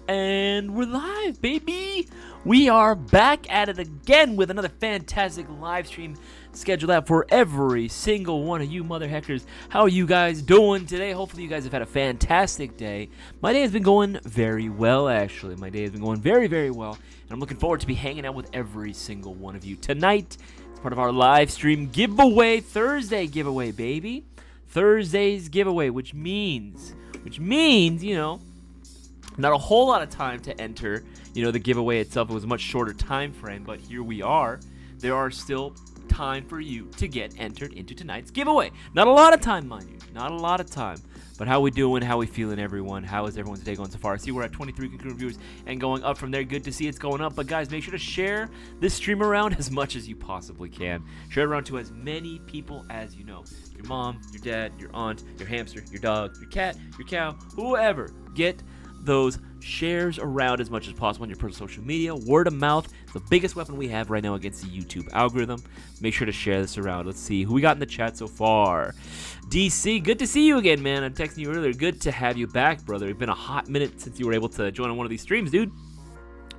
And we're live, baby! We are back at it again with another fantastic live stream scheduled out for every single one of you mother heckers. How are you guys doing today? Hopefully you guys have had a fantastic day. My day has been going very well, actually. My day has been going very, very well. And I'm looking forward to be hanging out with every single one of you. Tonight, it's part of our live stream giveaway, Thursday giveaway, baby. Thursday's giveaway, which means, you know, not a whole lot of time to enter, the giveaway itself. It was a much shorter time frame, but here we are. There are still time for you to get entered into tonight's giveaway. Not a lot of time, mind you. Not a lot of time. But how we doing? How we feeling, everyone? How is everyone's day going so far? I see we're at 23 concurrent viewers and going up from there. Good to see it's going up. But guys, make sure to share this stream around as much as you possibly can. Share it around to as many people as you know. Your mom, your dad, your aunt, your hamster, your dog, your cat, your cow, whoever. Get those shares around as much as possible on your personal social media. Word of mouth is the biggest weapon we have right now against the YouTube algorithm. Make sure to share this around. Let's see who we got in the chat so far. DC, good to see you again, man. I'm texting you earlier. Good to have you back, brother. It's been a hot minute since you were able to join on one of these streams, dude.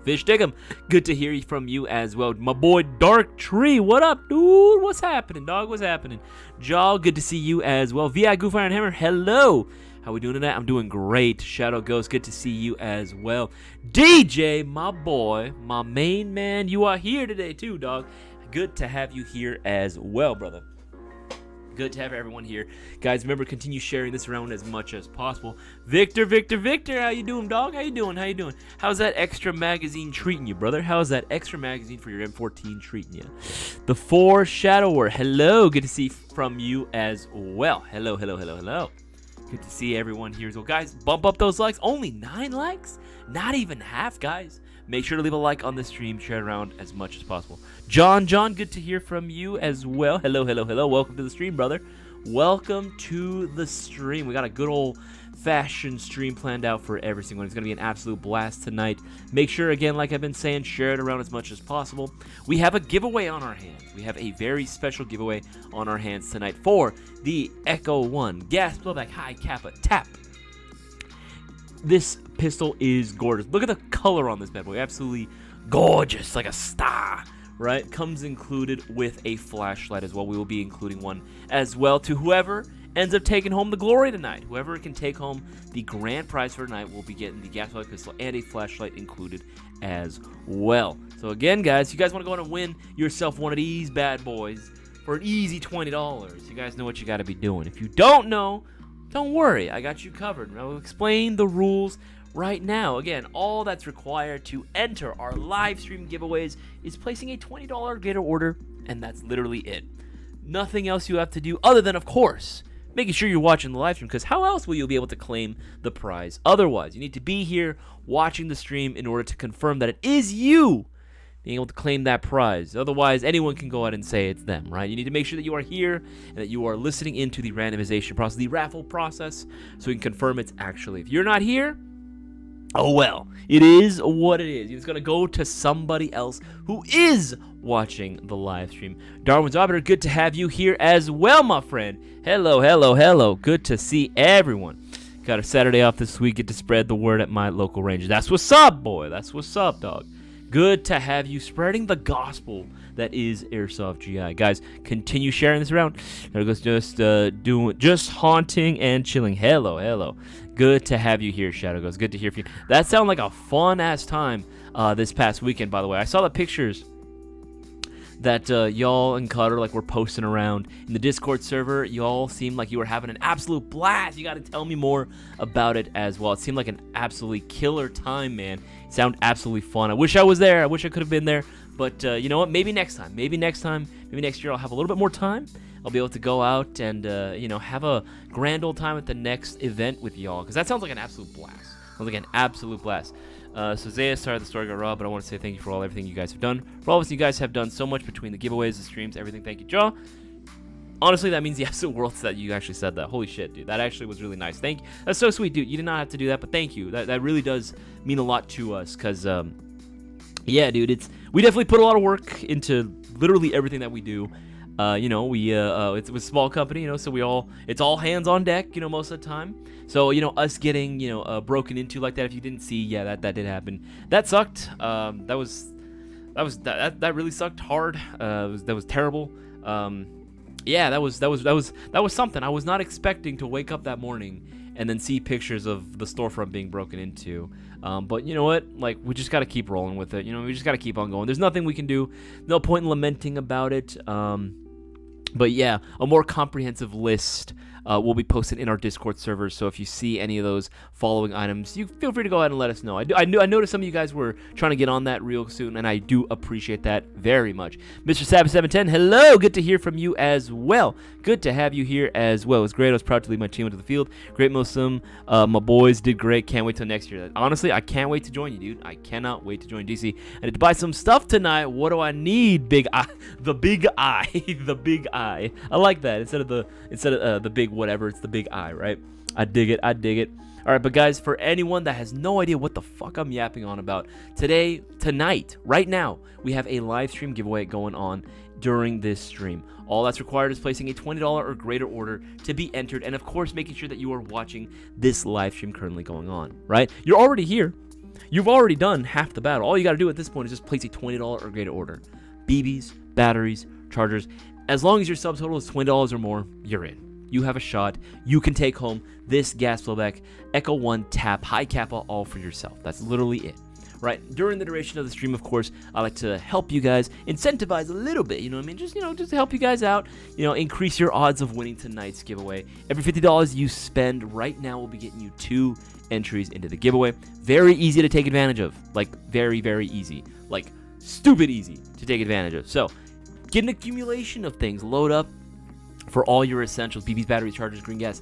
Fish Diggum, good to hear from you as well. My boy Dark Tree, what up, dude? What's happening, dog? What's happening? Jaw, good to see you as well. VI Goofire and Hammer, hello. How we doing tonight? I'm doing great. Shadow Ghost, good to see you as well. DJ, my boy, my main man, you are here today too, dog. Good to have you here as well, brother. Good to have everyone here. Guys, remember, continue sharing this around as much as possible. Victor, how you doing, dog? How you doing? How's that extra magazine treating you, brother? How's that extra magazine for your M14 treating you? The 4 Shadower, hello. Good to see from you as well. Hello. Good to see everyone here as well. Guys, bump up those likes. Only 9 likes? Not even half, guys. Make sure to leave a like on the stream. Share it around as much as possible. John, good to hear from you as well. Hello. Welcome to the stream, brother. Welcome to the stream. We got a good old-fashioned stream planned out for every single one. It's going to be an absolute blast tonight. Make sure, again, like I've been saying, share it around as much as possible. We have a giveaway on our hands. We have a very special giveaway on our hands tonight for the Echo 1 Gas Blowback High Kappa Tap. This pistol is gorgeous. Look at the color on this bad boy. Absolutely gorgeous, like a star, right? Comes included with a flashlight as well. We will be including one as well to whoever ends up taking home the glory tonight. Whoever can take home the grand prize for tonight will be getting the gas blowback pistol and a flashlight included as well. So again, guys, you guys want to go on and win yourself one of these bad boys for an easy $20. You guys know what you got to be doing. If you don't know, don't worry, I got you covered. I'll explain the rules right now. Again, all that's required to enter our live stream giveaways is placing a $20 greater order, and that's literally it. Nothing else you have to do other than, of course, making sure you're watching the live stream, because how else will you be able to claim the prize otherwise? You need to be here watching the stream in order to confirm that it is you being able to claim that prize. Otherwise, anyone can go out and say it's them, right? You need to make sure that you are here and that you are listening into the randomization process, the raffle process, so you can confirm it's actually. If you're not here, oh well, it is what it is. It's going to go to somebody else who is watching the live stream. Darwin's Arbiter, good to have you here as well, my friend. Hello. Good to see everyone. Got a Saturday off this week. Get to spread the word at my local range. That's what's up, boy. That's what's up, dog. Good to have you spreading the gospel that is Airsoft GI. Guys, continue sharing this around. There goes just haunting and chilling. Hello. Good to have you here, Shadow Ghost. Good to hear from you. That sounded like a fun-ass time this past weekend, by the way. I saw the pictures that y'all and Cutter were posting around in the Discord server. Y'all seemed like you were having an absolute blast. You got to tell me more about it as well. It seemed like an absolutely killer time, man. It sounded absolutely fun. I wish I was there. I wish I could have been there. But you know what? Maybe next time. Maybe next year I'll have a little bit more time. I'll be able to go out and have a grand old time at the next event with y'all, because that sounds like an absolute blast. So Isaias, sorry the story got raw, but I want to say thank you for everything you guys have done. For all of us, you guys have done so much between the giveaways, the streams, everything. Thank you, Jaw. Honestly, that means the absolute world that you actually said that. Holy shit, dude. That actually was really nice. Thank you. That's so sweet, dude. You did not have to do that, but thank you. That really does mean a lot to us, because, yeah, dude, we definitely put a lot of work into literally everything that we do. It's a small company, so it's all hands on deck, most of the time. So, us getting, broken into like that, if you didn't see, yeah, that did happen. That sucked. That really sucked hard. That was terrible. Yeah, that was something. I was not expecting to wake up that morning and then see pictures of the storefront being broken into. But you know what? Like, we just got to keep rolling with it. We just got to keep on going. There's nothing we can do. No point in lamenting about it. But yeah, a more comprehensive list will be posted in our Discord server. So if you see any of those following items, you feel free to go ahead and let us know. I noticed some of you guys were trying to get on that real soon, and I do appreciate that very much. Mr. Sabbath710, hello. Good to hear from you as well. Good to have you here as well. It was great. I was proud to lead my team into the field. Great, Muslim. My boys did great. Can't wait till next year. Honestly, I can't wait to join you, dude. I cannot wait to join DC. I need to buy some stuff tonight. What do I need? Big I. The big I. The big I. I like that. Instead of the big whatever, it's the big I, right? I dig it. All right, but guys, for anyone that has no idea what the fuck I'm yapping on about, tonight, right now, we have a live stream giveaway going on during this stream. All that's required is placing a $20 or greater order to be entered, and of course, making sure that you are watching this live stream currently going on, right? You're already here. You've already done half the battle. All you got to do at this point is just place a $20 or greater order. BBs, batteries, chargers. As long as your subtotal is $20 or more, you're in. You have a shot. You can take home this gas blowback Echo 1 tap high kappa all for yourself. That's literally it, right? During the duration of the stream, of course, I like to help you guys, incentivize a little bit, just to help you guys out, increase your odds of winning tonight's giveaway. Every $50 you spend right now will be getting you 2 entries into the giveaway. Very easy to take advantage of, like very, very easy, like stupid easy to take advantage of. So get an accumulation of things, load up for all your essentials, BBs, batteries, chargers, green gas,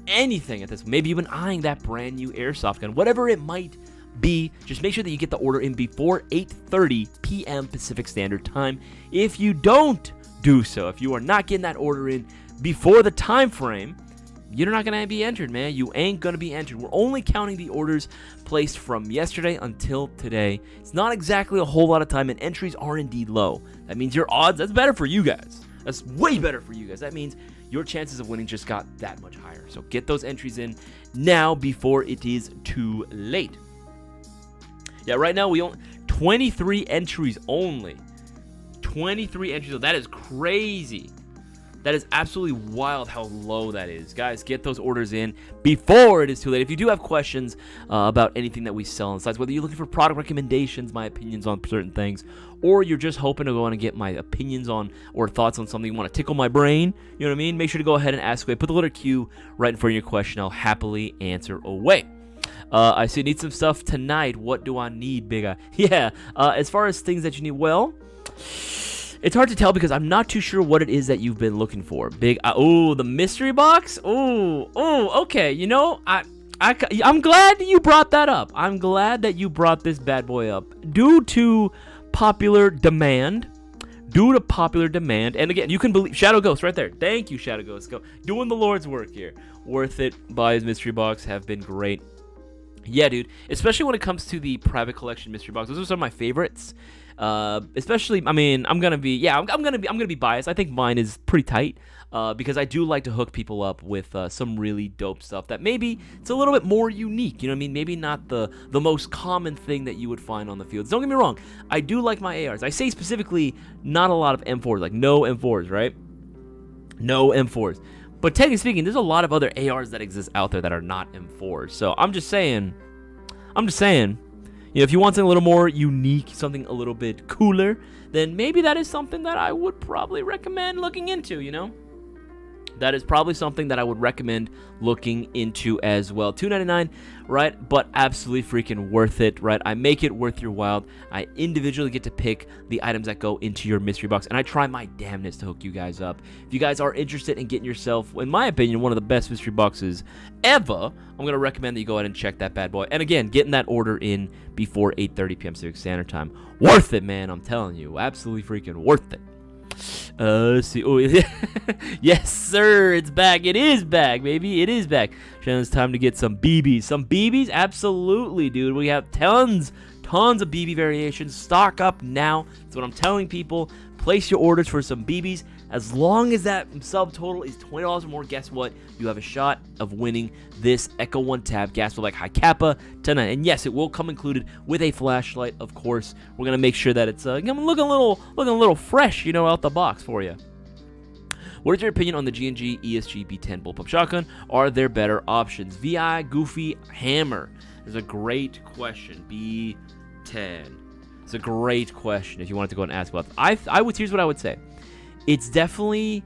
anything at this. Maybe you've been eyeing that brand new airsoft gun, whatever it might be. Just make sure that you get the order in before 8:30 p.m. Pacific Standard Time. If you don't do so, if you are not getting that order in before the time frame, you're not going to be entered, man. You ain't going to be entered. We're only counting the orders placed from yesterday until today. It's not exactly a whole lot of time, and entries are indeed low. That means your odds, that's better for you guys. That's way better for you guys. That means your chances of winning just got that much higher. So get those entries in now before it is too late. Yeah, right now we only 23 entries only. 23 entries. That is crazy. That is absolutely wild how low that is. Guys, get those orders in before it is too late. If you do have questions about anything that we sell on sites, whether you're looking for product recommendations, my opinions on certain things, or you're just hoping to go on and get my opinions on or thoughts on something, you want to tickle my brain, you know what I mean? Make sure to go ahead and ask away. Put the letter Q right in front of your question. I'll happily answer away. I see you need some stuff tonight. What do I need, big guy? Yeah, as far as things that you need, well, it's hard to tell because I'm not too sure what it is that you've been looking for. The mystery box? Okay. I'm glad you brought that up. I'm glad that you brought this bad boy up. Due to popular demand, and again, you can believe Shadow Ghost right there. Thank you, Shadow Ghost. Go doing the Lord's work here. Worth it. Buys mystery box have been great. Yeah, dude. Especially when it comes to the private collection mystery box. Those are some of my favorites. Especially, I mean, I'm gonna be biased. I think mine is pretty tight, because I do like to hook people up with some really dope stuff that maybe it's a little bit more unique. You know what I mean? Maybe not the most common thing that you would find on the fields. Don't get me wrong. I do like my ARs. I say specifically not a lot of M4s, like no M4s, right? No M4s. But technically speaking, there's a lot of other ARs that exist out there that are not M4s. So I'm just saying. If you want something a little more unique, something a little bit cooler, then maybe that is something that I would probably recommend looking into, That is probably something that I would recommend looking into as well. $2.99, right? But absolutely freaking worth it, right? I make it worth your while. I individually get to pick the items that go into your mystery box, and I try my damnedest to hook you guys up. If you guys are interested in getting yourself, in my opinion, one of the best mystery boxes ever, I'm going to recommend that you go ahead and check that bad boy. And again, getting that order in before 8:30 p.m. Pacific Standard Time. Worth it, man. I'm telling you. Absolutely freaking worth it. See. Oh, yes, sir. It's back. It is back, baby. It is back. Shannon, it's time to get some BBs. Some BBs? Absolutely, dude. We have tons of BB variations. Stock up now. That's what I'm telling people. Place your orders for some BBs. As long as that subtotal is $20 or more, guess what? You have a shot of winning this Echo 1 Tab gas blowback high kappa tonight. And yes, it will come included with a flashlight, of course. We're gonna make sure that it's looking a little fresh, out the box for you. What is your opinion on the G&G ESG B10 bullpup shotgun? Are there better options? VI, Goofy, Hammer. Is a great question. B10. It's a great question if you wanted to go and ask about it. Here's what I would say. It's definitely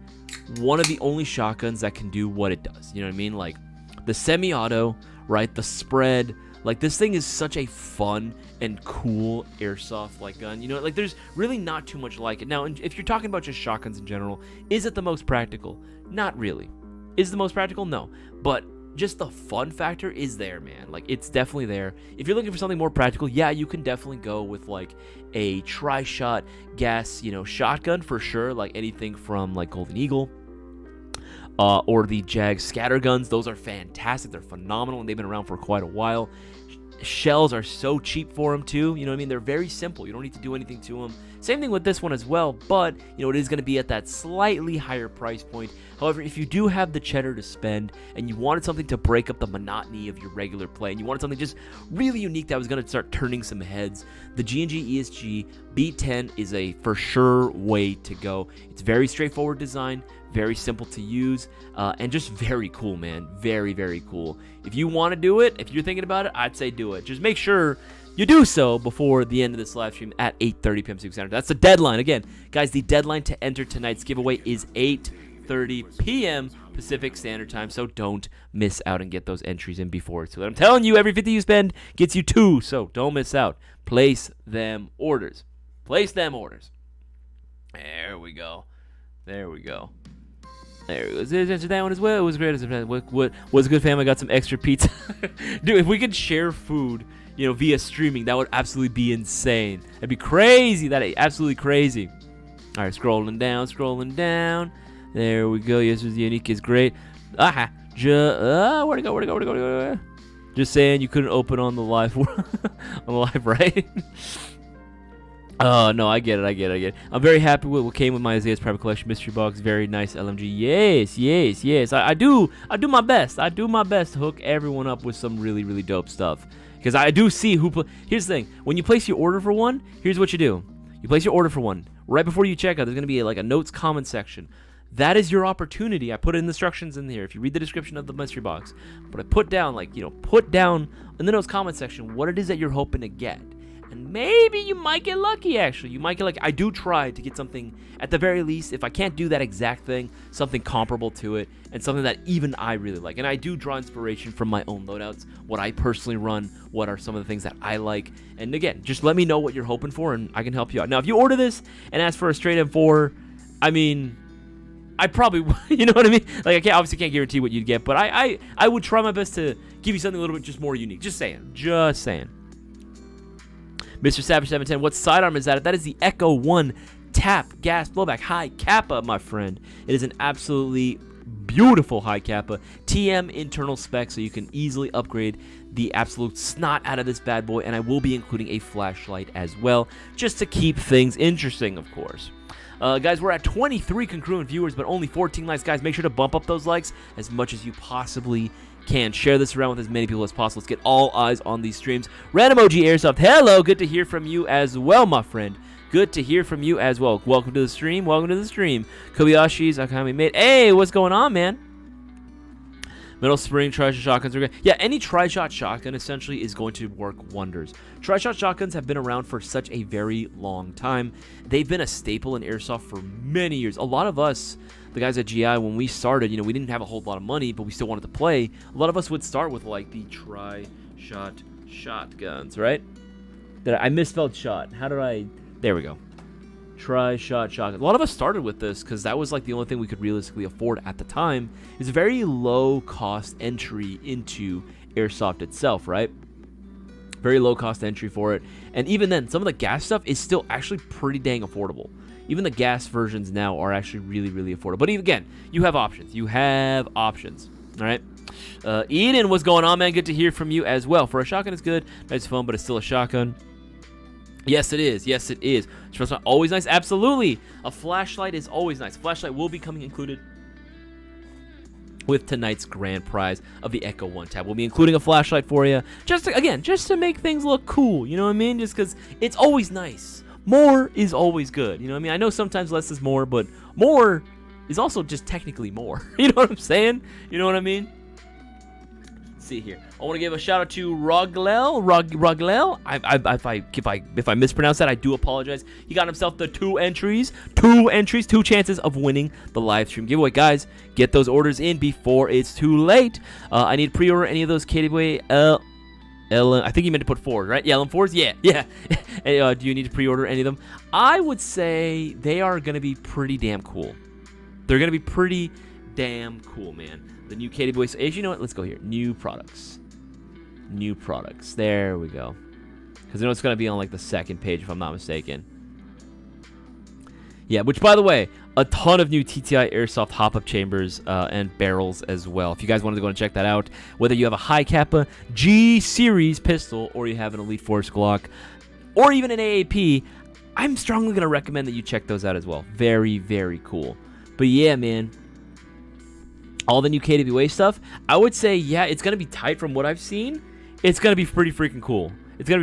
one of the only shotguns that can do what it does. You know what I mean? Like the semi-auto, right? The spread. Like this thing is such a fun and cool airsoft gun. There's really not too much like it. Now, if you're talking about just shotguns in general, is it the most practical? Not really. Is it the most practical? No. But just the fun factor is there, man. It's definitely there. If you're looking for something more practical, yeah, you can definitely go with a tri-shot gas, shotgun for sure. Anything from Golden Eagle or the Jag scatter guns. Those are fantastic. They're phenomenal, and they've been around for quite a while. Shells are so cheap for them too. You know what I mean? They're very simple. You don't need to do anything to them. Same thing with this one as well, but it is going to be at that slightly higher price point. However, if you do have the cheddar to spend and you wanted something to break up the monotony of your regular play and you wanted something just really unique that was going to start turning some heads, the G&G ESG B10 is a for sure way to go. It's very straightforward design, very simple to use, and just very cool, man. Very, very cool. If you want to do it, if you're thinking about it, I'd say do it. Just make sure you do so before the end of this live stream at 8:30 p.m. Pacific Standard. That's the deadline. Again, guys, the deadline to enter tonight's giveaway is 8:30 p.m. Pacific Standard Time, so don't miss out and get those entries in before. So I'm telling you, every 50 you spend gets you 2, so don't miss out. Place them orders. Place them orders. There we go. There we go. There it goes. Answer that one as well. It was great. What was good, fam? I got some extra pizza. Dude, if we could share food, via streaming, that would absolutely be insane. That'd be crazy. That'd be absolutely crazy. All right, scrolling down. There we go. Yes, the unique is great. Where'd it go? Just saying, you couldn't open on the live, right? Oh, no, I get it. I'm very happy with what came with my Isaias private collection mystery box. Very nice LMG. Yes. I do my best. I do my best to hook everyone up with some really, really dope stuff. Because I do see here's the thing. When you place your order for one, here's what you do. You place your order for one. Right before you check out, there's going to be a notes comment section. That is your opportunity. I put in instructions in here. If you read the description of the mystery box. But I put down, put down in the notes comment section what it is that you're hoping to get. And maybe you might get lucky, actually. You might get lucky. I do try to get something, at the very least, if I can't do that exact thing, something comparable to it, and something that even I really like. And I do draw inspiration from my own loadouts, what I personally run, what are some of the things that I like. And again, just let me know what you're hoping for, and I can help you out. Now, if you order this and ask for a straight M4, I probably, you know what I mean? I obviously can't guarantee what you'd get, but I would try my best to give you something a little bit just more unique. Just saying. Mr. Savage 710, what sidearm is that? That is the Echo 1 Tap Gas Blowback High Kappa, my friend. It is an absolutely beautiful high kappa TM internal spec, so you can easily upgrade the absolute snot out of this bad boy, and I will be including a flashlight as well, just to keep things interesting, of course. Guys, we're at 23 congruent viewers, but only 14 likes. Guys, make sure to bump up those likes as much as you possibly can. Share this around with as many people as possible. Let's get all eyes on these streams. Random OG Airsoft, hello. Good to hear from you as well, my friend. Good to hear from you as well. Welcome to the stream. Kobayashi's Akami mate. Hey, what's going on, man? Metal spring tri-shot shotguns are great. Yeah, any tri-shot shotgun essentially is going to work wonders. Tri-shot shotguns have been around for such a very long time. They've been a staple in airsoft for many years. A lot of us, the guys at GI, when we started, we didn't have a whole lot of money, but we still wanted to play. A lot of us would start with the tri-shot shotguns, right? I misspelled shot. There we go. Tri-shot shotgun. A lot of us started with this because that was the only thing we could realistically afford at the time. It's a very low cost entry into airsoft itself, right? Very low cost entry for it. And even then, some of the gas stuff is still actually pretty dang affordable. Even the gas versions now are actually really, really affordable. But even again, you have options. All right. Eden, what's going on, man? Good to hear from you as well. For a shotgun, it's good. Nice fun, but it's still a shotgun. Yes, it is. Yes, it is. Always nice. Absolutely. A flashlight is always nice. Flashlight will be coming included with tonight's grand prize of the Echo One tab. We'll be including a flashlight for you, just to make things look cool. You know what I mean? Just because it's always nice. More is always good. You know what I mean? I know sometimes less is more, but more is also just technically more. You know what I'm saying? You know what I mean? See here. I want to give a shout out to Roglel. If I mispronounce that, I do apologize. He got himself the two chances of winning the live stream giveaway. Guys, get those orders in before it's too late. I need to pre-order any of those KWA I think you meant to put 4, right? Yeah, LM4s? Yeah. Hey, do you need to pre-order any of them? I would say they are going to be pretty damn cool. They're going to be pretty damn cool, man. The new KWA. So, you know what? Let's go here. New products. There we go. Because I know it's going to be on like the second page if I'm not mistaken. Yeah, which by the way, a ton of new TTI Airsoft hop-up chambers and barrels as well. If you guys wanted to go and check that out, whether you have a high Kappa G series pistol or you have an Elite Force Glock or even an AAP, I'm strongly going to recommend that you check those out as well. Very, very cool. But yeah, man, all the new KWA stuff, I would say, yeah, it's going to be tight from what I've seen. It's going to be pretty freaking cool. If you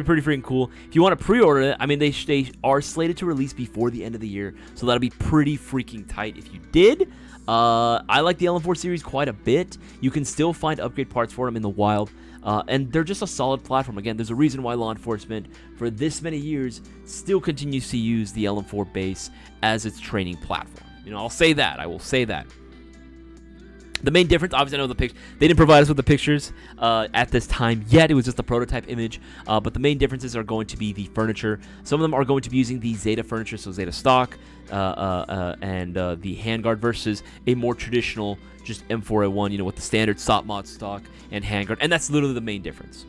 want to pre-order it, I mean, they are slated to release before the end of the year, so that'll be pretty freaking tight if you did. I like the LM4 series quite a bit. You can still find upgrade parts for them in the wild, and they're just a solid platform. Again, there's a reason why law enforcement, for this many years, still continues to use the LM4 base as its training platform. You know, I will say that. The main difference, obviously, I know they didn't provide us with the pictures at this time yet. It was just a prototype image. But the main differences are going to be the furniture. Some of them are going to be using the Zeta furniture, so Zeta stock, and the handguard versus a more traditional, just M4A1, you know, with the standard SOP mod stock and handguard. And that's literally the main difference.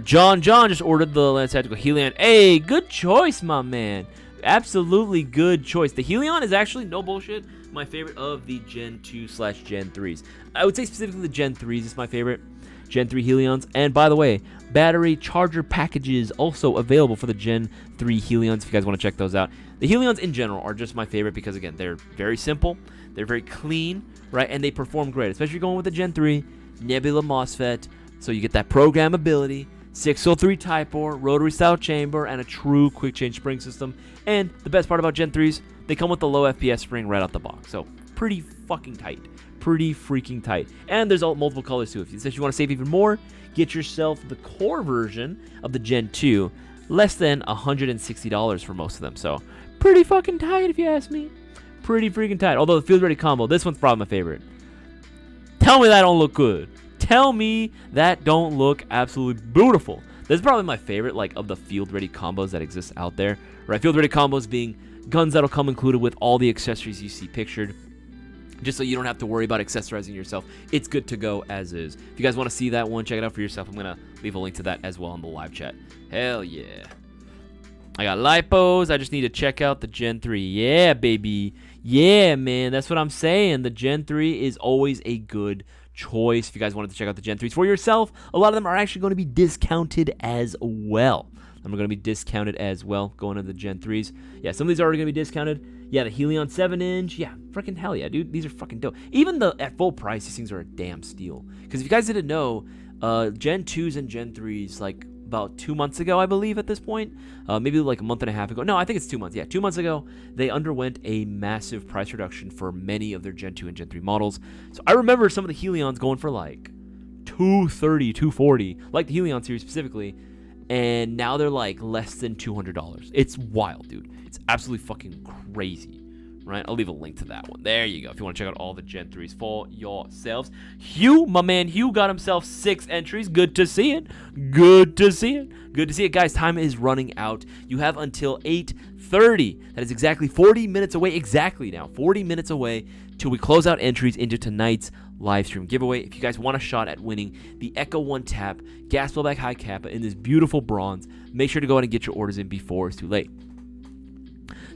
John just ordered the Lance Tactical Helion. Hey, good choice, my man. Absolutely good choice. The Helion is actually, no bullshit, my favorite of the Gen 2/Gen 3s. I would say specifically the Gen 3s is my favorite. Gen 3 Helions. And by the way, battery charger packages also available for the Gen 3 Helions if you guys want to check those out. The Helions in general are just my favorite because, again, they're very simple, they're very clean, right? And they perform great, especially going with the Gen 3 Nebula MOSFET. So you get that programmability, 603 Type R, rotary style chamber, and a true quick change spring system. And the best part about Gen 3s, they come with the low FPS spring right out the box. So pretty fucking tight. Pretty freaking tight. And there's multiple colors too. If you want to save even more, get yourself the core version of the Gen 2. Less than $160 for most of them. So pretty fucking tight if you ask me. Pretty freaking tight. Although the field ready combo, this one's probably my favorite. Tell me that don't look good. Tell me that don't look absolutely beautiful. This is probably my favorite, like, of the field-ready combos that exist out there, right? Field-ready combos being guns that'll come included with all the accessories you see pictured, just so you don't have to worry about accessorizing yourself. It's good to go as is. If you guys want to see that one, check it out for yourself. I'm going to leave a link to that as well in the live chat. Hell yeah. I got lipos. I just need to check out the Gen 3. Yeah, baby. Yeah, man. That's what I'm saying. The Gen 3 is always a good choice. If you guys wanted to check out the Gen 3s for yourself, a lot of them are actually going to be discounted as well. Going to be discounted as well going into the Gen 3s. Yeah, some of these are already going to be discounted. Yeah, the Helion 7-inch. Yeah, freaking hell yeah, dude. These are fucking dope. Even at full price, these things are a damn steal. Because if you guys didn't know, Gen 2s and Gen 3s, like, about 2 months ago, I believe, at this point. Maybe like a month and a half ago. No, I think it's 2 months. Yeah, 2 months ago, they underwent a massive price reduction for many of their Gen 2 and Gen 3 models. So I remember some of the Helions going for like $230, $240, like the Helion series specifically. And now they're like less than $200. It's wild, dude. It's absolutely fucking crazy. Right? I'll leave a link to that one. There you go. If you want to check out all the Gen 3s for yourselves. Hugh, my man Hugh, got himself 6 entries. Good to see it. Good to see it. Good to see it. Guys, time is running out. You have until 8:30. That is exactly 40 minutes away. Exactly now. 40 minutes away till we close out entries into tonight's live stream giveaway. If you guys want a shot at winning the Echo 1 Tap Gas Blowback High Kappa in this beautiful bronze, make sure to go ahead and get your orders in before it's too late.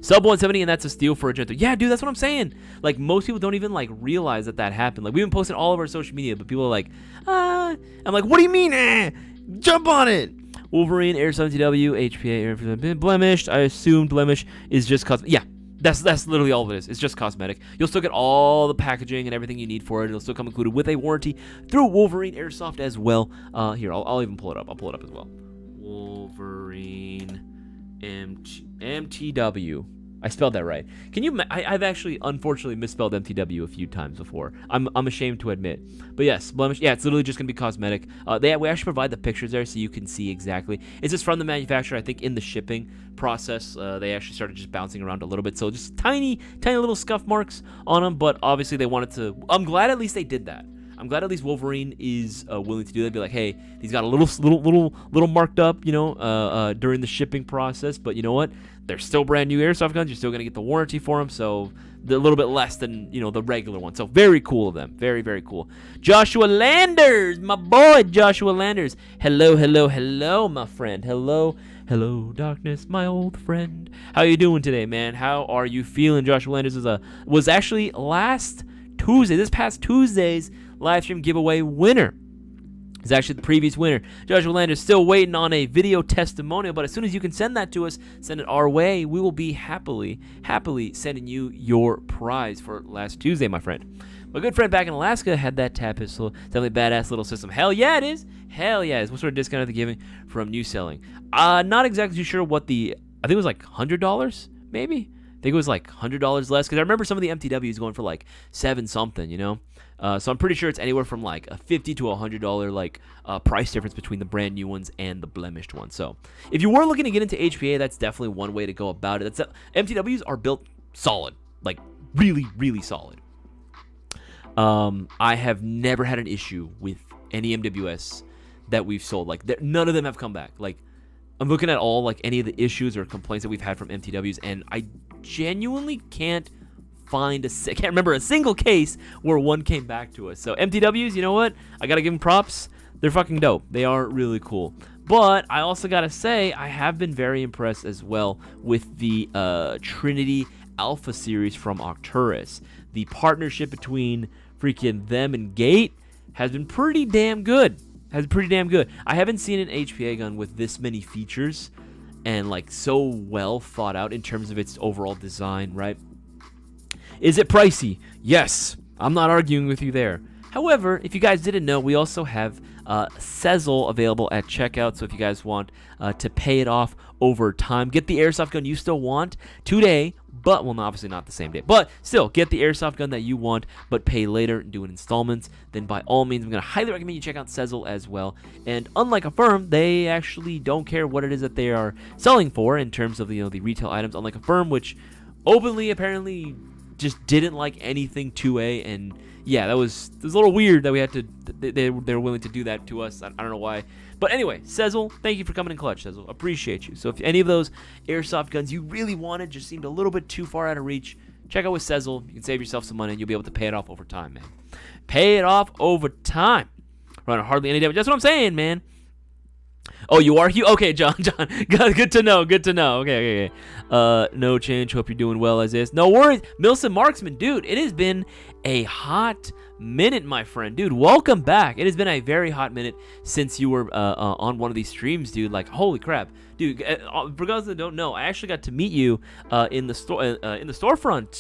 Sub 170, and that's a steal for a Gen 3. Yeah, dude, that's what I'm saying. Like, most people don't even, like, realize that happened. Like, we've been posting all of our social media, but people are like, I'm like, what do you mean, Jump on it. Wolverine, Airsoft MTW, HPA, Airsoft blemished. I assume blemish is just cosmetic. Yeah, that's literally all it is. It's just cosmetic. You'll still get all the packaging and everything you need for it. It'll still come included with a warranty through Wolverine Airsoft as well. Here, I'll even pull it up. I'll pull it up as well. Wolverine MTW. I spelled that right. Can you? I've actually unfortunately misspelled MTW a few times before. I'm ashamed to admit. But yes, blemish. Yeah, it's literally just gonna be cosmetic. We actually provide the pictures there so you can see exactly. It's just from the manufacturer. I think in the shipping process, they actually started just bouncing around a little bit. So just tiny little scuff marks on them. But obviously they wanted to. I'm glad at least they did that. I'm glad at least Wolverine is willing to do that. Be like, hey, these got a little marked up, during the shipping process. But you know what? They're still brand new airsoft guns. You're still gonna get the warranty for them, so they're a little bit less than the regular one. So very cool of them. Very, very cool. Joshua Landers, my boy, Joshua Landers. Hello, my friend. Hello, darkness, my old friend. How you doing today, man? How are you feeling? Joshua Landers was actually this past Tuesday's live stream giveaway winner. He's actually the previous winner. Joshua Landers still waiting on a video testimonial, but as soon as you can send that to us, send it our way, we will be happily sending you your prize for last Tuesday, my friend. My good friend back in Alaska had that tap pistol. Definitely badass little system. Hell yeah, it is. What sort of discount are they giving from new selling? Not exactly too sure what I think it was like $100, maybe? I think it was like $100 less, because I remember some of the MTWs going for like 7 something, so I'm pretty sure it's anywhere from like a $50 to $100 price difference between the brand new ones and the blemished ones. So if you were looking to get into HPA, that's definitely one way to go about it. MTWs are built solid, like really, really solid. I have never had an issue with any MWS that we've sold. Like none of them have come back. Like I'm looking at any of the issues or complaints that we've had from MTWs, and I genuinely can't remember a single case where one came back to us. So MTWs, you know what? I gotta give them props. They're fucking dope. They are really cool. But I also gotta say, I have been very impressed as well with the Trinity Alpha series from Arcturus. The partnership between freaking them and Gate has been pretty damn good. I haven't seen an HPA gun with this many features and so well thought out in terms of its overall design, right? Is it pricey? Yes. I'm not arguing with you there. However, if you guys didn't know, we also have Sezzle available at checkout. So if you guys want to pay it off over time, get the airsoft gun you still want today, but obviously not the same day, but still get the airsoft gun that you want, but pay later and do it in installments, then by all means, I'm going to highly recommend you check out Sezzle as well. And unlike Affirm, they actually don't care what it is that they are selling for in terms of the retail items, unlike Affirm, which openly apparently just didn't like anything 2A, and yeah, that was a little weird that we had to. They were willing to do that to us. I don't know why, but anyway, Sezzle, thank you for coming in clutch, Sezzle. Appreciate you. So if any of those airsoft guns you really wanted just seemed a little bit too far out of reach, check out with Sezzle. You can save yourself some money, and you'll be able to pay it off over time, man. Pay it off over time. Run hardly any damage. That's what I'm saying, man. Oh, you are Hugh? Okay, John. Good to know. Okay. No change. Hope you're doing well, Isaias. No worries. Milson Marksman, dude, it has been a hot minute, my friend. Dude, welcome back. It has been a very hot minute since you were on one of these streams, dude. Like, holy crap. Dude, for those that don't know, I actually got to meet you in the storefront,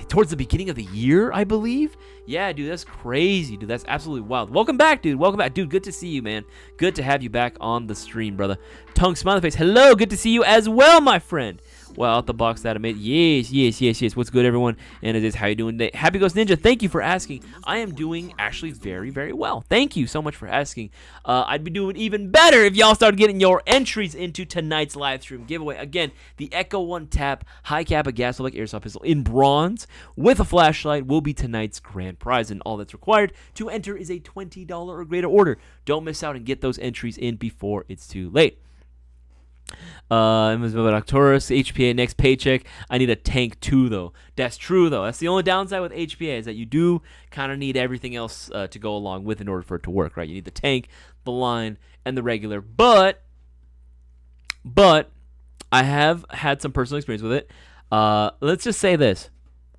towards the beginning of the year, I believe. Yeah, dude, that's crazy, dude. That's absolutely wild. Welcome back, dude. Dude, good to see you, man. Good to have you back on the stream, brother. Tongue smiley face. Hello, good to see you as well, my friend. Well, out the box that I made. Yes. What's good, everyone? And it is, how you doing today? Happy Ghost Ninja, thank you for asking. I am doing actually very, very well. Thank you so much for asking. I'd be doing even better if y'all started getting your entries into tonight's live stream giveaway. Again, the Echo 1 Tap High Kappa Gas-Like Airsoft Pistol in bronze with a flashlight will be tonight's grand prize, and all that's required to enter is a $20 or greater order. Don't miss out and get those entries in before it's too late. Arcturus, HPA, next paycheck. I need a tank too, though. That's true, though. That's the only downside with HPA, is that you do kind of need everything else to go along with in order for it to work, right? You need the tank, the line, and the regular. But I have had some personal experience with it. Let's just say this,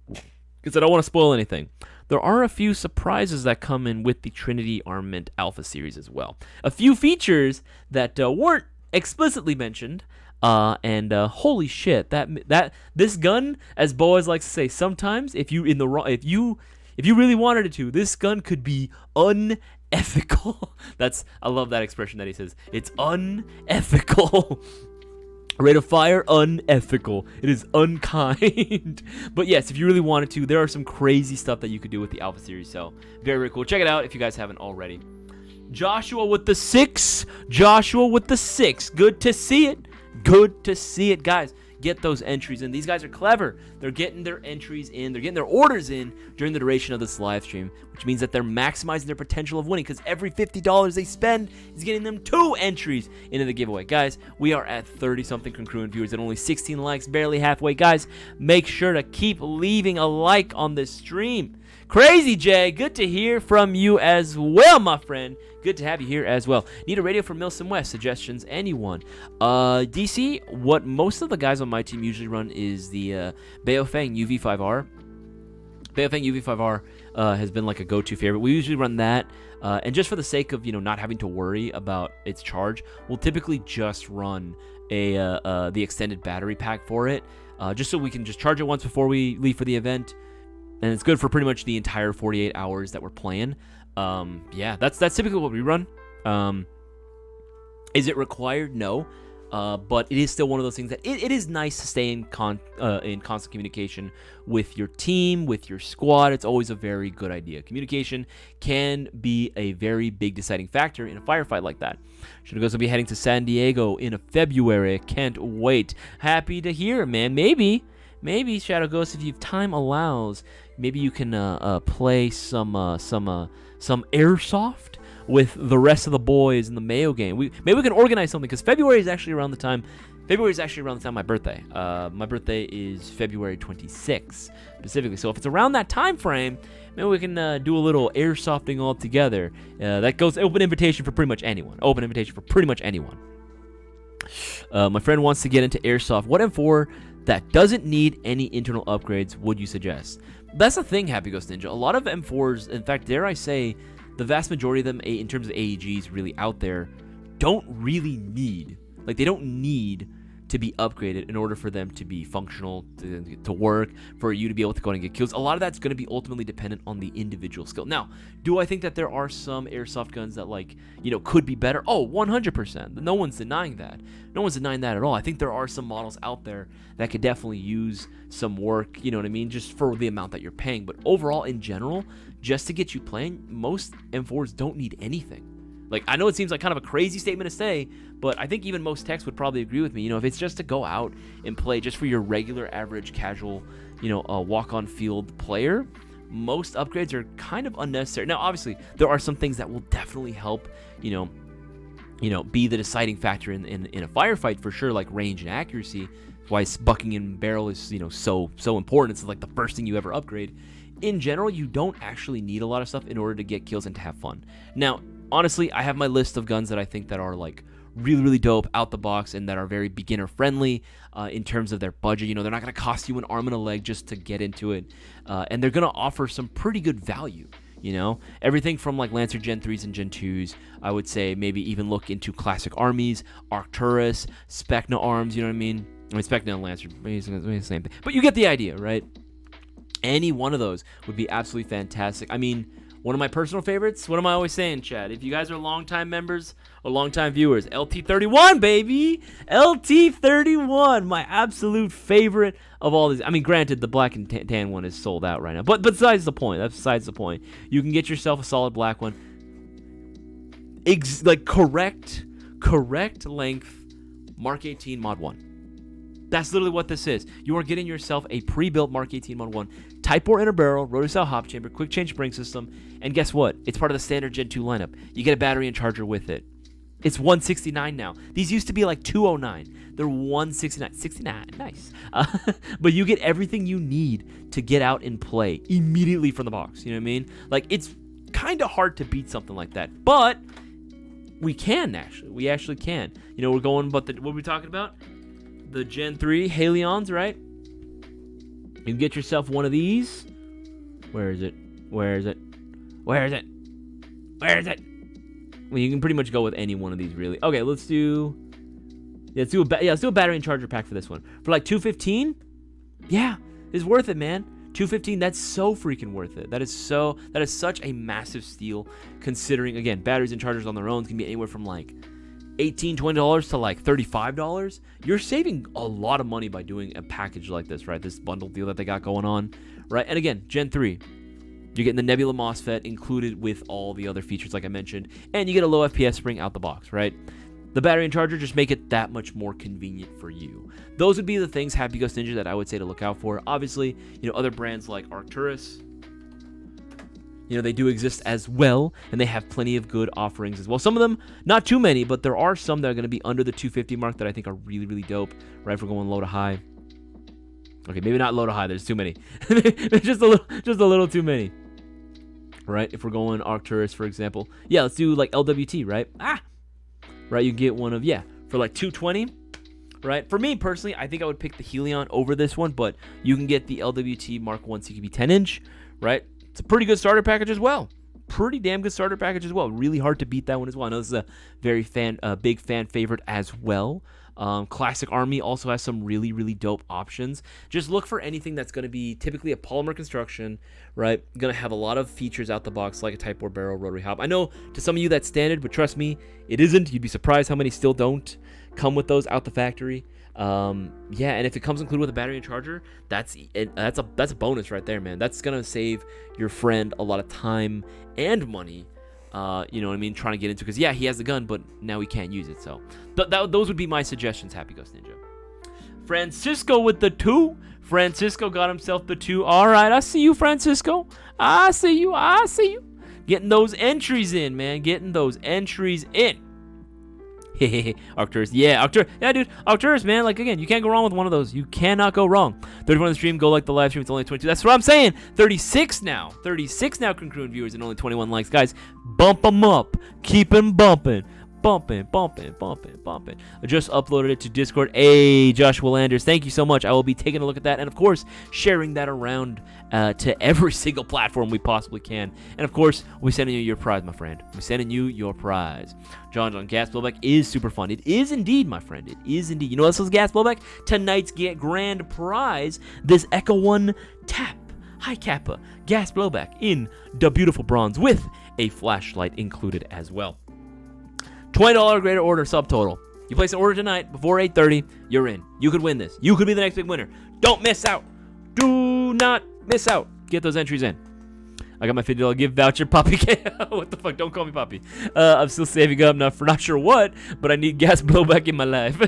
because I don't want to spoil anything. there are a few surprises that come in with the Trinity Armament Alpha Series as well. A few features that weren't explicitly mentioned, and holy shit, that this gun, as Boaz likes to say, sometimes if you really wanted it to, this gun could be unethical. I love that expression that he says. It's unethical. Rate of fire, unethical. It is unkind. But yes, if you really wanted to, there are some crazy stuff that you could do with the Alpha Series. So very, very cool. Check it out if you guys haven't already. Joshua with the 6. Joshua with the 6. Good to see it. Good to see it, guys. Get those entries in. These guys are clever. They're getting their entries in. They're getting their orders in during the duration of this live stream, which means that they're maximizing their potential of winning, because every $50 they spend is getting them 2 entries into the giveaway. Guys, we are at 30-something congruent viewers and only 16 likes, barely halfway. Guys, make sure to keep leaving a like on this stream. Crazy Jay, good to hear from you as well, my friend. Good to have you here as well. Need a radio from Milson West? Suggestions, anyone? DC, what most of the guys on my team usually run is the Baofeng UV5R. Baofeng UV5R has been like a go-to favorite. We usually run that, and just for the sake of not having to worry about its charge, we'll typically just run the extended battery pack for it, just so we can just charge it once before we leave for the event. And it's good for pretty much the entire 48 hours that we're playing. Yeah, that's typically what we run. Is it required? No. But it is still one of those things that it is nice to stay in constant communication with your team, with your squad. It's always a very good idea. Communication can be a very big deciding factor in a firefight like that. Shinogo's will be heading to San Diego in February. Can't wait. Happy to hear, man. Maybe Shadow Ghost, if time allows, maybe you can play some Airsoft with the rest of the boys in the Mayo game. Maybe we can organize something, because February is actually around the time of my birthday. My birthday is February 26th specifically. So if it's around that time frame, maybe we can do a little airsofting all together. That goes open invitation for pretty much anyone. My friend wants to get into Airsoft. What M4 that doesn't need any internal upgrades would you suggest? That's the thing, Happy Ghost Ninja. A lot of M4s, in fact, dare I say, the vast majority of them, in terms of AEGs really out there, don't really need, they don't need to be upgraded in order for them to be functional, to work, for you to be able to go and get kills. A lot of that's going to be ultimately dependent on the individual skill. Now, do I think that there are some Airsoft guns that, could be better? Oh, 100%. No one's denying that. No one's denying that at all. I think there are some models out there that could definitely use some work, just for the amount that you're paying. But overall, in general, just to get you playing, most M4s don't need anything. I know it seems like kind of a crazy statement to say, but I think even most techs would probably agree with me. If it's just to go out and play just for your regular, average, casual, walk-on field player, most upgrades are kind of unnecessary. Now, obviously, there are some things that will definitely help, be the deciding factor in a firefight for sure, like range and accuracy. That's why bucking in barrel is, so important. It's like the first thing you ever upgrade. In general, you don't actually need a lot of stuff in order to get kills and to have fun. Now, honestly, I have my list of guns that I think that are really, really dope out the box and that are very beginner friendly in terms of their budget. They're not going to cost you an arm and a leg just to get into it, and they're going to offer some pretty good value. Everything from Lancer Gen 3s and Gen 2s. I would say maybe even look into classic armies, Arcturus, Specna arms. You know what I mean? Specna and Lancer, maybe the same thing, but you get the idea, right? Any one of those would be absolutely fantastic. I mean, one of my personal favorites, what am I always saying, Chad? If you guys are longtime members or longtime viewers, LT31, baby! LT31, my absolute favorite of all these. I mean, granted, the black and tan one is sold out right now. But besides the point, that's besides the point. You can get yourself a solid black one. Correct length, Mark 18 Mod 1. That's literally what this is. You are getting yourself a pre-built Mark 18 Mod 1, Type 4 inner barrel, rotocell hop chamber, quick change spring system, and guess what? It's part of the standard Gen 2 lineup. You get a battery and charger with it. It's $169 now. These used to be $209. They're $169. 69, nice. But you get everything you need to get out and play immediately from the box. You know what I mean? It's kind of hard to beat something like that, but we can actually. We actually can. We're going. But what are we talking about? The Gen 3 Halions, right? You can get yourself one of these. Where is it? Where is it? Where is it? Where is it? Well, you can pretty much go with any one of these, really. Okay, let's do a battery and charger pack for this one. For like $215? Yeah, it's worth it, man. $215, that's so freaking worth it. That is such a massive steal, considering, again, batteries and chargers on their own can be anywhere from like $18, $20 to like $35. You're saving a lot of money by doing a package like this, right? This bundle deal that they got going on, right? And again, Gen 3, you're getting the Nebula MOSFET included with all the other features like I mentioned, and you get a low FPS spring out the box, right? The battery and charger just make it that much more convenient for you. Those would be the things, Happy Ghost Ninja, that I would say to look out for. Obviously, other brands like Arcturus, they do exist as well, and they have plenty of good offerings as well. Some of them, not too many, but there are some that are going to be under the 250 mark that I think are really, really dope, right? If we're going low to high. Okay, maybe not low to high. There's too many. just a little too many, right? If we're going Arcturus, for example. Yeah, let's do like LWT, right? Right, you get one of, for like $220, right? For me, personally, I think I would pick the Helion over this one, but you can get the LWT Mark 1 CQB 10-inch, right? It's a pretty good starter package as well. Pretty damn good starter package as well. Really hard to beat that one as well. I know this is a very big fan favorite as well. Classic Army also has some really, really dope options. Just look for anything that's going to be typically a polymer construction, right? Going to have a lot of features out the box, like a Type 4 barrel, rotary hop. I know to some of you that's standard, but trust me, it isn't. You'd be surprised how many still don't come with those out the factory. And if it comes included with a battery and charger, that's a bonus right there, man. That's going to save your friend a lot of time and money. You know what I mean, trying to get into, because he has the gun, but now he can't use it. So those would be my suggestions, Happy Ghost Ninja. Francisco with the 2. Francisco got himself the 2. All right, I see you, Francisco. I see you. Getting those entries in, man. Getting those entries in. Arcturus. Yeah, dude. Arcturus, man. Like, again, you can't go wrong with one of those. You cannot go wrong. 31 on the stream. Go like the live stream. It's only 22. That's what I'm saying. 36 now. 36 now concurrent viewers and only 21 likes. Guys, bump them up. Keep them bumping. Bumping. I just uploaded it to Discord. Hey, Joshua Landers, thank you so much. I will be taking a look at that and, of course, sharing that around to every single platform we possibly can. And, of course, we're sending you your prize, my friend. We're sending you your prize. John gas blowback is super fun. It is indeed, my friend. It is indeed. You know what else is gas blowback? Tonight's grand prize, this Echo 1 Tap High Kappa gas blowback in the beautiful bronze with a flashlight included as well. $20 greater order subtotal. You place an order tonight before 8:30, you're in. You could win this. You could be the next big winner. Don't miss out. Do not miss out. Get those entries in. I got my $50 gift voucher, Poppy. What the fuck? Don't call me Poppy. I'm still saving up, not sure what, but I need gas blowback in my life.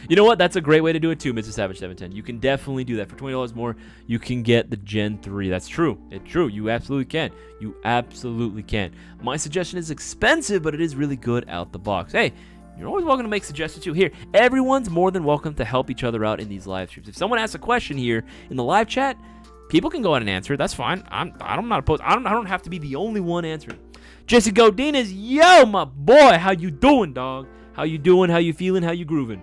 You know what? That's a great way to do it too, Mr. Savage 710. You can definitely do that. For $20 more, you can get the Gen 3. That's true. It's true. You absolutely can. You absolutely can. My suggestion is expensive, but it is really good out the box. Hey, you're always welcome to make suggestions too. Here, everyone's more than welcome to help each other out in these live streams. If someone asks a question here in the live chat, people can go ahead and answer it. That's fine. I'm not opposed. I don't have to be the only one answering. Jesse Godinez, yo, my boy, how you doing, dog? How you doing? How you feeling? How you grooving?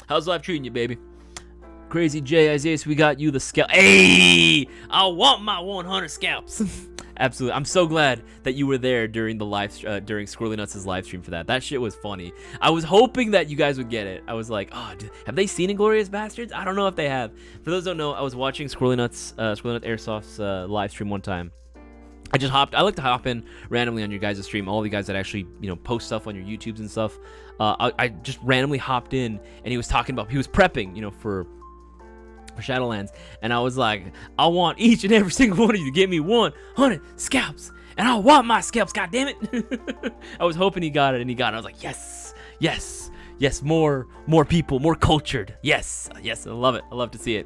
How's life treating you, baby? Crazy J, Isaias, we got you the scalp. Hey, I want my 100 scalps. Absolutely. I'm so glad that you were there during the during Squirrely Nuts' live stream for that. That shit was funny. I was hoping that you guys would get it. I was like, oh, have they seen Inglorious Bastards? I don't know if they have. For those who don't know, I was watching Squirrely Nuts Airsoft's live stream one time. I like to hop in randomly on your guys' stream, all the guys that actually, post stuff on your YouTubes and stuff. I just randomly hopped in, and he was prepping, for Shadowlands, and I was like, I want each and every single one of you to give me 100 scalps, and I want my scalps, god damn it. I was hoping he got it, and he got it. I was like, yes, more people, more cultured. Yes, I love it. I love to see it.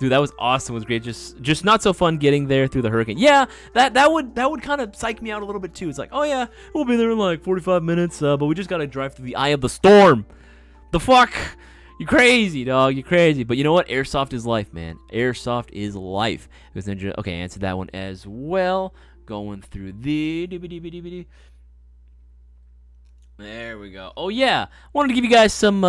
Dude, that was awesome. It was great. Just not so fun getting there through the hurricane. Yeah, that would kind of psych me out a little bit too. It's like, oh yeah, we'll be there in like 45 minutes, but we just gotta drive through the eye of the storm. The fuck? You're crazy, dog. You're crazy. But you know what? Airsoft is life, man. Airsoft is life. Okay, answered that one as well. Going through the... There we go. Oh, yeah. Wanted to give you guys some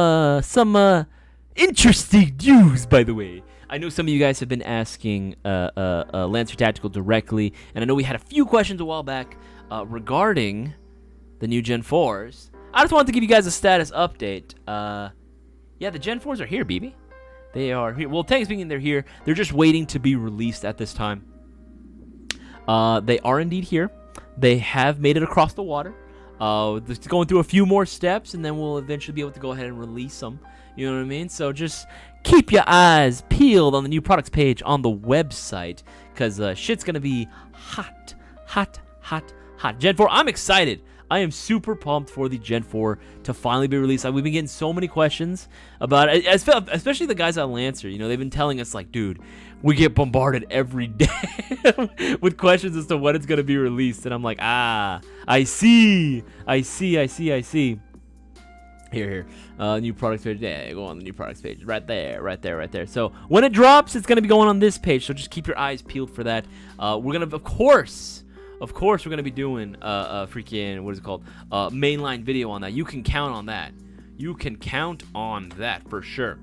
interesting news, by the way. I know some of you guys have been asking Lancer Tactical directly, and I know we had a few questions a while back regarding the new Gen 4s. I just wanted to give you guys a status update. Yeah, the Gen 4s are here, BB. They are here. Well, technically speaking, they're here. They're just waiting to be released at this time. They are indeed here. They have made it across the water. Just going through a few more steps, and then we'll eventually be able to go ahead and release them. You know what I mean? So just keep your eyes peeled on the new products page on the website, because shit's going to be hot, hot, hot, hot. Gen 4, I'm excited. I am super pumped for the Gen 4 to finally be released. We've been getting so many questions about it, especially the guys at Lancer. You know, they've been telling us, like, dude, we get bombarded every day with questions as to when it's going to be released. And I'm like, I see. Here. New products page. Yeah, go on the new products page. Right there. So when it drops, it's going to be going on this page. So just keep your eyes peeled for that. We're going to, of course, we're going to be doing a freaking, what is it called? Mainline video on that. You can count on that. For sure.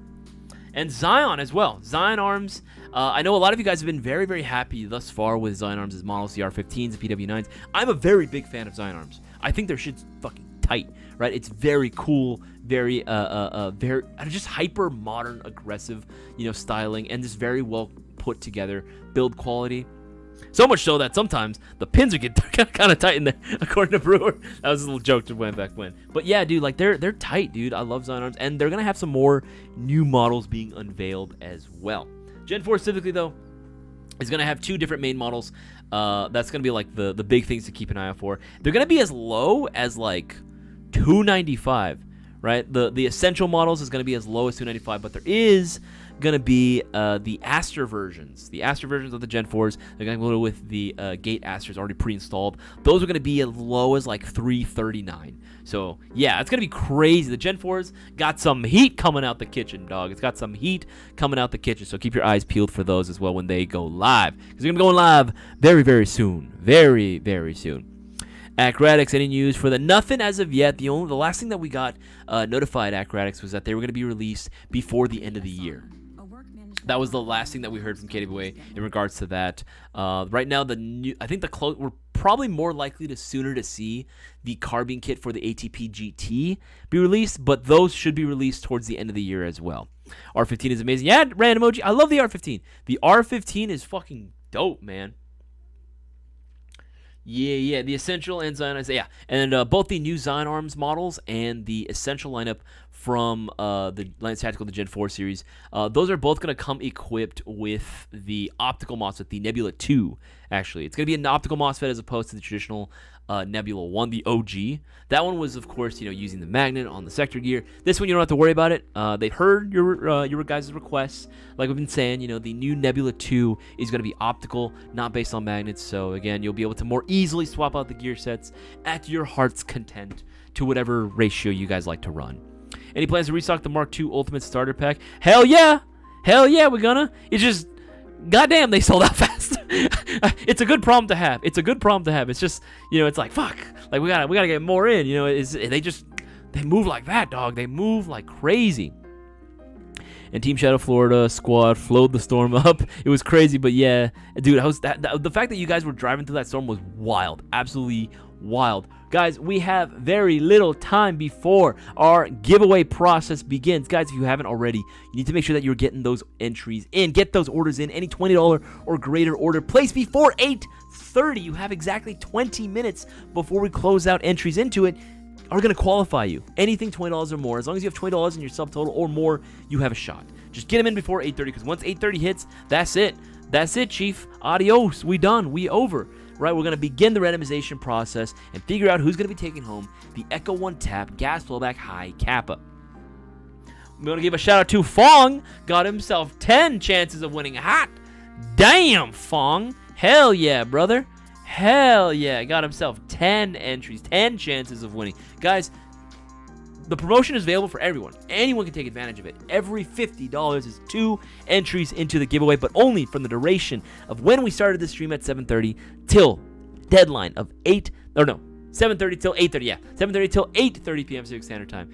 And Zion as well. Zion Arms. I know a lot of you guys have been very, very happy thus far with Zion Arms' models, the R15s, the PW9s. I'm a very big fan of Zion Arms. I think their shit's fucking tight, right? It's very cool, very just hyper modern, aggressive, styling, and just very well put together build quality. So much so that sometimes the pins are get kind of tight in there, according to Brewer. That was a little joke to back when. But yeah, dude, like they're tight, dude. I love Zion Arms, and they're gonna have some more new models being unveiled as well. Gen 4 specifically, though, is gonna have two different main models. That's gonna be like the big things to keep an eye out for. They're gonna be as low as like $295, right? The essential models is gonna be as low as $295, but there is going to be the Aster versions. The Aster versions of the Gen 4s. They're going to go with the Gate Asters already pre-installed. Those are going to be as low as like $339. So, yeah, it's going to be crazy. The Gen 4s got some heat coming out the kitchen, dog. It's got some heat coming out the kitchen. So keep your eyes peeled for those as well when they go live. Because they're going to be going live very, very soon. Very, very soon. Acrobatics, any news for the nothing as of yet? The last thing that we got notified Acrobatics was that they were going to be released before the end of the year. That was the last thing that we heard from KWA in regards to that. Right now, I think we're probably more likely to see the carbine kit for the ATP GT be released, but those should be released towards the end of the year as well. R15 is amazing. Yeah, random emoji. I love the R15. The R15 is fucking dope, man. Yeah, the Essential and Zion, yeah. And both the new Zion Arms models and the Essential lineup from the Lancer Tactical, the Gen 4 series, those are both going to come equipped with the optical MOSFET, the Nebula 2, actually. It's going to be an optical MOSFET as opposed to the traditional Nebula 1, the OG. That one was, of course, using the magnet on the sector gear. This one, you don't have to worry about it. They heard your guys' requests. Like we've been saying, the new Nebula 2 is going to be optical, not based on magnets. So, again, you'll be able to more easily swap out the gear sets at your heart's content to whatever ratio you guys like to run. Any plans to restock the Mark II Ultimate Starter Pack? Hell yeah, we're gonna. It's just, goddamn, they sold out fast. It's a good problem to have. It's just, it's like, fuck. Like, we gotta get more in. They move like that, dog. They move like crazy. And Team Shadow Florida squad flowed the storm up. It was crazy, but yeah, dude, the fact that you guys were driving through that storm was wild. Absolutely wild. Guys, we have very little time before our giveaway process begins. Guys, if you haven't already, you need to make sure that you're getting those entries in. Get those orders in. Any $20 or greater order placed before 8:30. You have exactly 20 minutes before we close out entries into it. Are going to qualify you. Anything $20 or more. As long as you have $20 in your subtotal or more, you have a shot. Just get them in before 8:30, because once 8:30 hits, that's it. That's it, Chief. Adios. We done. We over. Right, we're going to begin the randomization process and figure out who's going to be taking home the Echo 1 Tap Gas Blowback High Kappa. We're going to give a shout out to Fong. Got himself 10 chances of winning. Hot damn, Fong. Hell yeah, brother. Hell yeah. Got himself 10 entries, 10 chances of winning. Guys, the promotion is available for everyone. Anyone can take advantage of it. Every $50 is 2 entries into the giveaway, but only from the duration of when we started the stream at 7:30 till deadline of 7:30 till 8:30, yeah. 7:30 till 8:30 p.m. Pacific Standard Time.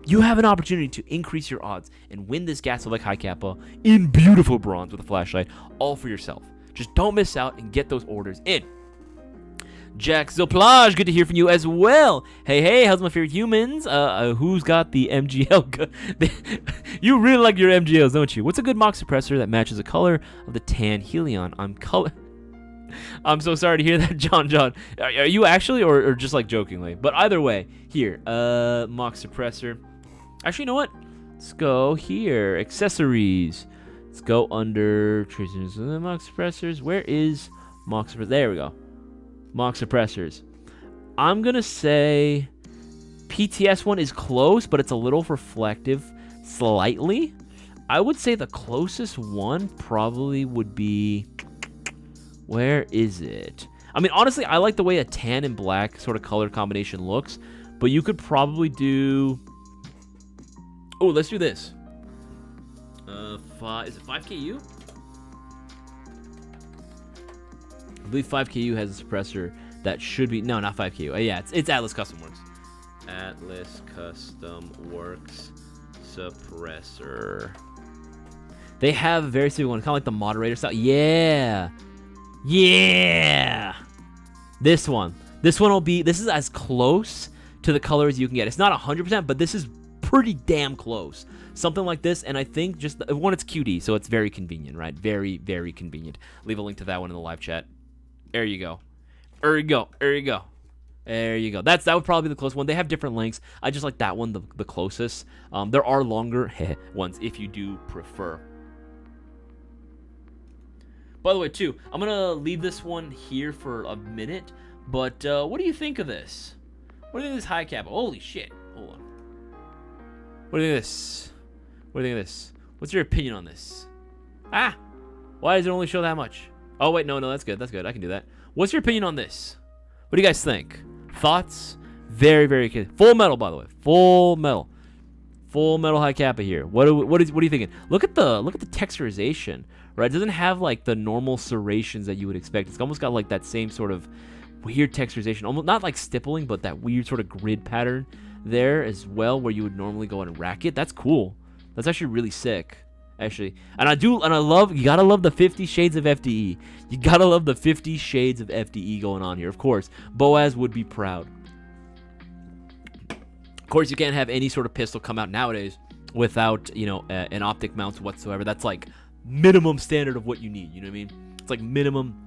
you have an opportunity to increase your odds and win this Gastelvec High Kappa in beautiful bronze with a flashlight, all for yourself. Just don't miss out and get those orders in. Jack Zoplage, good to hear from you as well. Hey, how's my favorite humans? Who's got the MGL? You really like your MGLs, don't you? What's a good mock suppressor that matches the color of the tan Helion? I'm so sorry to hear that, John. Are you actually, or just like jokingly? But either way, here, mock suppressor. Actually, you know what? Let's go here, accessories. Let's go under mock suppressors. Where is mock suppressor? There we go. Mock suppressors. I'm gonna say PTS one is close, but it's a little reflective, slightly. I would say the closest one probably would be. Where is it? I mean, honestly, I like the way a tan and black sort of color combination looks, but you could probably do. Oh, let's do this. Is it 5KU? I believe 5KU has a suppressor that should be... No, not 5KU. Yeah, it's Atlas Custom Works. Atlas Custom Works suppressor. They have a very simple one, kind of like the moderator style. Yeah. This one will be... This is as close to the color as you can get. It's not 100%, but this is pretty damn close. Something like this, and I think just... One, it's QD, so it's very convenient, right? Very, very convenient. Leave a link to that one in the live chat. There you go. There you go. That would probably be the closest one. They have different lengths. I just like that one the closest. There are longer ones if you do prefer. By the way, too, I'm going to leave this one here for a minute. But what do you think of this? What do you think of this high cap? Holy shit. Hold on. What do you think of this? What's your opinion on this? Why does it only show that much? Oh, wait, no, that's good. I can do that. What's your opinion on this? What do you guys think? Thoughts? Very, very good. Full metal, by the way. Full metal high kappa here. What are you thinking? Look at the texturization, right? It doesn't have like the normal serrations that you would expect. It's almost got like that same sort of weird texturization, almost not like stippling, but that weird sort of grid pattern there as well, where you would normally go and rack it. That's cool. That's actually really sick. Actually, and I love, you gotta love the 50 shades of FDE. You gotta love the 50 shades of FDE going on here. Of course, Boaz would be proud. Of course, you can't have any sort of pistol come out nowadays without, an optic mount whatsoever. That's like minimum standard of what you need. You know what I mean? It's like minimum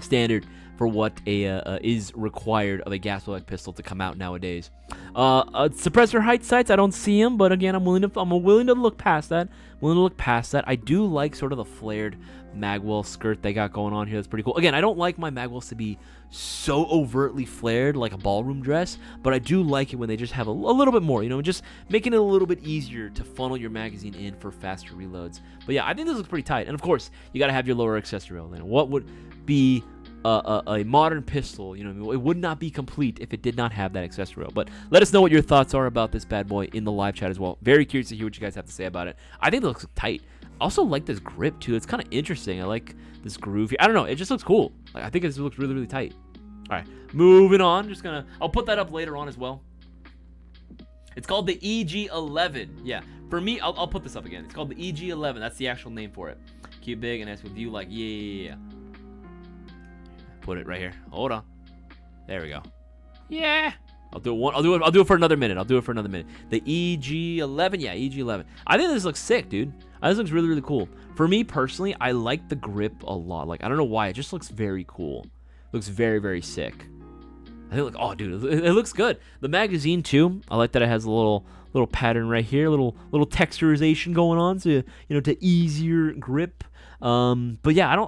standard for what is required of a Gastelvec pistol to come out nowadays. Suppressor height sights, I don't see them, but again, I'm willing to look past that. I do like sort of the flared magwell skirt they got going on here. That's pretty cool. Again, I don't like my magwells to be so overtly flared like a ballroom dress, but I do like it when they just have a little bit more, just making it a little bit easier to funnel your magazine in for faster reloads. But yeah, I think this looks pretty tight. And of course, you got to have your lower accessory rail. What would be a modern pistol, it would not be complete if it did not have that accessory rail. But let us know what your thoughts are about this bad boy in the live chat as well. Very curious to hear what you guys have to say about it. I think it looks tight. Also like this grip too. It's kind of interesting. I like this groove here. I don't know. It just looks cool. Like, I think it looks really, really tight. All right, moving on. I'll put that up later on as well. It's called the EG11. Yeah, for me, I'll put this up again. It's called the EG11. That's the actual name for it. Keep big and ask with you like, yeah. Put it right here. Hold on. There we go. Yeah. I'll do it for another minute. The EG11. Yeah, EG11. I think this looks sick, dude. This looks really, really cool. For me personally, I like the grip a lot. Like, I don't know why. It just looks very cool. Looks very, very sick. I think, like, oh, dude, it looks good. The magazine too. I like that it has a little pattern right here, little texturization going on, so to ease your grip. But yeah,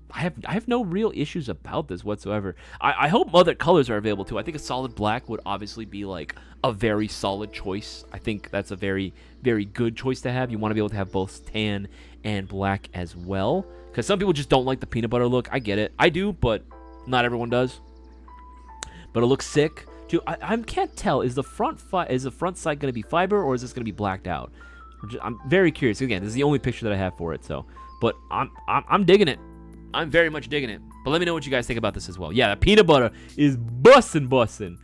I have no real issues about this whatsoever. I hope other colors are available too. I think a solid black would obviously be like a very solid choice. I think that's a very, very good choice to have. You want to be able to have both tan and black as well, because some people just don't like the peanut butter look. I get it. I do, but not everyone does. But it looks sick too. I can't tell. Is the front sight going to be fiber, or is this going to be blacked out? I'm very curious. Again, this is the only picture that I have for it. So, but I'm digging it. I'm very much digging it. But let me know what you guys think about this as well. Yeah, the peanut butter is bussin'.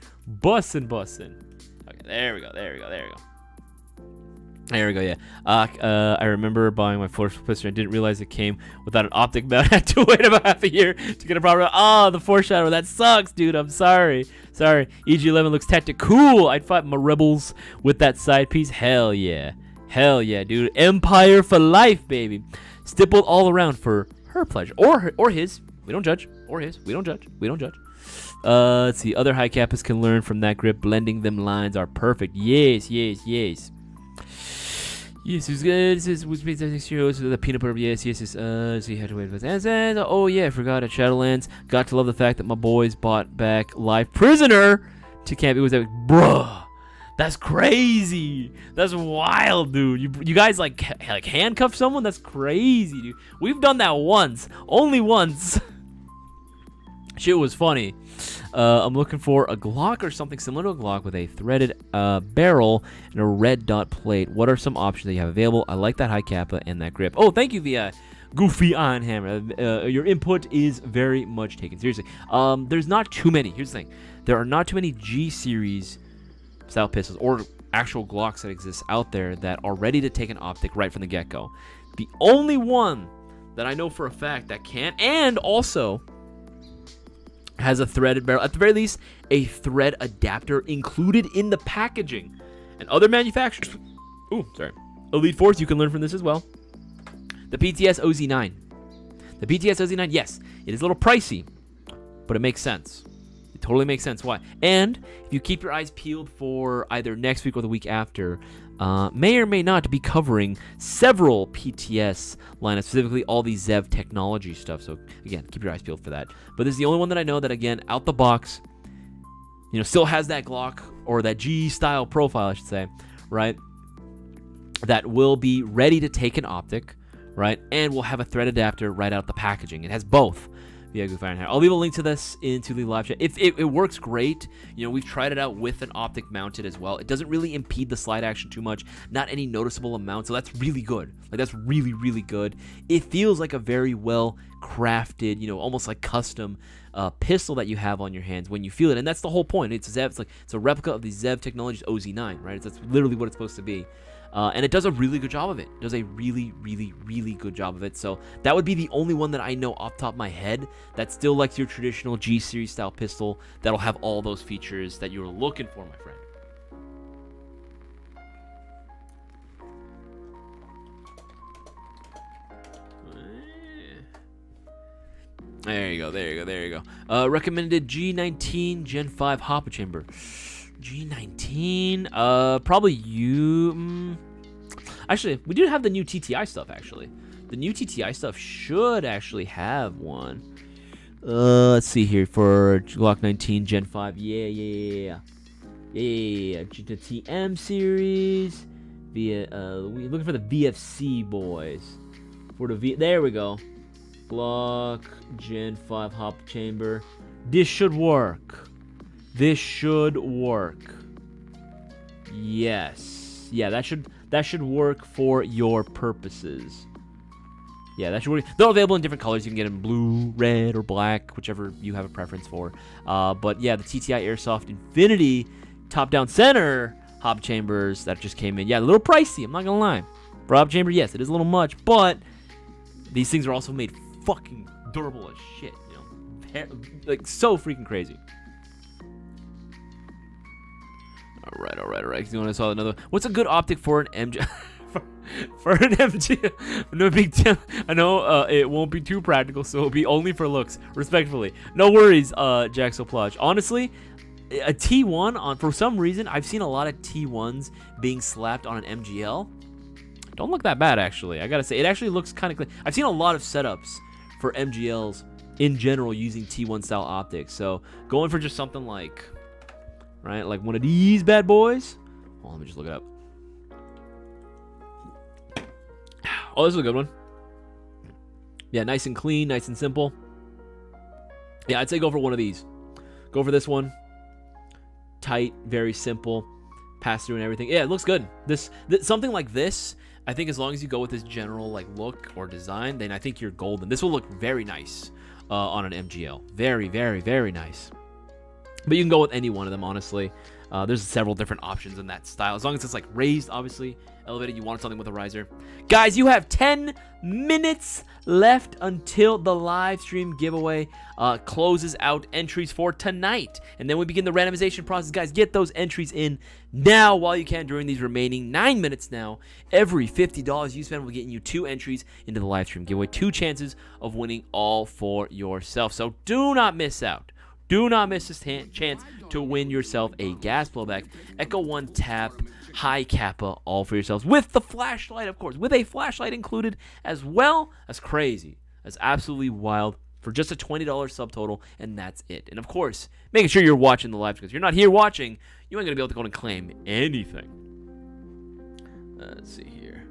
Okay. There we go. There we go, yeah. I remember buying my first pistol. I didn't realize it came without an optic mount. I had to wait about half a year to get a proper. Oh, the foreshadow. That sucks, dude. I'm sorry. EG11 looks tactical. Cool. I'd fight my rebels with that side piece. Hell yeah, dude. Empire for life, baby. Stippled all around for her pleasure or his. We don't judge. Or his. We don't judge. Let's see. Other high cappers can learn from that grip. Blending them lines are perfect. Yes. Yes, it was good. This was the peanut butter. Yes. So you had to wait for this. Oh yeah, I forgot at Shadowlands. Got to love the fact that my boys bought back Live Prisoner to camp. It was like, bruh, that's crazy. That's wild, dude. You guys like handcuff someone? That's crazy, dude. We've done that once, only once. Shit was funny. I'm looking for a Glock or something similar to a Glock with a threaded barrel and a red dot plate. What are some options that you have available? I like that high kappa and that grip. Oh, thank you, the Goofy Iron Hammer. Your input is very much taken seriously. There's not too many. Here's the thing. There are not too many G series style pistols or actual Glocks that exist out there that are ready to take an optic right from the get-go. The only one that I know for a fact that can, and also has a threaded barrel, at the very least, a thread adapter included in the packaging. And other manufacturers, Elite Force, you can learn from this as well. The PTS OZ9. The PTS OZ9, yes, it is a little pricey, but it makes sense. It totally makes sense. Why? And if you keep your eyes peeled for either next week or the week after, may or may not be covering several PTS lineups, specifically all the Zev technology stuff. So again, keep your eyes peeled for that. But this is the only one that I know that, again, out the box, still has that Glock or that G style profile, I should say, right? That will be ready to take an optic, right? And will have a thread adapter right out the packaging. It has both. Yeah, Goof Iron Hair. I'll leave a link to this into the live chat. It works great. We've tried it out with an optic mounted as well. It doesn't really impede the slide action too much. Not any noticeable amount. So that's really good. Like, that's really, really good. It feels like a very well crafted, almost like custom pistol that you have on your hands when you feel it. And that's the whole point. It's Zev. It's a replica of the Zev Technologies OZ9, right? That's literally what it's supposed to be. And it does a really good job of it. It does a really, really, really good job of it. So that would be the only one that I know off the top of my head that's still like your traditional G series style pistol that'll have all those features that you're looking for, my friend. There you go. Recommended G19 Gen 5 hopper chamber. G19, probably you. Actually, we do have the new TTI stuff. Actually, the new TTI stuff should actually have one. Let's see here for Glock 19 Gen 5. Yeah. The TM series. We looking for the VFC boys. There we go. Glock Gen 5 hop chamber. This should work. Yes. Yeah, that should work for your purposes. Yeah, that should work. They're available in different colors. You can get them blue, red, or black, whichever you have a preference for. But yeah, the TTI Airsoft Infinity top-down center hop chambers that just came in. Yeah, a little pricey, I'm not gonna lie. For hop chamber, yes, it is a little much, but these things are also made fucking durable as shit, like so freaking crazy. All right. You want to saw another? What's a good optic for an MG? for an MG? No big deal. I know it won't be too practical, so it'll be only for looks. Respectfully, no worries, Jaxo Plush. Honestly, a T1 for some reason I've seen a lot of T1s being slapped on an MGL. Don't look that bad, actually. I gotta say, it actually looks kind of clean. I've seen a lot of setups for MGLs in general using T1 style optics. So going for just something like, right, like one of these bad boys. Oh, let me just look it up. Oh, this is a good one. Yeah, nice and clean, nice and simple. Yeah, I'd say go for one of these. Go for this one. Tight, very simple, pass through and everything. Yeah, it looks good. Something like this, I think as long as you go with this general like look or design, then I think you're golden. This will look very nice on an MGL. Very, very, very nice. But you can go with any one of them, honestly. There's several different options in that style. As long as it's like raised, obviously, elevated, you want something with a riser. Guys, you have 10 minutes left until the live stream giveaway closes out entries for tonight. And then we begin the randomization process. Guys, get those entries in now while you can during these remaining 9 minutes now. Every $50 you spend will get you 2 entries into the live stream giveaway. 2 chances of winning all for yourself. So do not miss out. Do not miss this chance to win yourself a gas blowback Echo 1 Tap High Kappa, all for yourselves, with the flashlight, of course, with a flashlight included as well. That's crazy. That's absolutely wild. For just a $20 subtotal, and that's it. And of course, making sure you're watching the live, because if you're not here watching, you ain't gonna be able to go and claim anything. Let's see here.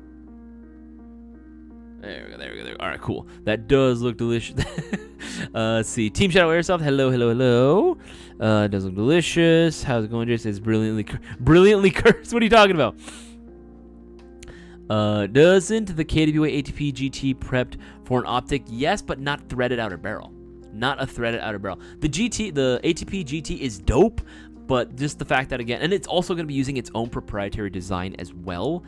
There we go, there we go, there we go. All right, cool. That does look delicious. Let's see. Team Shadow Airsoft, hello, hello, hello. It does look delicious. How's it going, Jason? It's brilliantly cursed. What are you talking about? Doesn't the KWA ATP GT prepped for an optic? Yes, but not threaded outer barrel. Not a threaded outer barrel. The ATP GT is dope, but just the fact that, again, and it's also going to be using its own proprietary design as well.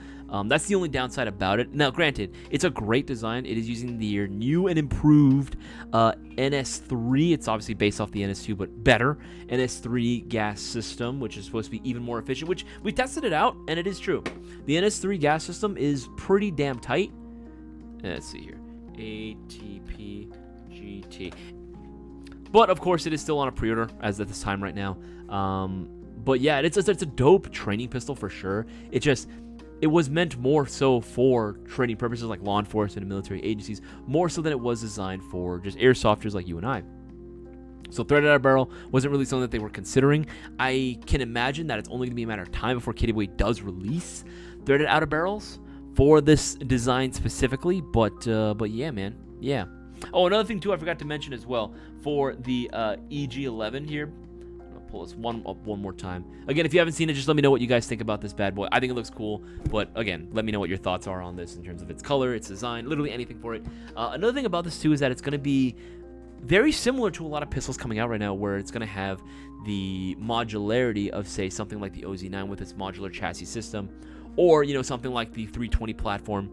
That's the only downside about it. Now, granted, it's a great design. It is using the new and improved NS3. It's obviously based off the NS2, but better NS3 gas system, which is supposed to be even more efficient, which we tested it out, and it is true. The NS3 gas system is pretty damn tight. Let's see here. ATP GT. But, of course, it is still on a pre-order as at this time right now. But, yeah, it's a dope training pistol for sure. It was meant more so for training purposes like law enforcement and military agencies, more so than it was designed for just airsofters like you and I. So threaded outer barrel wasn't really something that they were considering. I can imagine that it's only going to be a matter of time before KWA does release threaded outer barrels for this design specifically. But yeah, man, yeah. Oh, another thing too, I forgot to mention as well for the EG11 here. Pull this one up one more time. Again, if you haven't seen it, just let me know what you guys think about this bad boy. I think it looks cool, but again, let me know what your thoughts are on this in terms of its color, its design, literally anything for it. Another thing about this too is that it's going to be very similar to a lot of pistols coming out right now, where it's going to have the modularity of, say, something like the OZ9 with its modular chassis system, or, you know, something like the 320 platform,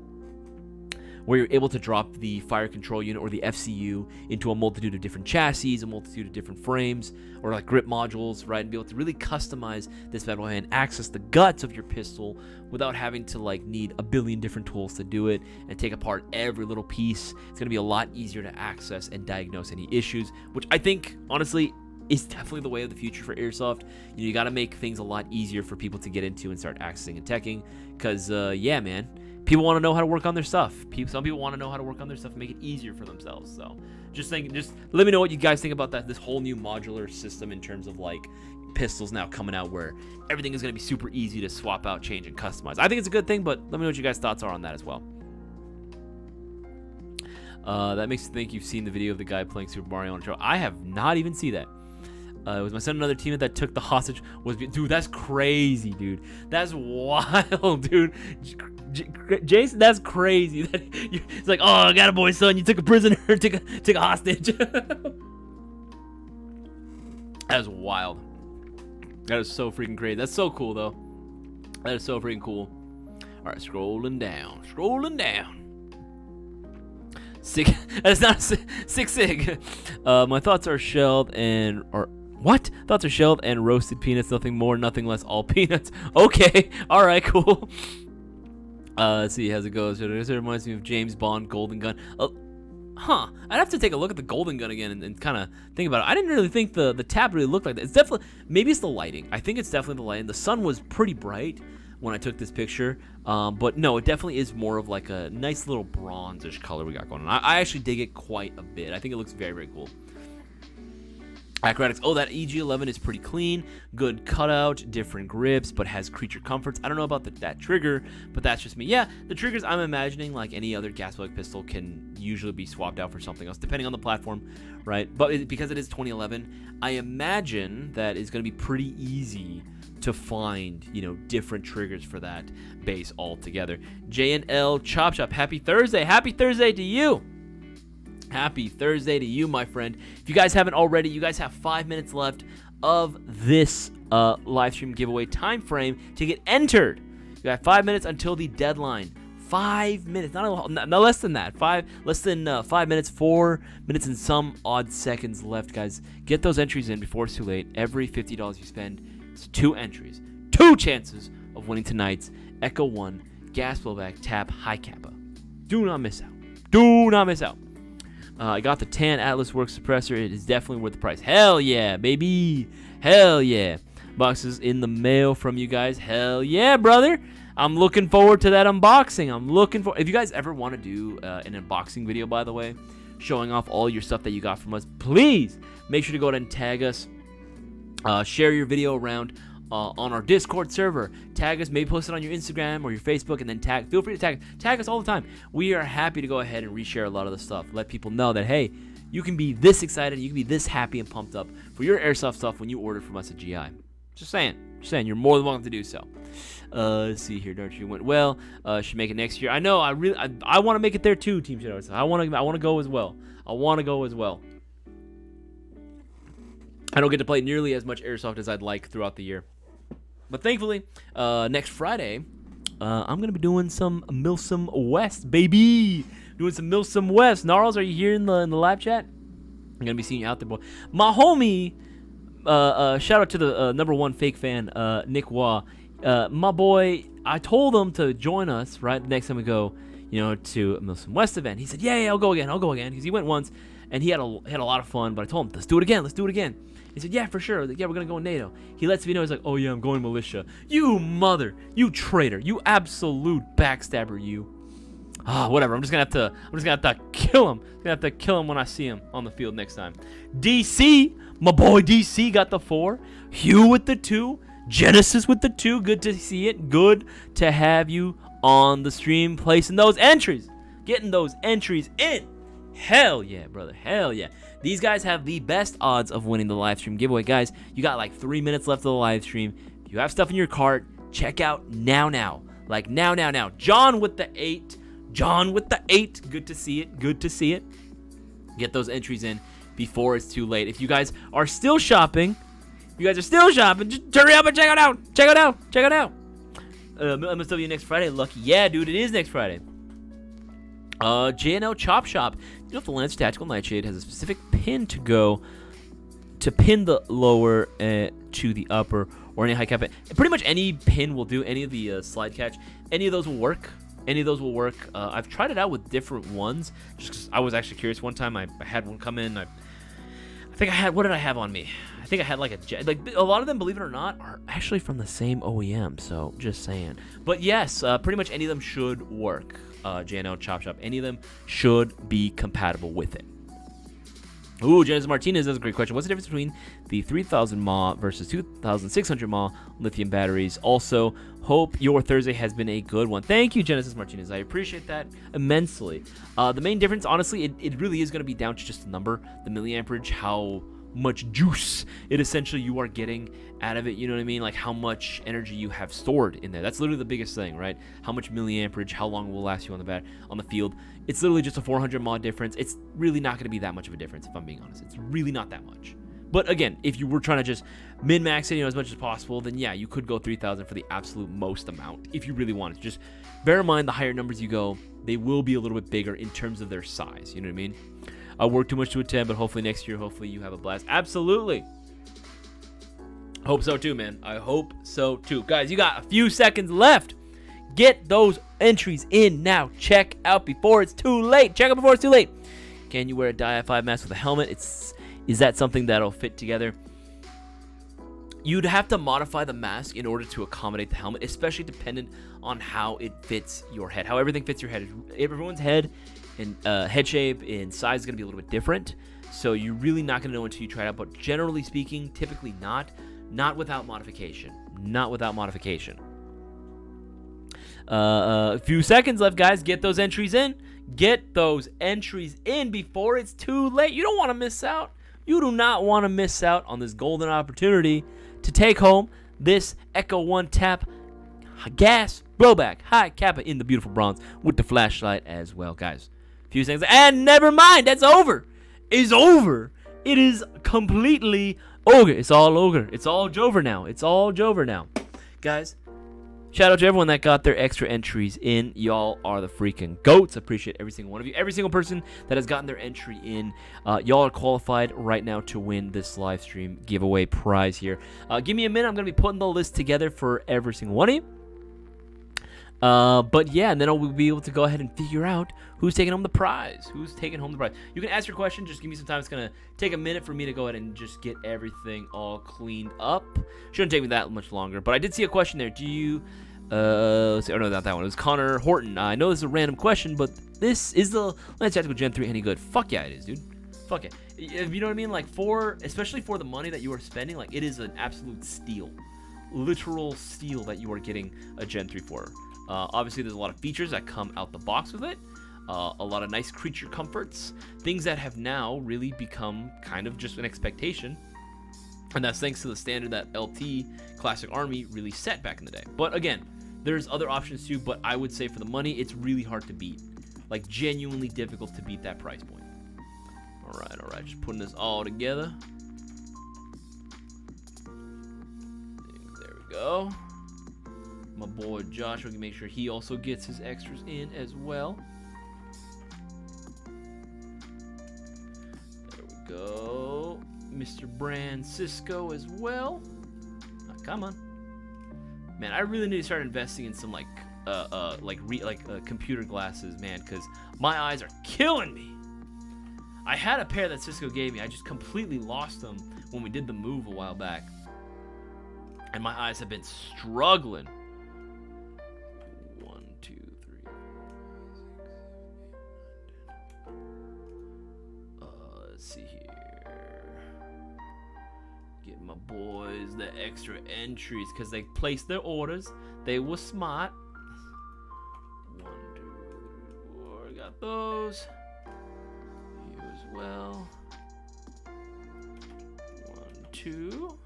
where you're able to drop the fire control unit or the FCU into a multitude of different chassis, a multitude of different frames, or like grip modules, right? And be able to really customize this bad boy and access the guts of your pistol without having to like need a billion different tools to do it and take apart every little piece. It's going to be a lot easier to access and diagnose any issues, which I think, honestly, is definitely the way of the future for airsoft. You got to make things a lot easier for people to get into and start accessing and teching, because, yeah, man. People want to know how to work on their stuff. Some people want to know how to work on their stuff and make it easier for themselves. So just let me know what you guys think about that. This whole new modular system in terms of like pistols now coming out, where everything is going to be super easy to swap out, change, and customize. I think it's a good thing, but let me know what you guys' thoughts are on that as well. That makes me think you've seen the video of the guy playing Super Mario on a show. I have not even seen that. It was my son and another teammate that took the hostage. Dude, that's crazy, dude. That's wild, dude. Jason, that's crazy. It's like, oh, I got a boy, son. You took a prisoner, took a hostage. That's wild. That is so freaking crazy. That's so cool, though. That is so freaking cool. All right, scrolling down. Sig. That's not sig. My thoughts are shelled and what? Thoughts are shelled and roasted peanuts. Nothing more, nothing less. All peanuts. Okay. All right. Cool. Let's see. How's it go? It reminds me of James Bond Golden Gun. I'd have to take a look at the Golden Gun again and kind of think about it. I didn't really think the tab really looked like that. It's definitely, maybe it's the lighting. I think it's definitely the lighting. The sun was pretty bright when I took this picture, but no, it definitely is more of like a nice little bronzish color we got going on. I actually dig it quite a bit. I think it looks very, very cool. Acrobatics. Oh, that EG11 is pretty clean. Good cutout, different grips, but has creature comforts. I don't know about that trigger, but that's just me. Yeah, the triggers, I'm imagining, like any other gas plug pistol, can usually be swapped out for something else, depending on the platform, right? But because it is 2011, I imagine that it's going to be pretty easy to find, you know, different triggers for that base altogether. J&L Chop Shop, happy Thursday. Happy Thursday to you. Happy Thursday to you, my friend. If you guys haven't already, you guys have 5 minutes left of this live stream giveaway time frame to get entered. You got 5 minutes until the deadline. 5 minutes, not less than that. Less than 5 minutes. 4 minutes and some odd seconds left, guys. Get those entries in before it's too late. Every $50 you spend, it's 2 entries, 2 chances of winning tonight's Echo 1 gas blowback tap high kappa. Do not miss out. Do not miss out. I got the Tan Atlas Works suppressor. It is definitely worth the price. Hell yeah, baby. Hell yeah. Boxes in the mail from you guys. Hell yeah, brother. I'm looking forward to that unboxing. If you guys ever want to do an unboxing video, by the way, showing off all your stuff that you got from us, please make sure to go ahead and tag us. Share your video around on our Discord server. Tag us, maybe post it on your Instagram or your Facebook, and then feel free to tag us all the time. We are happy to go ahead and reshare a lot of the stuff. Let people know that, hey, you can be this excited, you can be this happy and pumped up for your airsoft stuff when you order from us at GI. Just saying, you're more than welcome to do so. Let's see here, don't you went well? Should make it next year. I know, I want to make it there too, Team Shadow. I want to go as well. I don't get to play nearly as much airsoft as I'd like throughout the year. But thankfully, next Friday, I'm going to be doing some Milsom West, baby. Doing some Milsom West. Gnarls, are you here in the live chat? I'm going to be seeing you out there, boy. My homie, shout out to the number 1 fake fan, Nick Wah. My boy, I told him to join us, right, the next time we go, to a Milsom West event. He said, yeah, I'll go again, because he went once, and he had a lot of fun, but I told him, let's do it again. He said, yeah, for sure. Yeah, we're going to go in NATO. He lets me know. He's like, oh, yeah, I'm going militia. You traitor. You absolute backstabber, you. Whatever. I'm just going to have to kill him. I'm going to have to kill him when I see him on the field next time. DC, my boy DC got the 4. Hugh with the 2. Genesis with the 2. Good to see it. Good to have you on the stream placing those entries. Getting those entries in. Hell yeah, brother. Hell yeah. These guys have the best odds of winning the live stream giveaway. Guys, you got like 3 minutes left of the live stream. If you have stuff in your cart, check out now. Like now. John with the 8. Good to see it. Get those entries in before it's too late. If you guys are still shopping, just hurry up and check it out. MSW next Friday. Lucky. Yeah, dude, it is next Friday. JNL Chop Shop. You know, if the Lancer Tactical Nightshade has a specific pin to go to pin the lower to the upper or any high cap, pretty much any pin will do. Any of the slide catch, any of those will work. I've tried it out with different ones just because I was actually curious. One time I had one come in. I think I had, what did I have on me? I think I had like a lot of them, believe it or not, are actually from the same OEM. So just saying. But yes, pretty much any of them should work. JNL Chop Shop, any of them should be compatible with it. Ooh, Genesis Martinez, that's a great question. What's the difference between the 3000 mAh versus 2600 mAh lithium batteries? Also, hope your Thursday has been a good one. Thank you, Genesis Martinez. I appreciate that immensely. The main difference, honestly, it really is going to be down to just the number, the milliamperage, how much juice it essentially you are getting out of it, you know what I mean? Like how much energy you have stored in there. That's literally the biggest thing, right? How much milliamperage, how long will last you on the field. It's literally just a 400 mAh difference. It's really not going to be that much of a difference, if I'm being honest. It's really not that much. But again, if you were trying to just min-max it, as much as possible, then yeah, you could go 3000 for the absolute most amount if you really wanted to. Just bear in mind, the higher numbers you go, they will be a little bit bigger in terms of their size, you know what I mean? I work too much to attend, but hopefully next year, hopefully you have a blast. Absolutely. Hope so too, man. I hope so too. Guys, you got a few seconds left. Get those entries in now. Check out before it's too late. Can you wear a Di-5 mask with a helmet? Is that something that'll fit together? You'd have to modify the mask in order to accommodate the helmet, especially dependent on how it fits your head, how everything fits your head. Everyone's head and head shape and size is going to be a little bit different, so you're really not going to know until you try it out. But generally speaking, typically not without modification. A few seconds left, guys. Get those entries in. Before it's too late. You don't want to miss out. You do not want to miss out on this golden opportunity to take home this Echo 1 Tap gas blowback high kappa in the beautiful bronze with the flashlight as well, guys. few things. And never mind, that's over. It's over. It is completely over. It's all over. It's all Jover now. It's all Jover now. Guys, shout out to everyone that got their extra entries in. Y'all are the freaking GOATs. Appreciate every single one of you. Every single person that has gotten their entry in. Y'all are qualified right now to win this live stream giveaway prize here. Give me a minute. I'm going to be putting the list together for every single one of you. But yeah, and then we'll be able to go ahead and figure out who's taking home the prize. Who's taking home the prize. You can ask your question. Just give me some time. It's going to take a minute for me to go ahead and just get everything all cleaned up. Shouldn't take me that much longer. But I did see a question there. Do you... let's see. Oh, no, not that one. It was Connor Horton. I know this is a random question, but this is the Lance Tactical Gen 3 any good? Fuck yeah, it is, dude. Fuck it. You know what I mean? Like, especially for the money that you are spending, like, it is an absolute steal. Literal steal that you are getting a Gen 3 for. Obviously, there's a lot of features that come out the box with it. A lot of nice creature comforts. Things that have now really become kind of just an expectation. And that's thanks to the standard that LT Classic Army really set back in the day. But again, there's other options too. But I would say for the money, it's really hard to beat. Like, genuinely difficult to beat that price point. All right. Just putting this all together. There we go. My boy Joshua can make sure he also gets his extras in as well. There we go. Mr. Brand Cisco as well. Oh, come on. Man, I really need to start investing in some computer glasses, man, because my eyes are killing me. I had a pair that Cisco gave me. I just completely lost them when we did the move a while back. And my eyes have been struggling. 1, 2, 3, 4, 5, 6, 7, 8, 9, 10. Let's see here. Getting my boys the extra entries because they placed their orders. They were smart. 1, 2, 3, 4. Got those. You as well. 1, 2.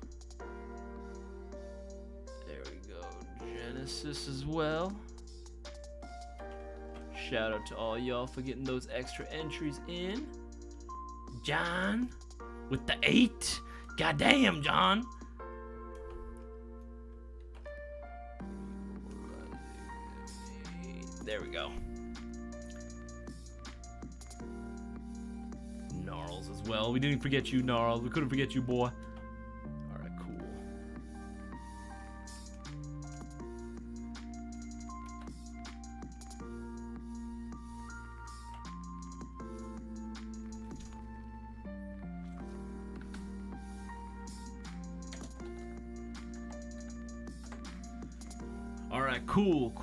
Genesis as well. Shout out to all y'all for getting those extra entries in. John with the 8. Goddamn, John. There we go. Gnarls as well. We didn't forget you, Gnarls. We couldn't forget you, boy. Alright, cool.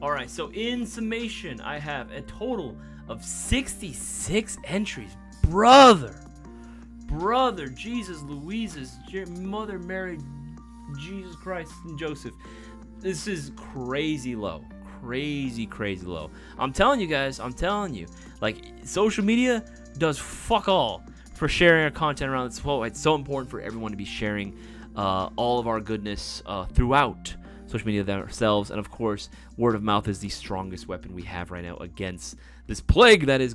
Alright, so in summation, I have a total of 66 entries. Brother, Jesus, Louises, Mother Mary, Jesus Christ, and Joseph. This is crazy low. Crazy low. I'm telling you guys, like, social media does fuck all for sharing our content around this. Well, it's so important for everyone to be sharing all of our goodness throughout social media themselves, and of course, word of mouth is the strongest weapon we have right now against this plague that is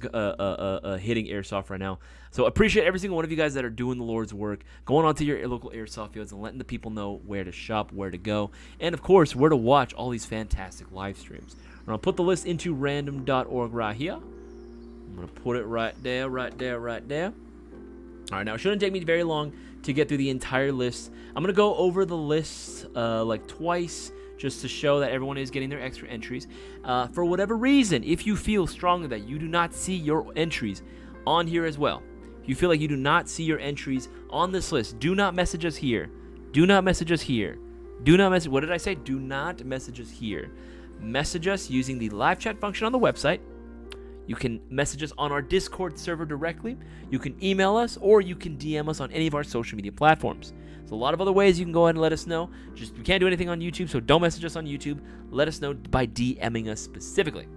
hitting airsoft right now. So appreciate every single one of you guys that are doing the Lord's work, going on to your local airsoft fields and letting the people know where to shop, where to go, and of course, where to watch all these fantastic live streams. I'm gonna put the list into random.org right here. I'm gonna put it right there. All right, now it shouldn't take me very long to get through the entire list. I'm going to go over the list like twice just to show that everyone is getting their extra entries. For whatever reason, if you feel strongly that you do not see your entries on here as well, if you feel like you do not see your entries on this list, do not message us here. What did I say? Do not message us here. Message us using the live chat function on the website. You can message us on our Discord server directly. You can email us, or you can DM us on any of our social media platforms. There's a lot of other ways you can go ahead and let us know. We can't do anything on YouTube, so don't message us on YouTube. Let us know by DMing us specifically.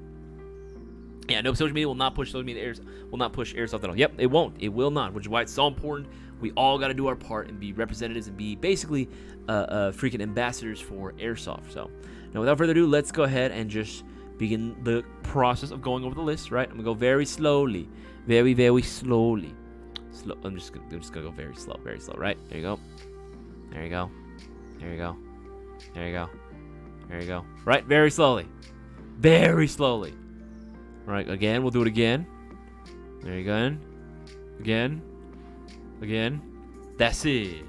Yeah, no, social media will not push airsoft at all. Yep, it won't. It will not, which is why it's so important. We all got to do our part and be representatives and be basically freaking ambassadors for airsoft. So, now without further ado, let's go ahead and just begin the process of going over the list, right? I'm going to go very slowly. Very, very slowly. I'm just gonna go very slow, right? There you go. There you go. There you go. There you go. There you go. Right? Very slowly. Very slowly. Right, again, we'll do it again. There you go. Again. Again. That's it.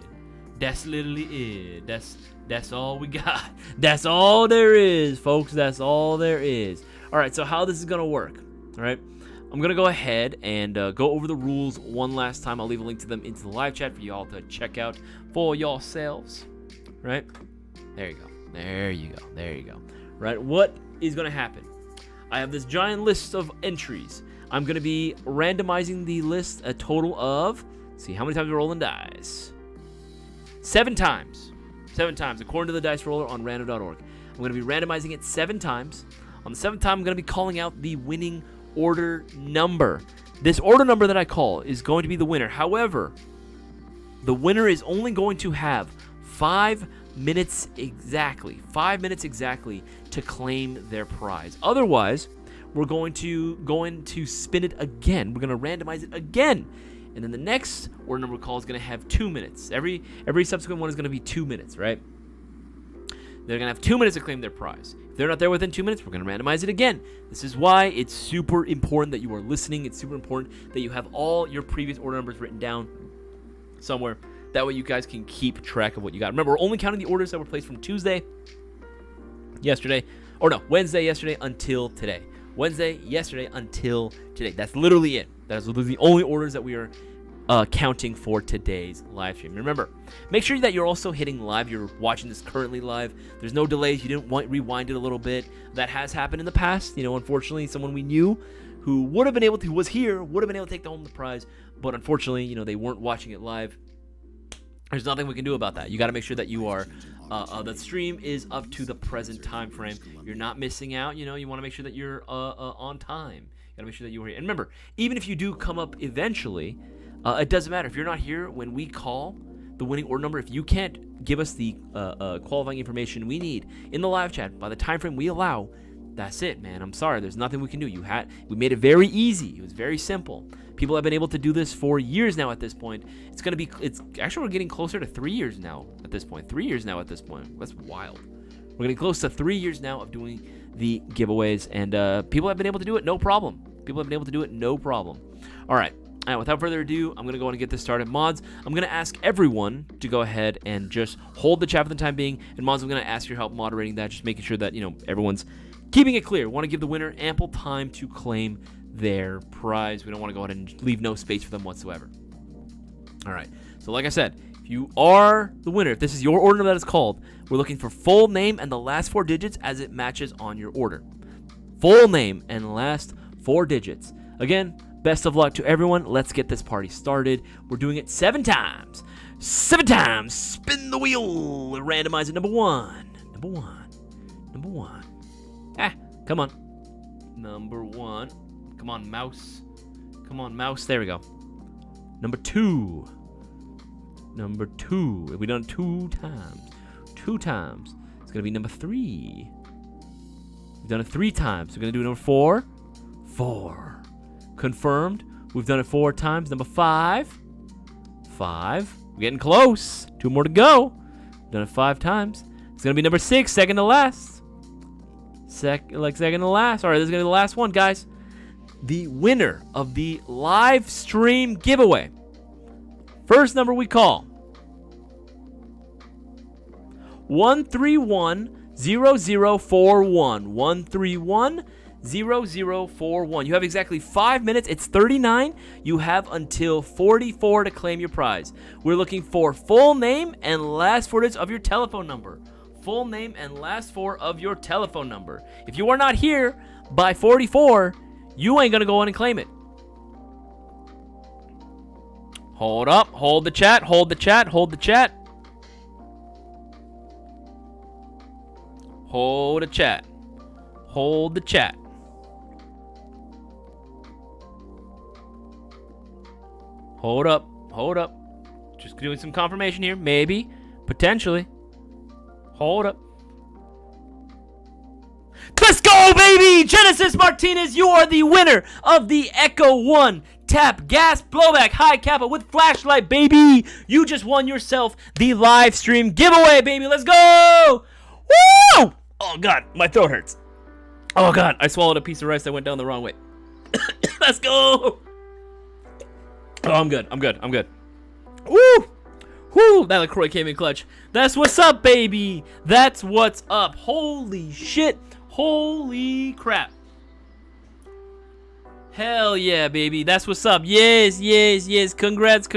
That's literally it. That's all we got. That's all there is, folks. That's all there is. All right, so how this is gonna work, all right? I'm going to go ahead and go over the rules one last time. I'll leave a link to them into the live chat for y'all to check out for yourselves, right? There you go. There you go. There you go. Right, what is going to happen? I have this giant list of entries. I'm going to be randomizing the list a total of, let's see, how many times we're rolling dice? 7 times. 7 times, according to the dice roller on random.org. I'm going to be randomizing it 7 times. On the 7th time, I'm going to be calling out the winning order number. This order number that I call is going to be the winner. However, the winner is only going to have 5 minutes exactly. 5 minutes exactly to claim their prize. Otherwise, we're going to spin it again. We're going to randomize it again. And then the next order number call is going to have 2 minutes. Every subsequent one is going to be 2 minutes, right? They're going to have 2 minutes to claim their prize. If they're not there within 2 minutes, we're going to randomize it again. This is why it's super important that you are listening. It's super important that you have all your previous order numbers written down somewhere. That way you guys can keep track of what you got. Remember, we're only counting the orders that were placed from Wednesday, yesterday, until today. Wednesday, yesterday, until today. That's literally it. That's literally the only orders that we are counting for today's live stream. Remember, make sure that you're also hitting live. You're watching this currently live. There's no delays. You didn't rewind it a little bit. That has happened in the past. Unfortunately, someone we knew who would have been able to, who was here, would have been able to take home the prize, but unfortunately, they weren't watching it live. There's nothing we can do about that. You got to make sure that you are, the stream is up to the present time frame. You're not missing out. You want to make sure that you're on time. You got to make sure that you are here. And remember, even if you do come up eventually, it doesn't matter. If you're not here when we call the winning order number, if you can't give us the qualifying information we need in the live chat by the time frame we allow, that's it, man. I'm sorry. There's nothing we can do. We made it very easy. It was very simple. People have been able to do this for years now at this point. It's actually, we're getting closer to 3 years now at this point. 3 years now at this point. That's wild. We're getting close to 3 years now of doing the giveaways, and people have been able to do it, no problem. All right. Without further ado, I'm going to go on and get this started. Mods, I'm going to ask everyone to go ahead and just hold the chat for the time being. And Mods, I'm going to ask your help moderating that, just making sure that, everyone's keeping it clear. We want to give the winner ample time to claim their prize. We don't want to go ahead and leave no space for them whatsoever. All right. So like I said, if you are the winner, if this is your order that is called, we're looking for full name and the last 4 digits as it matches on your order. Full name and last 4 digits. Again, best of luck to everyone. Let's get this party started. We're doing it 7 times. 7 times. Spin the wheel. Randomize it. Number one. Come on. Number 1. Come on, mouse. There we go. Number 2. Have we done 2 times? 2 times. It's going to be number 3. We've done it 3 times. We're going to do number 4. 4. Confirmed. We've done it 4 times. Number 5. 5. We're getting close. 2 more to go. We've done it 5 times. It's going to be number 6, second to last. Second to last. All right, this is going to be the last one, guys. The winner of the live stream giveaway. First number we call. 131-0041. 131-0041. You have exactly 5 minutes. It's 39. You have until 44 to claim your prize. We're looking for full name and last 4 digits of your telephone number. Full name and last 4 of your telephone number. If you are not here by 44, you ain't going to go on and claim it. Hold up. Hold the chat. Hold the chat. Hold the chat. Hold the chat. Hold the chat. Hold up. Hold up. Just doing some confirmation here. Maybe. Potentially. Hold up. Let's go, baby! Genesis Martinez, you are the winner of the Echo 1 Tap Gas Blowback High Kappa with flashlight, baby! You just won yourself the live stream giveaway, baby! Let's go! Woo! Oh, God, my throat hurts. Oh, God, I swallowed a piece of rice that went down the wrong way. Let's go! Oh, I'm good. Woo! Whoo! That LaCroix came in clutch. That's what's up, baby! That's what's up. Holy shit. Holy crap. Hell yeah, baby. That's what's up. Yes. Congrats,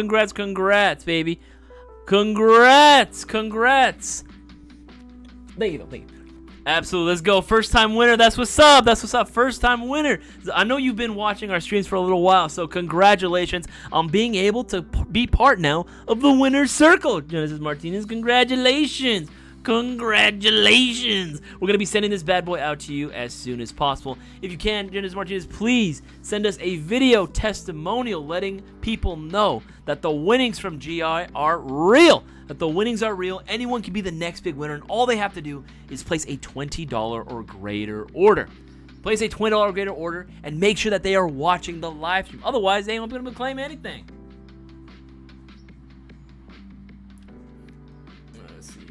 baby. Congrats. Thank you. Absolutely. Let's go. First time winner. That's what's up. First time winner. I know you've been watching our streams for a little while, so congratulations on being able to be part now of the winner's circle. Genesis Martinez, congratulations. We're going to be sending this bad boy out to you as soon as possible. If you can, Genesis Martinez, please send us a video testimonial letting people know that the winnings from GI are real. Anyone can be the next big winner, and all they have to do is place a $20 or greater order. Place a $20 or greater order and make sure that they are watching the live stream. Otherwise, they won't be able to claim anything. Let's see here.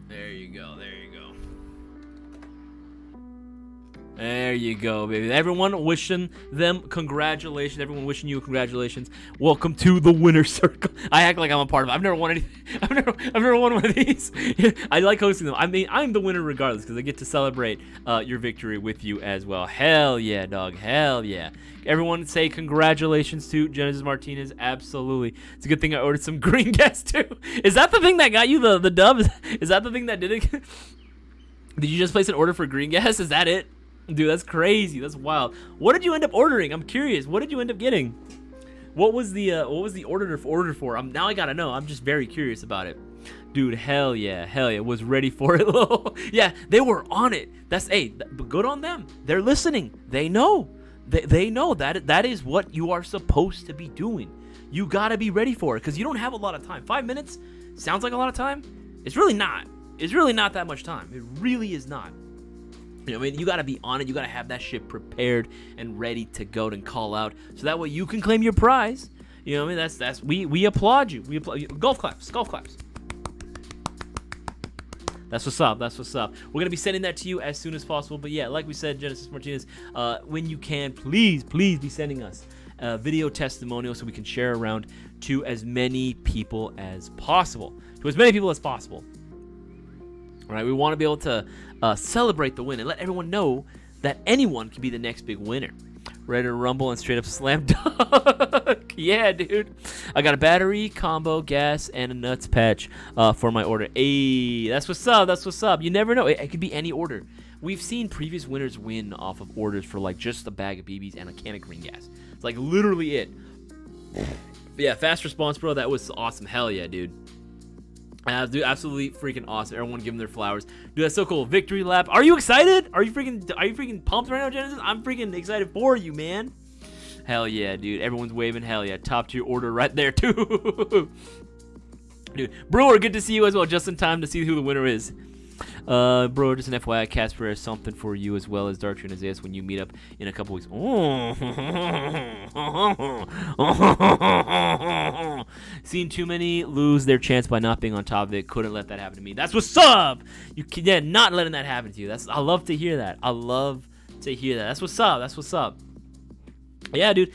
There you go, baby. Everyone wishing them congratulations. Everyone wishing you congratulations. Welcome to the winner's circle. I act like I'm a part of it. I've never won anything. I've never won one of these. I like hosting them. I mean, I'm the winner regardless because I get to celebrate your victory with you as well. Hell yeah, dog. Hell yeah. Everyone say congratulations to Genesis Martinez. Absolutely. It's a good thing I ordered some green gas too. Is that the thing that got you the dub? Is that the thing that did it? Did you just place an order for green gas? Is that it? Dude, that's crazy. That's wild. What did you end up ordering? I'm curious. What did you end up getting? What was the order for? Now I gotta know. I'm just very curious about it. Dude, hell yeah. Was ready for it. Yeah, they were on it. Good on them. They're listening. They know. They know that is what you are supposed to be doing. You gotta be ready for it because you don't have a lot of time. 5 minutes sounds like a lot of time. It's really not. It's really not that much time. It really is not. You know what I mean? You got to be on it. You got to have that shit prepared and ready to go and call out. So that way you can claim your prize. You know what I mean? We applaud you. We applaud you. Golf claps. That's what's up. We're going to be sending that to you as soon as possible. But yeah, like we said, Genesis Martinez, when you can, please be sending us a video testimonial so we can share around to as many people as possible. All right, we want to be able to celebrate the win and let everyone know that anyone can be the next big winner. Ready to rumble and straight up slam dunk. Yeah, dude. I got a battery, combo, gas, and a nuts patch for my order. Hey, that's what's up. You never know. It could be any order. We've seen previous winners win off of orders for like just a bag of BBs and a can of green gas. It's like literally it. But yeah, fast response, bro. That was awesome. Hell yeah, dude. Dude, absolutely freaking awesome. Everyone give them their flowers. Dude, that's so cool. Victory lap. Are you excited? Are you freaking pumped right now, Genesis? I'm freaking excited for you, man. Hell yeah, dude. Everyone's waving. Hell yeah. Top tier order right there, too. Dude, Brewer, good to see you as well. Just in time to see who the winner is. Bro, just an FYI, Casper has something for you as well as Darktree and Isaias when you meet up in a couple weeks. Seen too many lose their chance by not being on top of it. Couldn't let that happen to me. That's what's up. Not letting that happen to you. I love to hear that. That's what's up. Yeah, dude.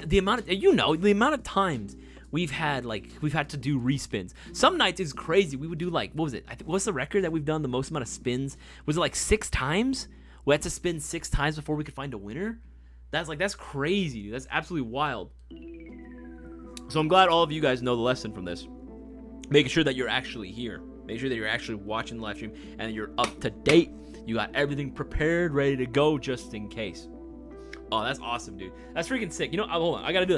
The amount of times we've had to do respins. Some nights is crazy. We would do like, what was it? What's the record that we've done the most amount of spins? Was it like 6 times? We had to spin 6 times before we could find a winner. That's crazy, dude. That's absolutely wild. So I'm glad all of you guys know the lesson from this. Making sure that you're actually here. Make sure that you're actually watching the live stream and you're up to date. You got everything prepared, ready to go just in case. Oh, that's awesome, dude. That's freaking sick. You know, hold on. I gotta do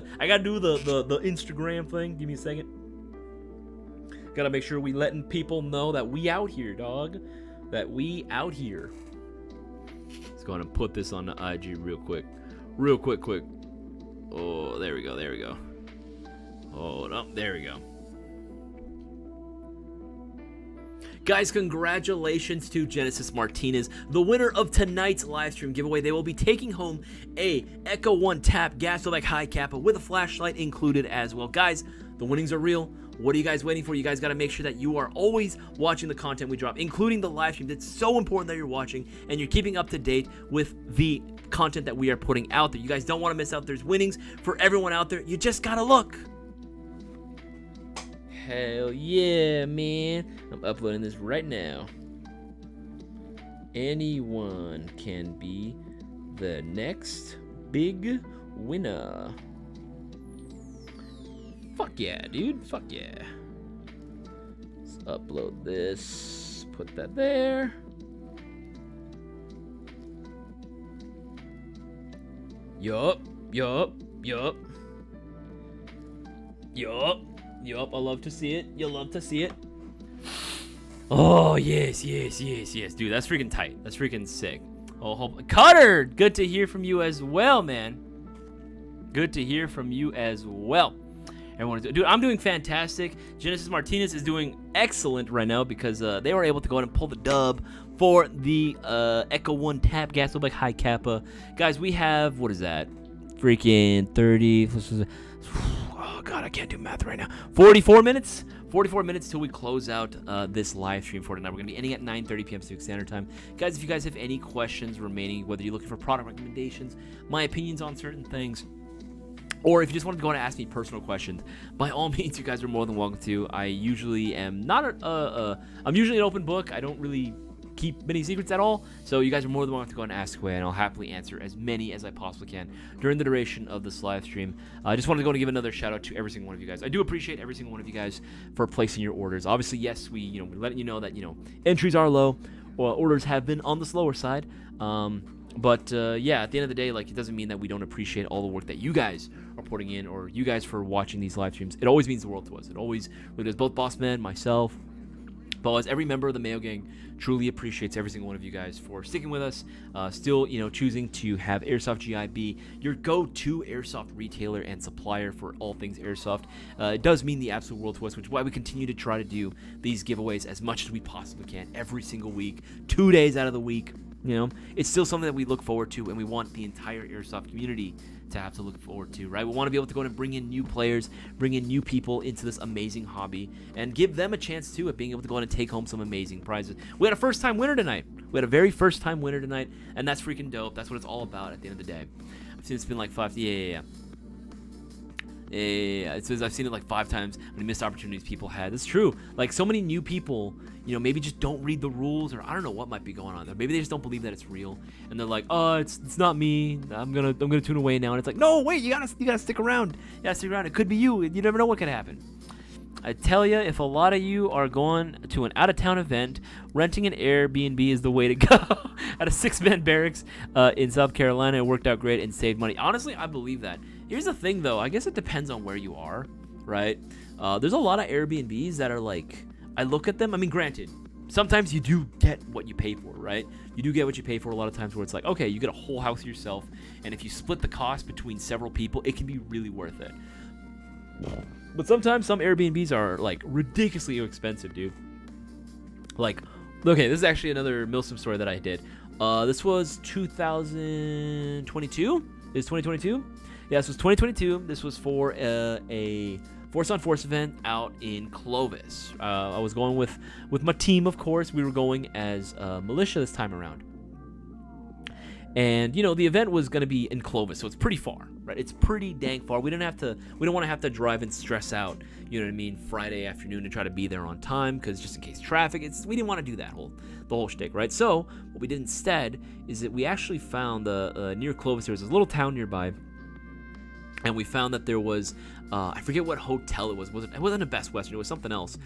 the Instagram thing. Give me a second. Gotta make sure we letting people know that we out here, dog. That we out here. Let's go ahead and put this on the IG real quick. Quick. Oh, there we go. Hold up. There we go. Guys, congratulations to Genesis Martinez, the winner of tonight's live stream giveaway. They will be taking home a Echo 1 Tap Gas Back High Kappa with a flashlight included as well. Guys, the winnings are real. What are you guys waiting for? You guys got to make sure that you are always watching the content we drop, including the live stream. It's so important that you're watching and you're keeping up to date with the content that we are putting out there. You guys don't want to miss out. There's winnings for everyone out there. You just got to look. Hell yeah, man. I'm uploading this right now. Anyone can be the next big winner. Fuck yeah, dude. Fuck yeah. Let's upload this. Put that there. Yup. I love to see it. You love to see it. Oh, yes. Dude, that's freaking tight. That's freaking sick. Oh, Cutter! Good to hear from you as well, man. Good to hear from you as well. Everyone, dude, I'm doing fantastic. Genesis Martinez is doing excellent right now because they were able to go ahead and pull the dub for the Echo 1 Tap Gas Back High Kappa. Guys, we have, what is that? Freaking 30. Oh, God, I can't do math right now. 44 minutes? 44 minutes till we close out this live stream for tonight. We're going to be ending at 9:30 p.m. Pacific Standard Time. Guys, if you guys have any questions remaining, whether you're looking for product recommendations, my opinions on certain things, or if you just want to go and ask me personal questions, by all means, you guys are more than welcome to. I usually am not I'm usually an open book. I don't really keep many secrets at all, so you guys are more than welcome to go and ask away, and I'll happily answer as many as I possibly can during the duration of this live stream. I just wanted to go and give another shout out to every single one of you guys. I do appreciate every single one of you guys for placing your orders. Obviously, yes, we're letting you know that entries are low, or orders have been on the slower side. But yeah, at the end of the day, it doesn't mean that we don't appreciate all the work that you guys are putting in, or you guys for watching these live streams. It always means the world to us. It always, because both Bossman, myself, Boaz, every member of the Mayo Gang truly appreciates every single one of you guys for sticking with us, still, choosing to have Airsoft GI be your go-to airsoft retailer and supplier for all things airsoft. It does mean the absolute world to us, which is why we continue to try to do these giveaways as much as we possibly can every single week, 2 days out of the week. It's still something that we look forward to, and we want the entire airsoft community to have to look forward to, right? We want to be able to go and bring in new players, bring in new people into this amazing hobby, and give them a chance too at being able to go on and take home some amazing prizes. We had a first-time winner tonight. We had a very first-time winner tonight, and that's freaking dope. That's what it's all about at the end of the day. I've seen it's been like 5. Yeah. It says I've seen it like 5 times. How many missed opportunities people had. It's true. So many new people, maybe just don't read the rules, or I don't know what might be going on there. Maybe they just don't believe that it's real, and they're like, "Oh, it's not me. I'm gonna tune away now." And it's like, no, wait, you gotta stick around. Yeah, stick around. It could be you. You never know what could happen. I tell you, if a lot of you are going to an out-of-town event, renting an Airbnb is the way to go. At a 6-man barracks in South Carolina, it worked out great and saved money. Honestly, I believe that. Here's the thing, though. I guess it depends on where you are, right? There's a lot of Airbnbs that are I look at them. I mean, granted, sometimes you do get what you pay for, right? You do get what you pay for a lot of times where it's okay, you get a whole house yourself, and if you split the cost between several people, it can be really worth it. But sometimes some Airbnbs are ridiculously expensive, dude. Okay, this is actually another Milsim story that I did. This was 2022. Is 2022? Yeah, this was 2022. This was for a Force on Force event out in Clovis. I was going with my team, of course. We were going as militia this time around. And the event was going to be in Clovis, so it's pretty far, right? It's pretty dang far. We don't want to have to drive and stress out, Friday afternoon and try to be there on time, because just in case traffic, we didn't want to do that the whole shtick, right? So what we did instead is that we actually found near Clovis, there was this little town nearby, and we found that there was I forget what hotel it was. It wasn't a Best Western. It was something else.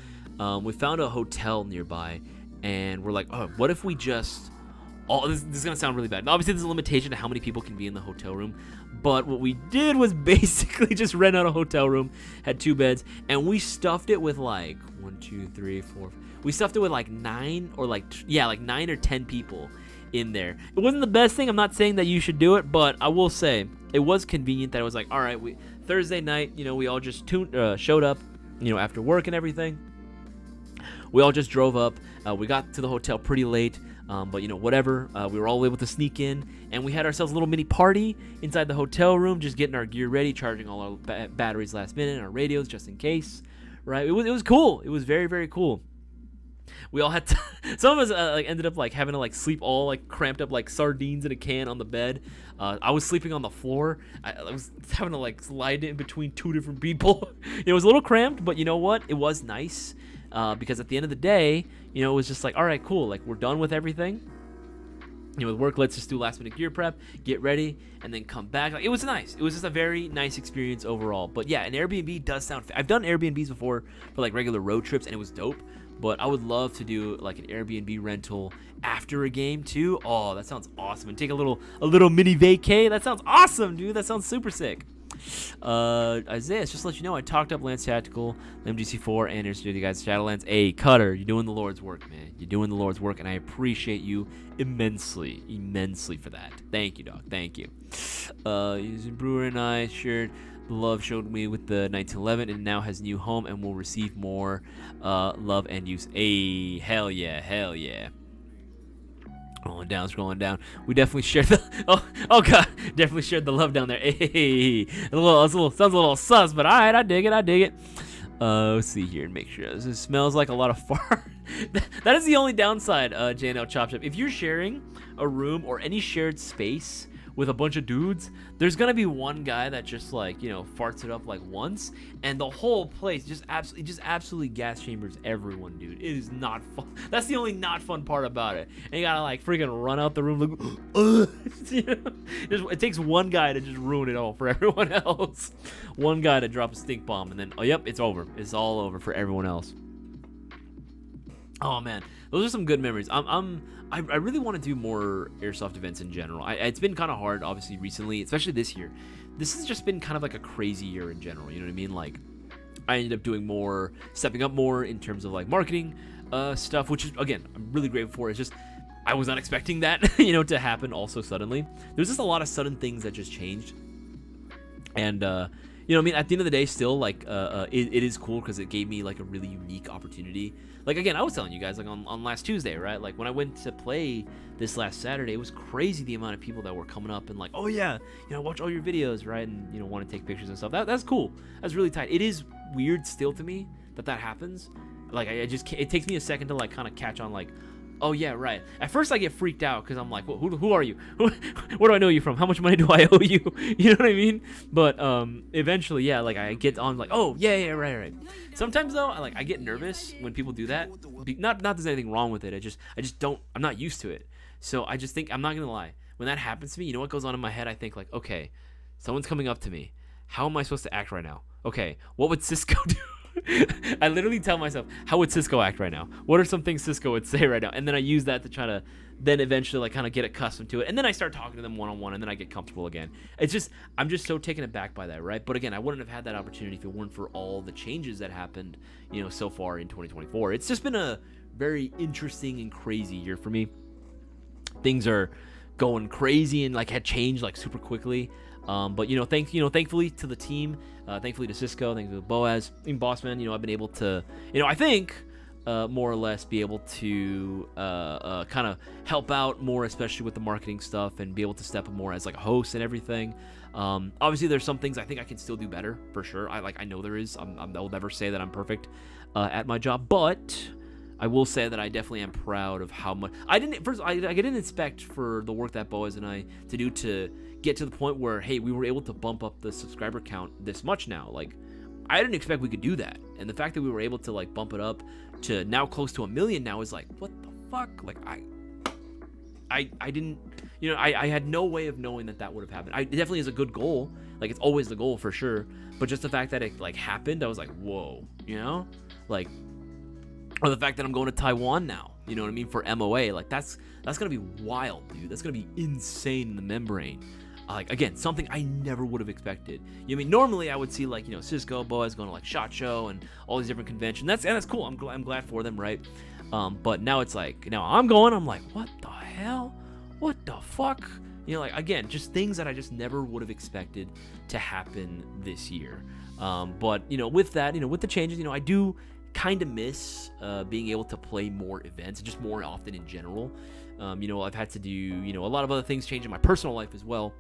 We found a hotel nearby, and we're like, oh, what if we just this is gonna sound really bad. Obviously, there's a limitation to how many people can be in the hotel room, but what we did was basically just rent out a hotel room, had 2 beds, and we stuffed it with 1, 2, 3, 4. We stuffed it with 9 or 9 or 10 people in there. It wasn't the best thing. I'm not saying that you should do it, but I will say it was convenient that it was all right, Thursday night, we all just showed up, after work and everything. we all just drove up. We got to the hotel pretty late, but whatever. We were all able to sneak in, and we had ourselves a little mini party inside the hotel room, just getting our gear ready, charging all our batteries last minute, and our radios just in case. Right? It was cool. It was very, very cool. We all had to, some of us ended up having to sleep all cramped up like sardines in a can on the bed. I was sleeping on the floor. I was having to slide in between two different people. It was a little cramped, but you know what? It was nice because at the end of the day, it was just all right, cool. We're done with everything. With work, let's just do last minute gear prep, get ready, and then come back. It was nice. It was just a very nice experience overall. But yeah, an Airbnb does sound. I've done Airbnbs before for regular road trips, and it was dope. But I would love to do an Airbnb rental after a game too. Oh, that sounds awesome. And take a little mini vacay. That sounds awesome, dude. That sounds super sick. Isaias, just to let you know, I talked up Lance Tactical, MGC4, and Airsoft GI guys. Shadowlands. Hey, Cutter, you're doing the Lord's work, man. You're doing the Lord's work, and I appreciate you immensely for that. Thank you, dog. Thank you. Using Brewer and I shirt. Love showed me with the 1911 and now has new home and will receive more love and use. Hey, hell yeah. Scrolling down. We definitely shared the oh god, definitely shared the love down there. Hey, sounds a little sus, but alright, I dig it. Let's see here and make sure. This smells like a lot of fart. That is the only downside, JNL Chop Shop. If you're sharing a room or any shared space with a bunch of dudes, there's gonna be one guy that just farts it up once, and the whole place just absolutely gas chambers everyone, dude. It is not fun. That's the only not fun part about it. And you gotta freaking run out the room it takes one guy to just ruin it all for everyone else. One guy to drop a stink bomb, and then it's over. It's all over for everyone else. Oh man, those are some good memories. I really want to do more airsoft events in general. It's been kind of hard, obviously, recently, especially this year. This has just been kind of a crazy year in general. You know what I mean? I ended up doing more, stepping up more in terms of marketing stuff, which is, again, I'm really grateful for. It's just I was not expecting that, to happen all so suddenly. There's just a lot of sudden things that just changed, and at the end of the day, still it is cool because it gave me a really unique opportunity. Again, I was telling you guys on last Tuesday, right? When I went to play this last Saturday, it was crazy the amount of people that were coming up and oh yeah, watch all your videos, right? And want to take pictures and stuff. That's cool. That's really tight. It is weird still to me that happens. I just can't, it takes me a second to kind of catch on oh yeah, right. At first I get freaked out because I'm well, who are you? Where do I know you from? How much money do I owe you? You know what I mean? But eventually, yeah, I get on oh yeah, right. Sometimes though, I get nervous when people do that. Not there's anything wrong with it. I just don't. I'm not used to it. So I just think, I'm not gonna lie. When that happens to me, you know what goes on in my head? I think okay, someone's coming up to me. How am I supposed to act right now? Okay, what would Cisco do? I literally tell myself, how would Cisco act right now? What are some things Cisco would say right now? And then I use that to try to then eventually kind of get accustomed to it. And then I start talking to them one-on-one, and then I get comfortable again. I'm just so taken aback by that, right? But again, I wouldn't have had that opportunity if it weren't for all the changes that happened, so far in 2024. It's just been a very interesting and crazy year for me. Things are going crazy and had changed super quickly. But thankfully to the team, thankfully to Cisco, thankfully to Boaz, and Bossman, I've been able to, I think, more or less be able to kind of help out more, especially with the marketing stuff, and be able to step up more as a host and everything. Obviously there's some things I think I can still do better for sure. I know there is. I will never say that I'm perfect at my job, but I will say that I definitely am proud of how much I didn't expect for the work that Boaz and I to do to get to the point where, hey, we were able to bump up the subscriber count this much now. I didn't expect we could do that, and the fact that we were able to bump it up to now close to 1 million now is what the fuck? I didn't, I had no way of knowing that would have happened. It definitely is a good goal. It's always the goal for sure, but just the fact that it happened, I was whoa, or the fact that I'm going to Taiwan now, you know what I mean, for MOA, that's gonna be wild, dude. That's gonna be insane in the membrane. Again, something I never would have expected. Normally I would see Cisco, Boaz going to SHOT Show and all these different conventions. That's cool. I'm glad for them, right? But now it's now I'm going. I'm what the hell? What the fuck? Again, just things that I just never would have expected to happen this year. But with that, with the changes, I do kind of miss being able to play more events, just more often in general. I've had to do, a lot of other things change in my personal life as well.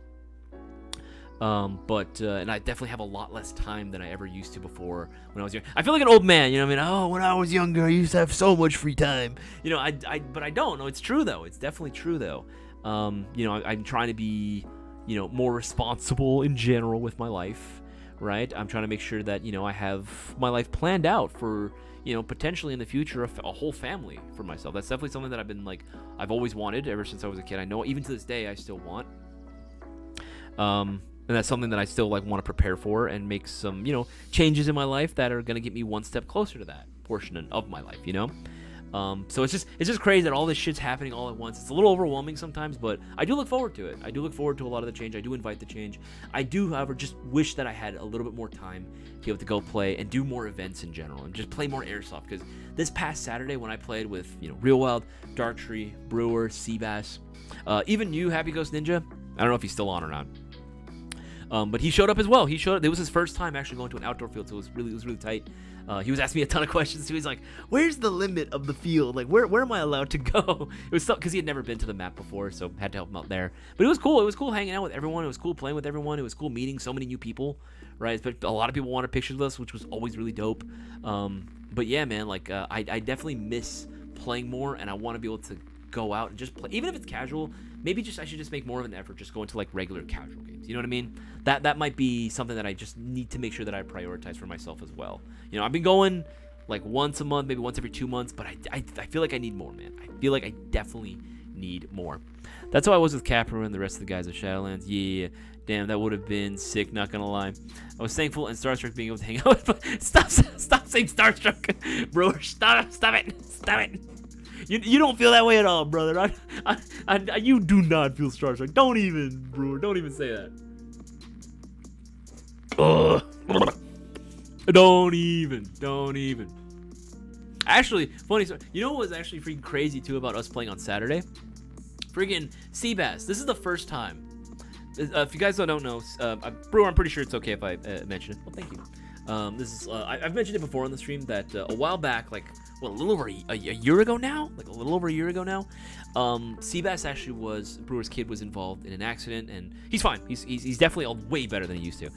And I definitely have a lot less time than I ever used to before when I was young. I feel like an old man, Oh, when I was younger, I used to have so much free time. But I don't. No, it's true though. It's definitely true though. I'm trying to be, more responsible in general with my life, right? I'm trying to make sure that, I have my life planned out for, potentially in the future, a whole family for myself. That's definitely something that I've always wanted ever since I was a kid. I know even to this day, I still want. And that's something that I still want to prepare for and make some, changes in my life that are going to get me one step closer to that portion of my life, So it's just crazy that all this shit's happening all at once. It's a little overwhelming sometimes, but I do look forward to it. I do look forward to a lot of the change. I do invite the change. I do, however, just wish that I had a little bit more time to be able to go play and do more events in general and just play more Airsoft. Because this past Saturday when I played with, Real Wild, Darktree, Brewer, Seabass, even you, Happy Ghost Ninja, I don't know if he's still on or not. But he showed up as well. It was his first time actually going to an outdoor field, so it was really tight. He was asking me a ton of questions too. He's like, "Where's the limit of the field? Where am I allowed to go?" It was because he had never been to the map before, so had to help him out there. But it was cool. It was cool hanging out with everyone. It was cool playing with everyone. It was cool meeting so many new people, right? But a lot of people wanted pictures with us, which was always really dope. But yeah, man, I definitely miss playing more, and I want to be able to go out and just play, even if it's casual. Maybe I should just make more of an effort, just go into regular casual games. You know what I mean? That might be something that I just need to make sure that I prioritize for myself as well. I've been going once a month, maybe once every 2 months, but I feel like I need more, man. I feel like I definitely need more. That's how I was with Capra and the rest of the guys at Shadowlands. Yeah, damn, that would have been sick, not gonna lie. I was thankful and starstruck being able to hang out with, but stop saying starstruck, bro. Stop it. You don't feel that way at all, brother. You do not feel starstruck. Don't even say that. Don't even. Actually, funny story. You know what was actually freaking crazy too about us playing on Saturday? Freaking Seabass. This is the first time. If you guys don't know, Brewer, I'm pretty sure it's okay if I mention it. Well, thank you. This is I've mentioned it before on the stream that a while back, a little over a year ago now, Seabass actually Brewer's kid was involved in an accident, and he's fine. He's definitely way better than he used to.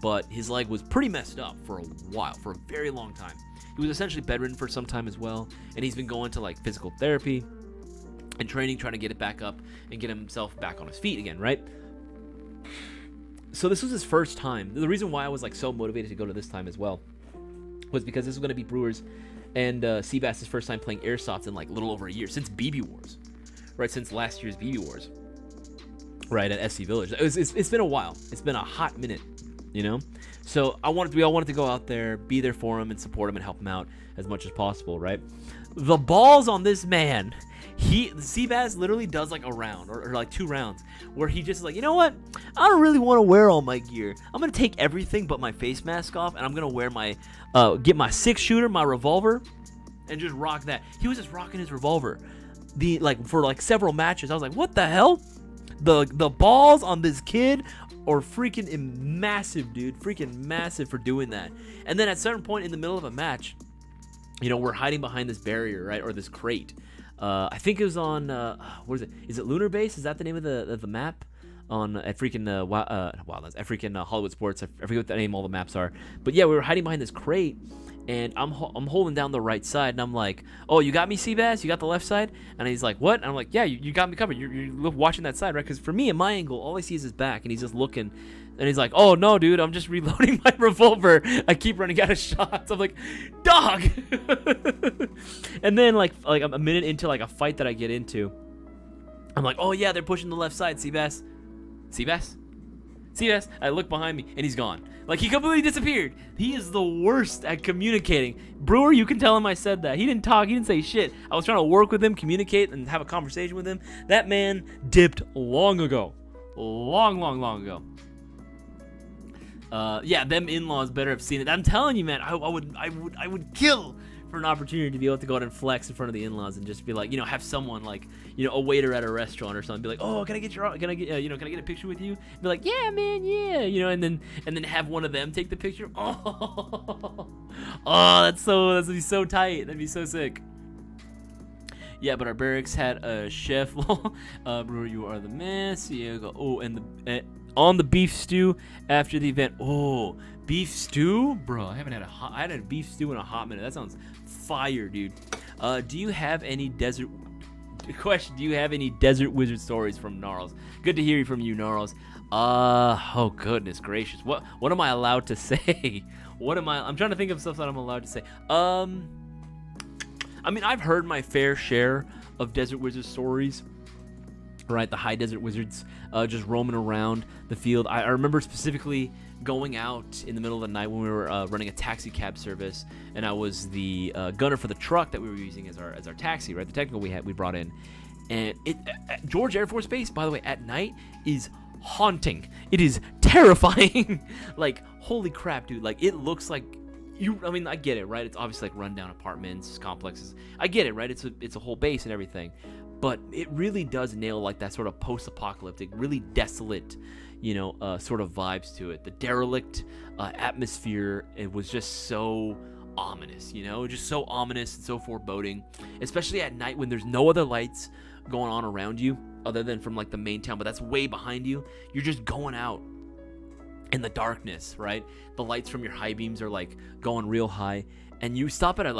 But his leg was pretty messed up for a while, for a very long time. He was essentially bedridden for some time as well, and he's been going to physical therapy and training, trying to get it back up and get himself back on his feet again, right? So this was his first time. The reason why I was so motivated to go to this time as well was because this was going to be Brewers and Seabass's first time playing Airsoft in little over a year, since BB Wars, right? Since last year's BB Wars, right, at SC Village. It's been a while. It's been a hot minute, So we all wanted to go out there, be there for him, and support him and help him out as much as possible, right? The balls on this man. Seabass literally does a round or 2 rounds where he just is you know what? I don't really want to wear all my gear. I'm going to take everything but my face mask off, and I'm going to wear my, get my 6-shooter, my revolver, and just rock that. He was just rocking his revolver for several matches. I was like, what the hell? The balls on this kid are freaking massive, dude. Freaking massive for doing that. And then at a certain point in the middle of a match, we're hiding behind this barrier, right? Or this crate. I think it was on what is it? Is it Lunar Base? Is that the name of the map at freaking Wildlands? At freaking Hollywood Sports. I forget what the name all the maps are. But yeah, we were hiding behind this crate, and I'm holding down the right side, and I'm like, "Oh, you got me, Seabass? You got the left side?" And he's like, "What?" And I'm like, "Yeah, you got me covered. You're watching that side, right?" Because for me, in my angle, all I see is his back, and he's just looking. And he's like, "Oh no, dude, I'm just reloading my revolver. I keep running out of shots." I'm like, "Dog!" And then like a minute into a fight that I get into, I'm like, "Oh yeah, they're pushing the left side, Seabass." I look behind me, and he's gone. He completely disappeared. He is the worst at communicating. Brewer, you can tell him I said that. He didn't talk. He didn't say shit. I was trying to work with him, communicate, and have a conversation with him. That man dipped long ago. Long ago. Yeah, them in-laws better have seen it. I'm telling you, man, I would kill for an opportunity to be able to go out and flex in front of the in-laws and just be like, have someone like, a waiter at a restaurant or something be like, oh, can I get a picture with you? Be like, yeah, man, yeah, and then have one of them take the picture. Oh, that'd be so tight. That'd be so sick. Yeah, but our barracks had a chef. Brewer, you are the man. Oh, and on the beef stew after the event. Oh, beef stew, bro. I hadn't had a beef stew in a hot minute. That sounds fire, dude. Do you have any desert wizard stories from Gnarls? Good to hear from you, Gnarls. Oh goodness gracious. What am I allowed to say? I'm trying to think of stuff that I'm allowed to say. I mean, I've heard my fair share of desert wizard stories. Right, the high desert wizards just roaming around the field. I remember specifically going out in the middle of the night when we were running a taxi cab service, and I was the gunner for the truck that we were using as our taxi, right? The technical we brought in, and George Air Force Base, by the way, at night is haunting. It is terrifying. Like, holy crap, dude! Like, it looks like I mean, I get it, right? It's obviously like rundown apartments, complexes. I get it, right? It's a whole base and everything. But it really does nail like that sort of post-apocalyptic, really desolate, sort of vibes to it. The derelict atmosphere, it was just so ominous, just so ominous and so foreboding, especially at night when there's no other lights going on around you other than from like the main town, but that's way behind you. You're just going out in the darkness, right? The lights from your high beams are like going real high. And you stop at an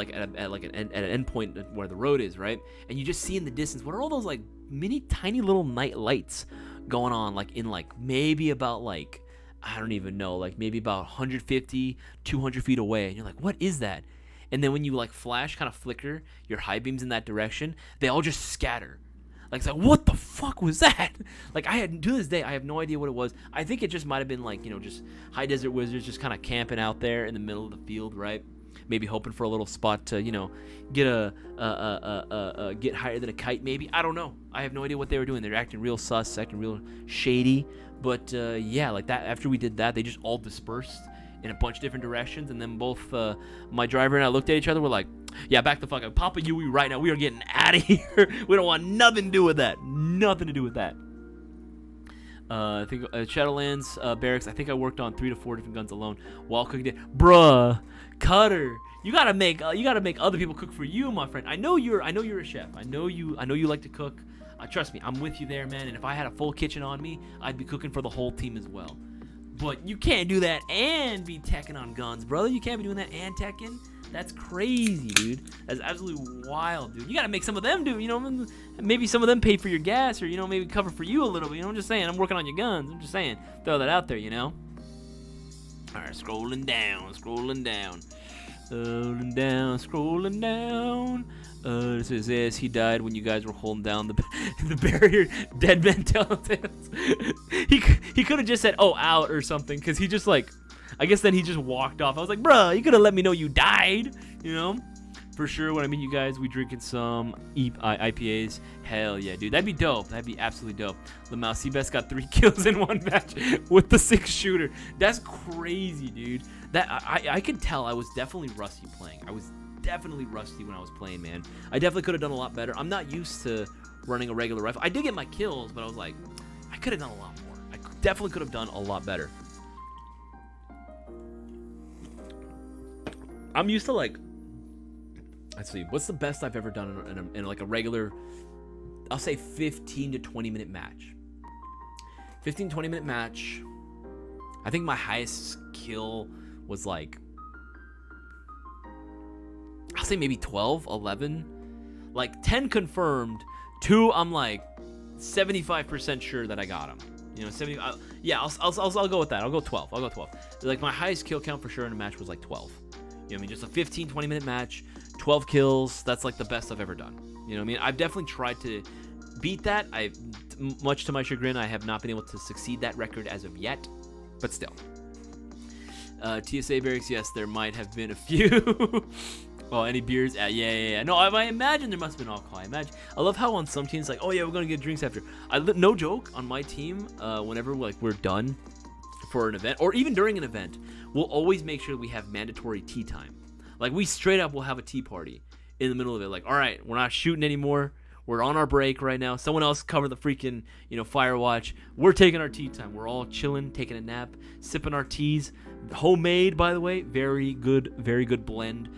end point where the road is, right? And you just see in the distance, what are all those like mini tiny little night lights going on, like in like maybe about like, I don't even know, like maybe about 150, 200 feet away. And you're like, what is that? And then when you like flash, kind of flicker your high beams in that direction, they all just scatter. Like, it's like, what the fuck was that? Like, to this day, I have no idea what it was. I think it just might have been like, just high desert wizards just kind of camping out there in the middle of the field, right? Maybe hoping for a little spot to, get get higher than a kite. Maybe, I don't know. I have no idea what they were doing. They're acting real sus, acting real shady. But yeah, like that. After we did that, they just all dispersed in a bunch of different directions. And then both my driver and I looked at each other. We're like, yeah, back the fuck up, Papa Yui, right now. We are getting out of here. We don't want nothing to do with that. Nothing to do with that. I think Shadowlands barracks. I think I worked on 3 to 4 different guns alone while cooking it. Bruh, Cutter, you gotta make other people cook for you, my friend. I know you're a chef. I know you like to cook. Trust me, I'm with you there, man. And if I had a full kitchen on me, I'd be cooking for the whole team as well. But you can't do that and be teching on guns, brother. You can't be doing that and teching. That's crazy, dude. That's absolutely wild, dude. You gotta make some of them do, maybe some of them pay for your gas or, maybe cover for you a little bit. I'm just saying, I'm working on your guns. I'm just saying, throw that out there, All right, scrolling down. This is Isaias. He died when you guys were holding down the barrier. Dead man telltales. He could have just said, oh, out or something, because he just like, I guess then he just walked off. I was like, bruh, you could have let me know you died, For sure, when I meet you guys, we drinking some IPAs. Hell yeah, dude. That'd be dope. That'd be absolutely dope. Lamau Seabass got 3 kills in one match with the 6-shooter. That's crazy, dude. That I could tell I was definitely rusty playing. I was definitely rusty when I was playing, man. I definitely could have done a lot better. I'm not used to running a regular rifle. I did get my kills, but I was like, I could have done a lot more. I definitely could have done a lot better. I'm used to like, let's see, what's the best I've ever done in like a regular, I'll say 15 to 20 minute match. 15, 20 minute match. I think my highest kill was like, I'll say maybe 12, 11. Like 10 confirmed, 2 I'm like 75% sure that I got him. 70. Yeah, I'll go with that. I'll go 12. Like my highest kill count for sure in a match was like 12. Just a 15, 20 minute match, 12 kills. That's like the best I've ever done. I've definitely tried to beat that. Much to my chagrin, I have not been able to succeed that record as of yet, but still. TSA barracks, yes, there might have been a few. Oh, any beers? Yeah. No, I imagine there must have been alcohol. I love how on some teams, like, oh yeah, we're gonna get drinks after. No joke, on my team, whenever like we're done for an event, or even during an event, we'll always make sure we have mandatory tea time. Like, we straight up will have a tea party in the middle of it. Like, all right, we're not shooting anymore. We're on our break right now. Someone else cover the freaking, fire watch. We're taking our tea time. We're all chilling, taking a nap, sipping our teas. Homemade, by the way. Very good blend.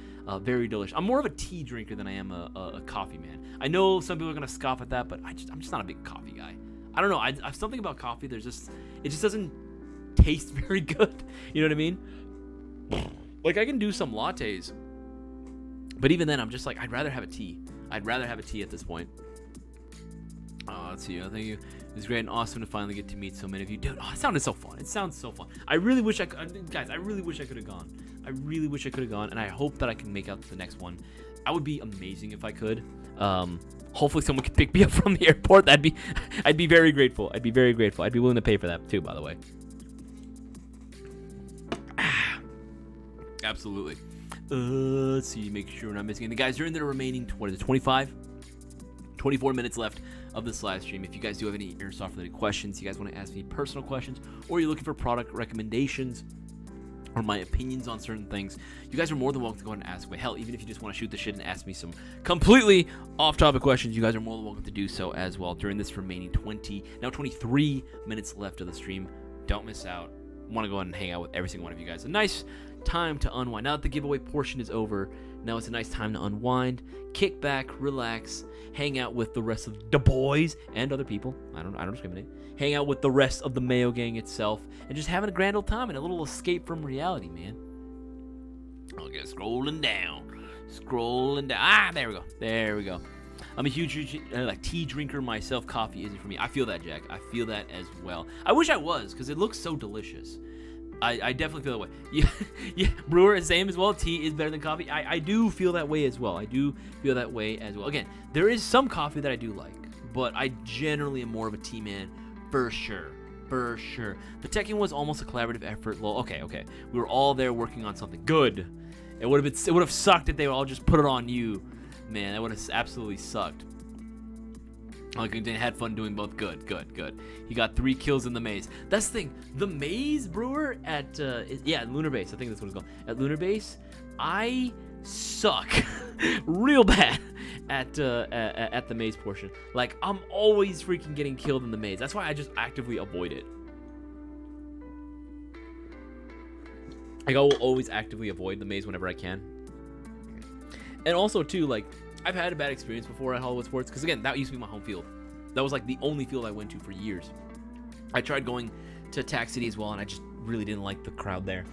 Very delicious. I'm more of a tea drinker than I am a coffee man. I know some people are gonna scoff at that, but I'm just not a big coffee guy. I don't know. I have something about coffee. It just doesn't taste very good. You know what I mean? Like, I can do some lattes, but even then, I'm just like, I'd rather have a tea. I'd rather have a tea at this point. Let's see. Thank you. It was great and awesome to finally get to meet so many of you. Dude, it sounded so fun. It sounds so fun. I really wish I could. Guys, I really wish I could have gone. I really wish I could have gone, and I hope that I can make out to the next one. I would be amazing if I could. Hopefully someone could pick me up from the airport. I'd be very grateful. I'd be very grateful. I'd be willing to pay for that too, by the way. Absolutely. Let's see, make sure we're not missing anything. Guys, during the remaining 24 minutes left of this live stream, if you guys do have any airsoft related questions, you guys want to ask me personal questions, or you're looking for product recommendations or my opinions on certain things, you guys are more than welcome to go ahead and ask away. Hell, even if you just want to shoot the shit and ask me some completely off-topic questions, you guys are more than welcome to do so as well during this remaining 23 minutes left of the stream. Don't miss out. I want to go ahead and hang out with every single one of you guys. A nice time to unwind. Now that the giveaway portion is over, now it's a nice time to unwind, kick back, relax, hang out with the rest of the boys and other people. I don't discriminate. Hang out with the rest of the Mayo gang itself, and just having a grand old time and a little escape from reality, man. Okay, scrolling down. There we go. I'm a huge tea drinker myself. Coffee isn't for me. I feel that, Jack. I feel that as well. I wish I was, because it looks so delicious. I definitely feel that way. Yeah, brewer is same as well. Tea is better than coffee. I do feel that way as well. Again, there is some coffee that I do like, but I generally am more of a tea man for sure. The Tekken was almost a collaborative effort. Well, okay. We were all there working on something good. It would have sucked if they would all just put it on you. Man, that would have absolutely sucked. Like, they had fun doing both. Good. He got 3 kills in the maze. That's the thing. The maze, brewer, at Lunar Base. I think that's what it's called. At Lunar Base, I suck real bad at the maze portion. Like, I'm always freaking getting killed in the maze. That's why I just actively avoid it. Like, I will always actively avoid the maze whenever I can. And also, too, like, I've had a bad experience before at Hollywood Sports, because, again, that used to be my home field. That was, like, the only field I went to for years. I tried going to Tac City as well, and I just really didn't like the crowd there.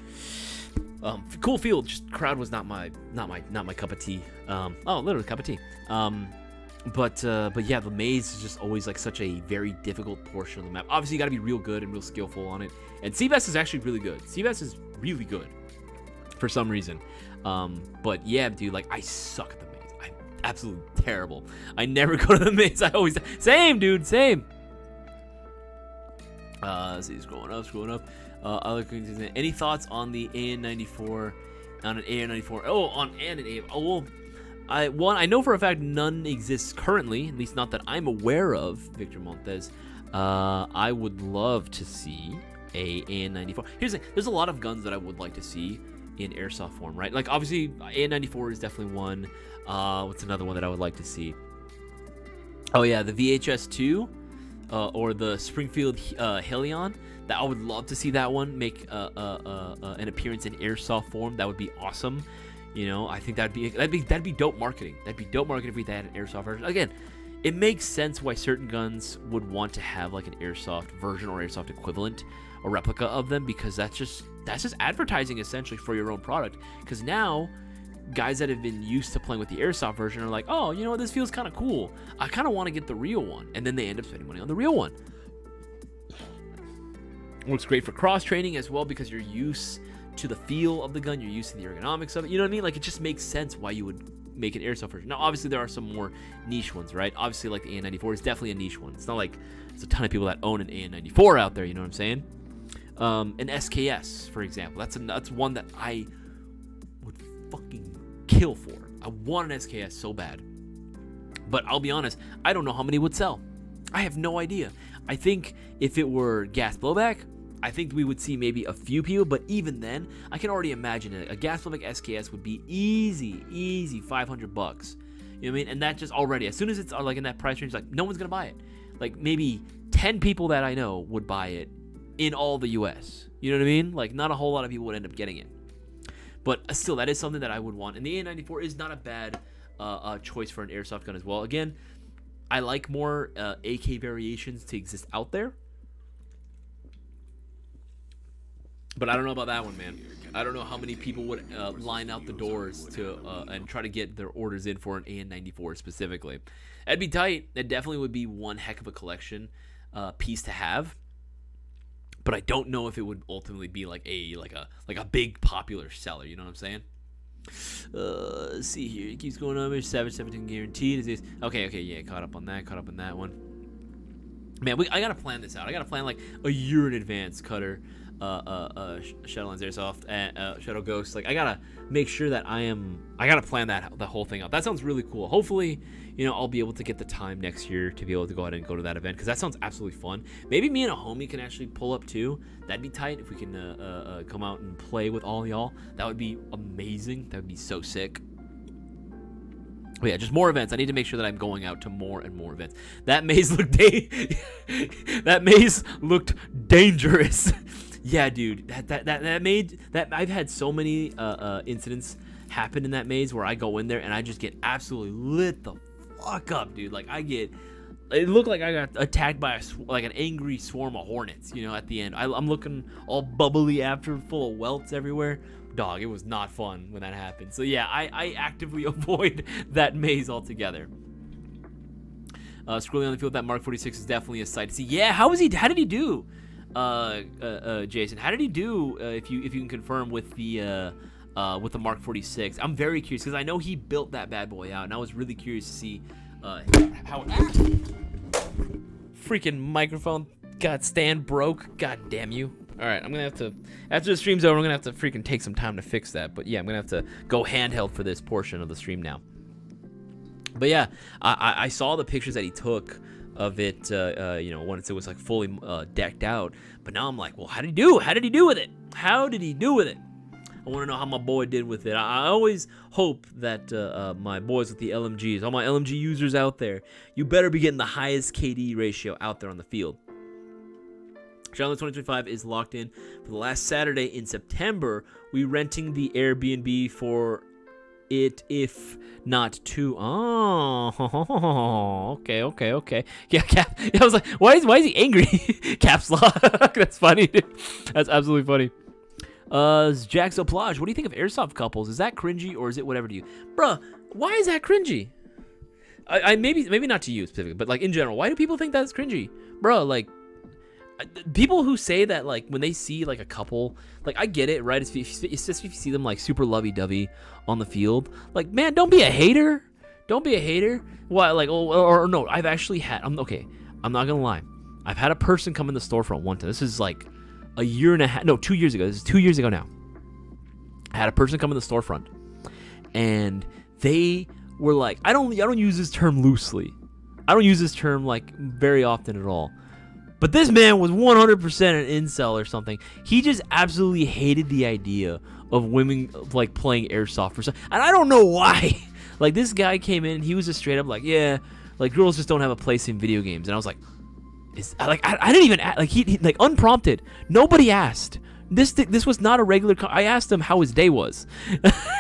Cool field, just crowd was not my cup of tea. Literally cup of tea. But yeah, the maze is just always, like, such a very difficult portion of the map. Obviously, you got to be real good and real skillful on it. And Seabass is actually really good. Seabass is really good for some reason. But yeah, dude, like, I suck at the maze. I'm absolutely terrible. I never go to the maze. I always same, dude, same. Let's see, scrolling up. Any thoughts on the AN94? On an AN94? Oh, on an AN. Oh, well, I know for a fact none exists currently, at least not that I'm aware of. Victor Montes. I would love to see a AN94. Here's the thing. There's a lot of guns that I would like to see in airsoft form, right? Like, obviously, AN94 is definitely one. What's another one that I would like to see? Oh yeah, the VHS2, or the Springfield Helion. That I would love to see that one make an appearance in airsoft form. That would be awesome. You know, I think that'd be dope marketing. That'd be dope marketing if we had an airsoft version. Again, it makes sense why certain guns would want to have like an airsoft version or airsoft equivalent, a replica of them, because that's just advertising essentially for your own product. Because now, guys that have been used to playing with the airsoft version are like, oh, you know what, this feels kind of cool. I kind of want to get the real one, and then they end up spending money on the real one. Works great for cross training as well, because you're used to the feel of the gun, you're used to the ergonomics of it. You know what I mean? Like, it just makes sense why you would make an airsoft version. Now, obviously, there are some more niche ones, right? Obviously, like the AN94 is definitely a niche one. It's not like there's a ton of people that own an AN94 out there. You know what I'm saying? An SKS, for example, that's one that I would fucking kill for. I want an SKS so bad, but I'll be honest, I don't know how many would sell. I have no idea. I think if it were gas blowback, I think we would see maybe a few people, but even then, I can already imagine it. A Gaslovic SKS would be easy $500. You know what I mean? And that just already, as soon as it's like in that price range, like no one's gonna buy it. Like maybe 10 people that I know would buy it in all the US. You know what I mean? Like not a whole lot of people would end up getting it. But still, that is something that I would want. And the A94 is not a bad choice for an airsoft gun as well. Again, I like more AK variations to exist out there. But I don't know about that one, man. I don't know how many people would line out the doors to and try to get their orders in for an AN94 specifically. That'd be tight. That definitely would be one heck of a collection piece to have. But I don't know if it would ultimately be like a big popular seller. You know what I'm saying? Let's see here. It keeps going on. 717 guaranteed. Okay, yeah. Caught up on that one. Man, I gotta plan this out. I gotta plan like a year in advance. Cutter. Shadowlands Airsoft, and Shadow Ghost. Like I gotta make sure that I gotta plan the whole thing out. That sounds really cool. Hopefully, I'll be able to get the time next year to be able to go ahead and go to that event, because that sounds absolutely fun. Maybe me and a homie can actually pull up too. That'd be tight if we can come out and play with all y'all. That would be amazing. That would be so sick. But yeah, just more events. I need to make sure that I'm going out to more and more events. That maze looked dangerous. Yeah, dude, that maze, I've had so many incidents happen in that maze where I go in there and I just get absolutely lit the fuck up, dude. Like it looked like I got attacked by an angry swarm of hornets, at the end. I'm looking all bubbly after, full of welts everywhere. Dog, it was not fun when that happened. So yeah, I actively avoid that maze altogether. Scrolling on the field, that Mark 46 is definitely a sight to see. Yeah, how did he do? Jason, how did he do? If you can confirm with the Mark 46, I'm very curious because I know he built that bad boy out, and I was really curious to see how. Freaking microphone stand broke. God damn you! All right, I'm gonna have to, after the stream's over, I'm gonna have to freaking take some time to fix that. But yeah, I'm gonna have to go handheld for this portion of the stream now. But yeah, I saw the pictures that he took of it, once it was like fully decked out. But now I'm like, well, how did he do? How did he do with it? I want to know how my boy did with it. I always hope that my boys with the LMGs, all my LMG users out there, you better be getting the highest KD ratio out there on the field. Charlotte 2025 is locked in for the last Saturday in September. We renting the Airbnb for it, if not two. Oh, okay. Yeah, Cap. I was like, why is he angry? Caps lock. That's funny. That's absolutely funny. Jack's Plage, what do you think of airsoft couples? Is that cringy or is it whatever to you? Bruh, why is that cringy? I maybe not to you specifically, but like in general, why do people think that's cringy? Bruh, like, people who say that, like, when they see like a couple, like, I get it, right? It's just if you see them like super lovey-dovey on the field, like, man, don't be a hater. Why, like, or no, I've actually had, I'm not gonna lie, I've had a person come in the storefront one time. This is like a year and a half, no, 2 years ago. This is 2 years ago now. I had a person come in the storefront, and they were like, I don't use this term loosely. I don't use this term like very often at all. But this man was 100% an incel or something. He just absolutely hated the idea of women like playing airsoft or something. And I don't know why. Like, this guy came in and he was just straight up like, yeah, like, girls just don't have a place in video games. And I was like, I didn't even ask, like, he like, unprompted. Nobody asked. This was not a regular. I asked him how his day was.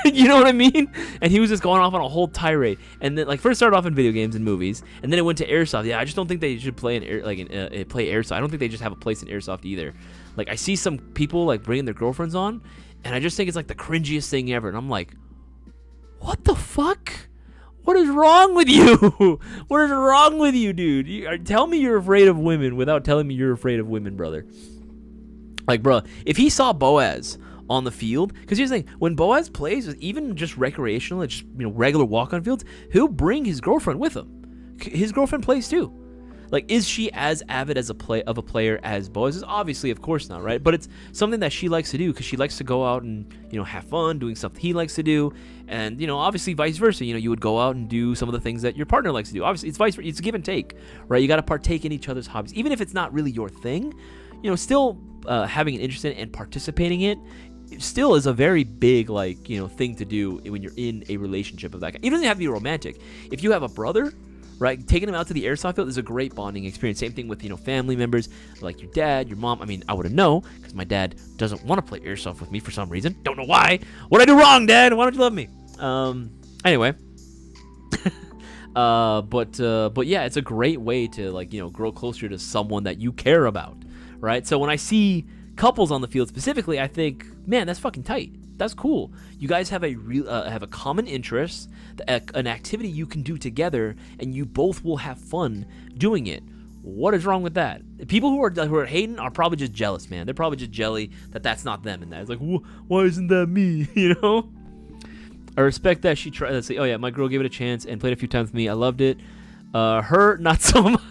You know what I mean? And he was just going off on a whole tirade. And then, like, first started off in video games and movies, and then it went to airsoft. Yeah, I just don't think they should play play airsoft. I don't think they just have a place in airsoft either. Like, I see some people like bringing their girlfriends on, and I just think it's like the cringiest thing ever. And I'm like, what the fuck? What is wrong with you? What is wrong with you, dude? Tell me you're afraid of women without telling me you're afraid of women, brother. Like, bro, if he saw Boaz on the field, because here's the thing, when Boaz plays, even just recreational, just regular walk-on fields, he'll bring his girlfriend with him. His girlfriend plays too. Like, is she as avid as a player as Boaz is? Obviously, of course not, right? But it's something that she likes to do because she likes to go out and have fun doing stuff he likes to do, and obviously vice versa. You would go out and do some of the things that your partner likes to do. Obviously, it's vice versa. It's a give and take, right? You got to partake in each other's hobbies, even if it's not really your thing. still having an interest in it and participating in it still is a very big, like, thing to do when you're in a relationship of that kind. It doesn't have to be romantic. If you have a brother, right, taking him out to the airsoft field is a great bonding experience. Same thing with, family members, like your dad, your mom. I mean, I wouldn't know, because my dad doesn't want to play airsoft with me for some reason. Don't know why. What'd I do wrong, Dad? Why don't you love me? Anyway. But yeah, it's a great way to, like, grow closer to someone that you care about, right? So when I see couples on the field specifically, I think, man, that's fucking tight. That's cool. You guys have a common interest, an activity you can do together, and you both will have fun doing it. What is wrong with that? People who are hating are probably just jealous, man. They're probably just jelly that that's not them, and that it's like, why isn't that me? I respect that she tried. Let's see. Oh yeah, my girl gave it a chance and played a few times with me. I loved it. Her not so much.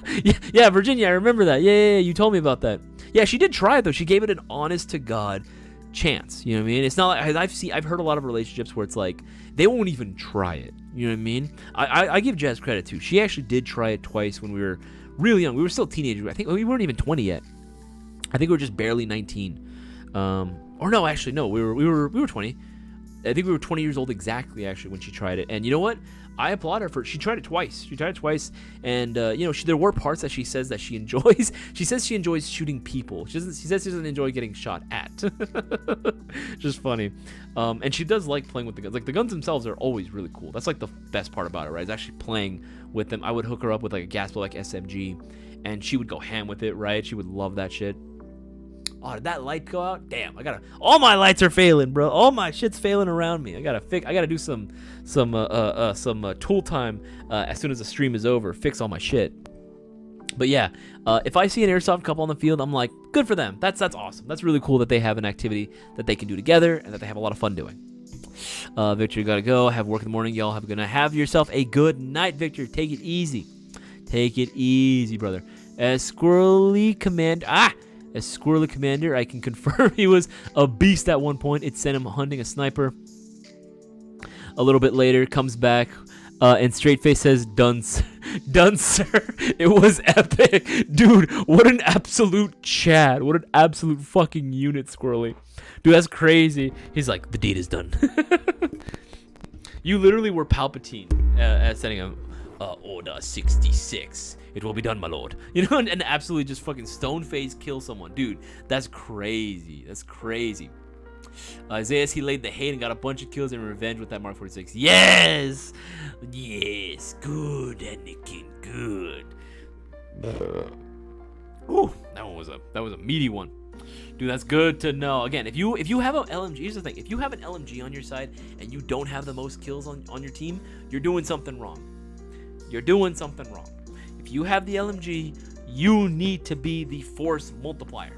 Yeah, Virginia, I remember that. Yeah, you told me about that. Yeah, she did try it though. She gave it an honest to God chance. You know what I mean? It's not like I've heard a lot of relationships where it's like they won't even try it. You know what I mean? I give Jazz credit too. She actually did try it twice when we were really young. We were still teenagers. I think we weren't even 20 yet. I think we were just barely 19. Or no, actually no, we were 20. I think we were 20 years old exactly, actually, when she tried it. And you know what? I applaud her for it. She tried it twice. And, there were parts that she says that she enjoys. She says she enjoys shooting people. She says she doesn't enjoy getting shot at. Just funny. And she does like playing with the guns. Like, the guns themselves are always really cool. That's, like, the best part about it, right? Is actually playing with them. I would hook her up with, like, a gas blow, like SMG, and she would go ham with it, right? She would love that shit. Oh, did that light go out? Damn, all my lights are failing, bro. All my shit's failing around me. I gotta do some tool time as soon as the stream is over. Fix all my shit. But yeah, if I see an airsoft couple on the field, I'm like, good for them. That's awesome. That's really cool that they have an activity that they can do together and that they have a lot of fun doing. Victor, you gotta go. Have work in the morning. Y'all have yourself a good night, Victor. Take it easy. Take it easy, brother. Squirrely Commander, I can confirm he was a beast at one point. It sent him hunting a sniper. A little bit later, comes back, and straight face says, done, sir. It was epic. Dude, what an absolute Chad. What an absolute fucking unit, Squirrely. Dude, that's crazy. He's like, the deed is done. You literally were Palpatine at setting him. Order 66. It will be done, my lord. And absolutely just fucking stone face kill someone. Dude, that's crazy. Isaias, he laid the hate and got a bunch of kills in revenge with that Mark 46. Yes! Yes. Good, Anakin. Good. Ooh, that was a meaty one. Dude, that's good to know. Again, if you have an LMG, here's the thing. If you have an LMG on your side and you don't have the most kills on your team, you're doing something wrong. If you have the LMG, you need to be the force multiplier.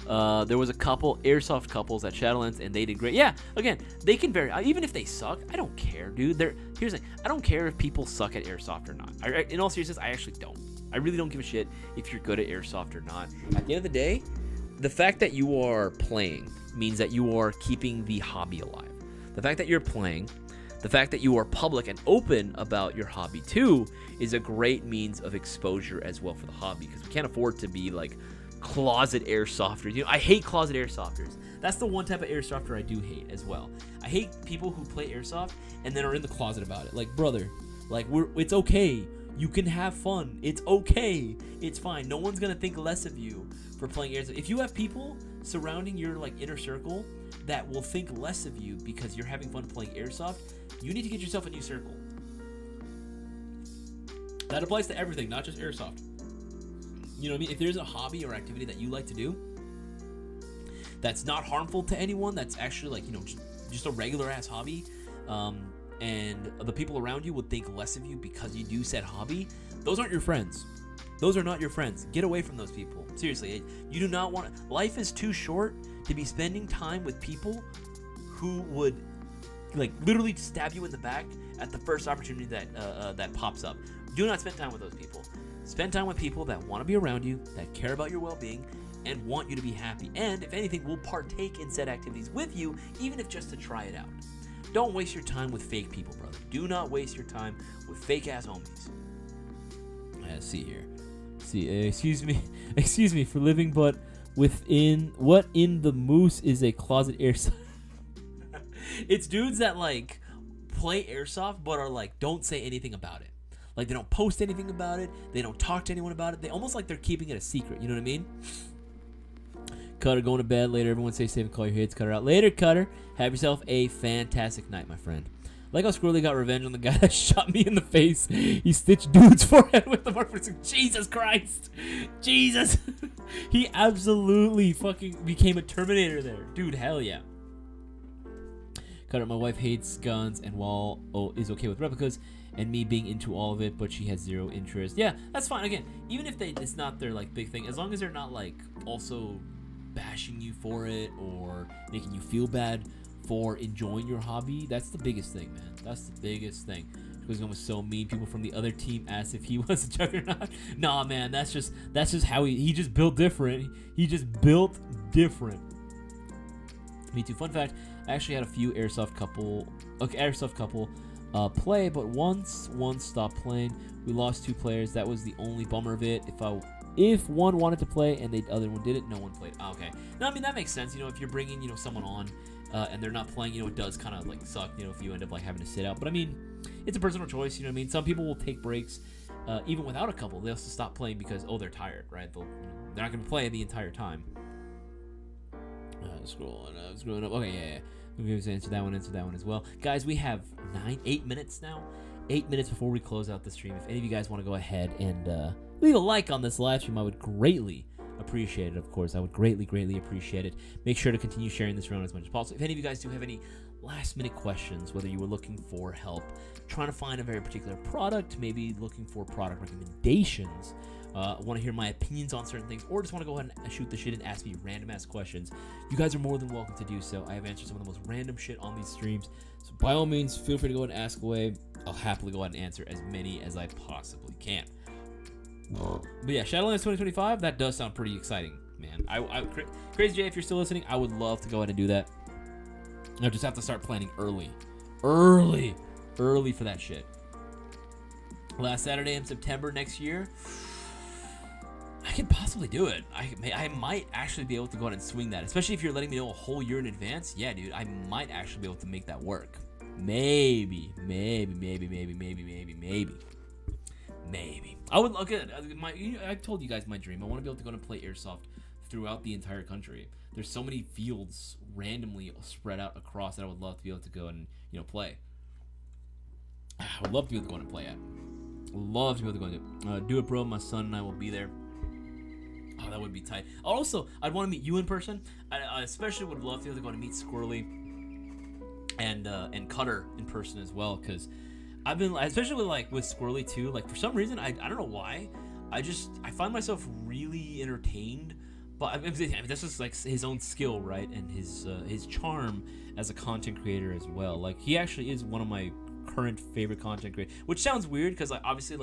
There was a couple airsoft couples at Shadowlands, and they did great. Yeah, again, they can vary. Even if they suck, I don't care, dude. Here's the thing. I don't care if people suck at airsoft or not. In all seriousness, I actually don't. I really don't give a shit if you're good at airsoft or not. At the end of the day, the fact that you are playing means that you are keeping the hobby alive. The fact that you're playing, the fact that you are public and open about your hobby too, is a great means of exposure as well for the hobby, because we can't afford to be like closet airsofters. I hate closet airsofters. That's the one type of airsofter I do hate as well. I hate people who play airsoft and then are in the closet about it. Like, brother, like, it's okay. You can have fun. It's okay. It's fine. No one's gonna think less of you for playing airsoft. If you have people surrounding your like inner circle that will think less of you because you're having fun playing airsoft, you need to get yourself a new circle. That applies to everything, not just airsoft. You know what I mean? If there's a hobby or activity that you like to do that's not harmful to anyone, that's actually like, just a regular ass hobby, and the people around you would think less of you because you do said hobby, those aren't your friends. Those are not your friends. Get away from those people. Seriously, you do not want to. Life is too short to be spending time with people who would like literally stab you in the back at the first opportunity that pops up. Do not spend time with those people. Spend time with people that want to be around you, that care about your well-being, and want you to be happy. And if anything, will partake in said activities with you, even if just to try it out. Don't waste your time with fake people, brother. Do not waste your time with fake-ass homies. Let's see here. See, excuse me for living, but what in the moose is a closet airsoft? It's dudes that like play airsoft but are like don't say anything about it. Like they don't post anything about it. They don't talk to anyone about it. They almost like they're keeping it a secret. You know what I mean? Cutter, going to bed later. Everyone stay safe and call your hits. Cutter out later. Cutter, have yourself a fantastic night, my friend. Like how Squirrely got revenge on the guy that shot me in the face. He stitched dude's forehead with the mark. Jesus Christ. Jesus. He absolutely fucking became a Terminator there. Dude, hell yeah. Cutter, my wife hates guns and is okay with replicas and me being into all of it, but she has zero interest. Yeah, that's fine. Again, even if it's not their like big thing, as long as they're not like also bashing you for it or making you feel bad for enjoying your hobby, that's the biggest thing, man. That's the biggest thing. Because it was so mean. People from the other team asked if he was a juggernaut. Nah, man, that's just how he just built different. He just built different. Me too. Fun fact: I actually had a few airsoft couple play, but once one stopped playing, we lost 2 players. That was the only bummer of it. If one wanted to play and the other one didn't, no one played. Oh, okay. No, I mean that makes sense. If you're bringing someone on and they're not playing, it does kind of like suck. If you end up like having to sit out. But I mean, it's a personal choice. You know what I mean? Some people will take breaks even without a couple. They'll stop playing because they're tired, right? They're not going to play the entire time. Scrolling up. Okay, yeah. We're going to answer that one as well. Guys, we have 8 minutes now. 8 minutes before we close out the stream. If any of you guys want to go ahead and leave a like on this live stream, I would greatly appreciate it, of course. I would greatly appreciate it. Make sure to continue sharing this around as much as possible. If any of you guys do have any last-minute questions, whether you were looking for help, trying to find a very particular product, maybe looking for product recommendations, want to hear my opinions on certain things, or just want to go ahead and shoot the shit and ask me random-ass questions, you guys are more than welcome to do so. I have answered some of the most random shit on these streams, so by all means, feel free to go ahead and ask away. I'll happily go ahead and answer as many as I possibly can. But yeah, Shadowlands 2025, that does sound pretty exciting, man. Crazy J, if you're still listening, I would love to go ahead and do that. I just have to start planning early for that shit. Last Saturday in September next year, I could possibly do it. I might actually be able to go ahead and swing that, especially if you're letting me know a whole year in advance. Yeah, dude, I might actually be able to make that work. Maybe. I would look at I told you guys my dream. I want to be able to go and play airsoft throughout the entire country. There's so many fields randomly spread out across that I would love to be able to go and play. I would love to be able to go and play at. Love to be able to go and do it, bro. My son and I will be there. Oh, that would be tight. Also, I'd want to meet you in person. I especially would love to be able to go and meet Squirrely and Cutter in person as well, because I've been, especially with Squirrely too, like for some reason, I don't know why, I find myself really entertained, but this is like his own skill, right, and his charm as a content creator as well. Like he actually is one of my current favorite content creators, which sounds weird because obviously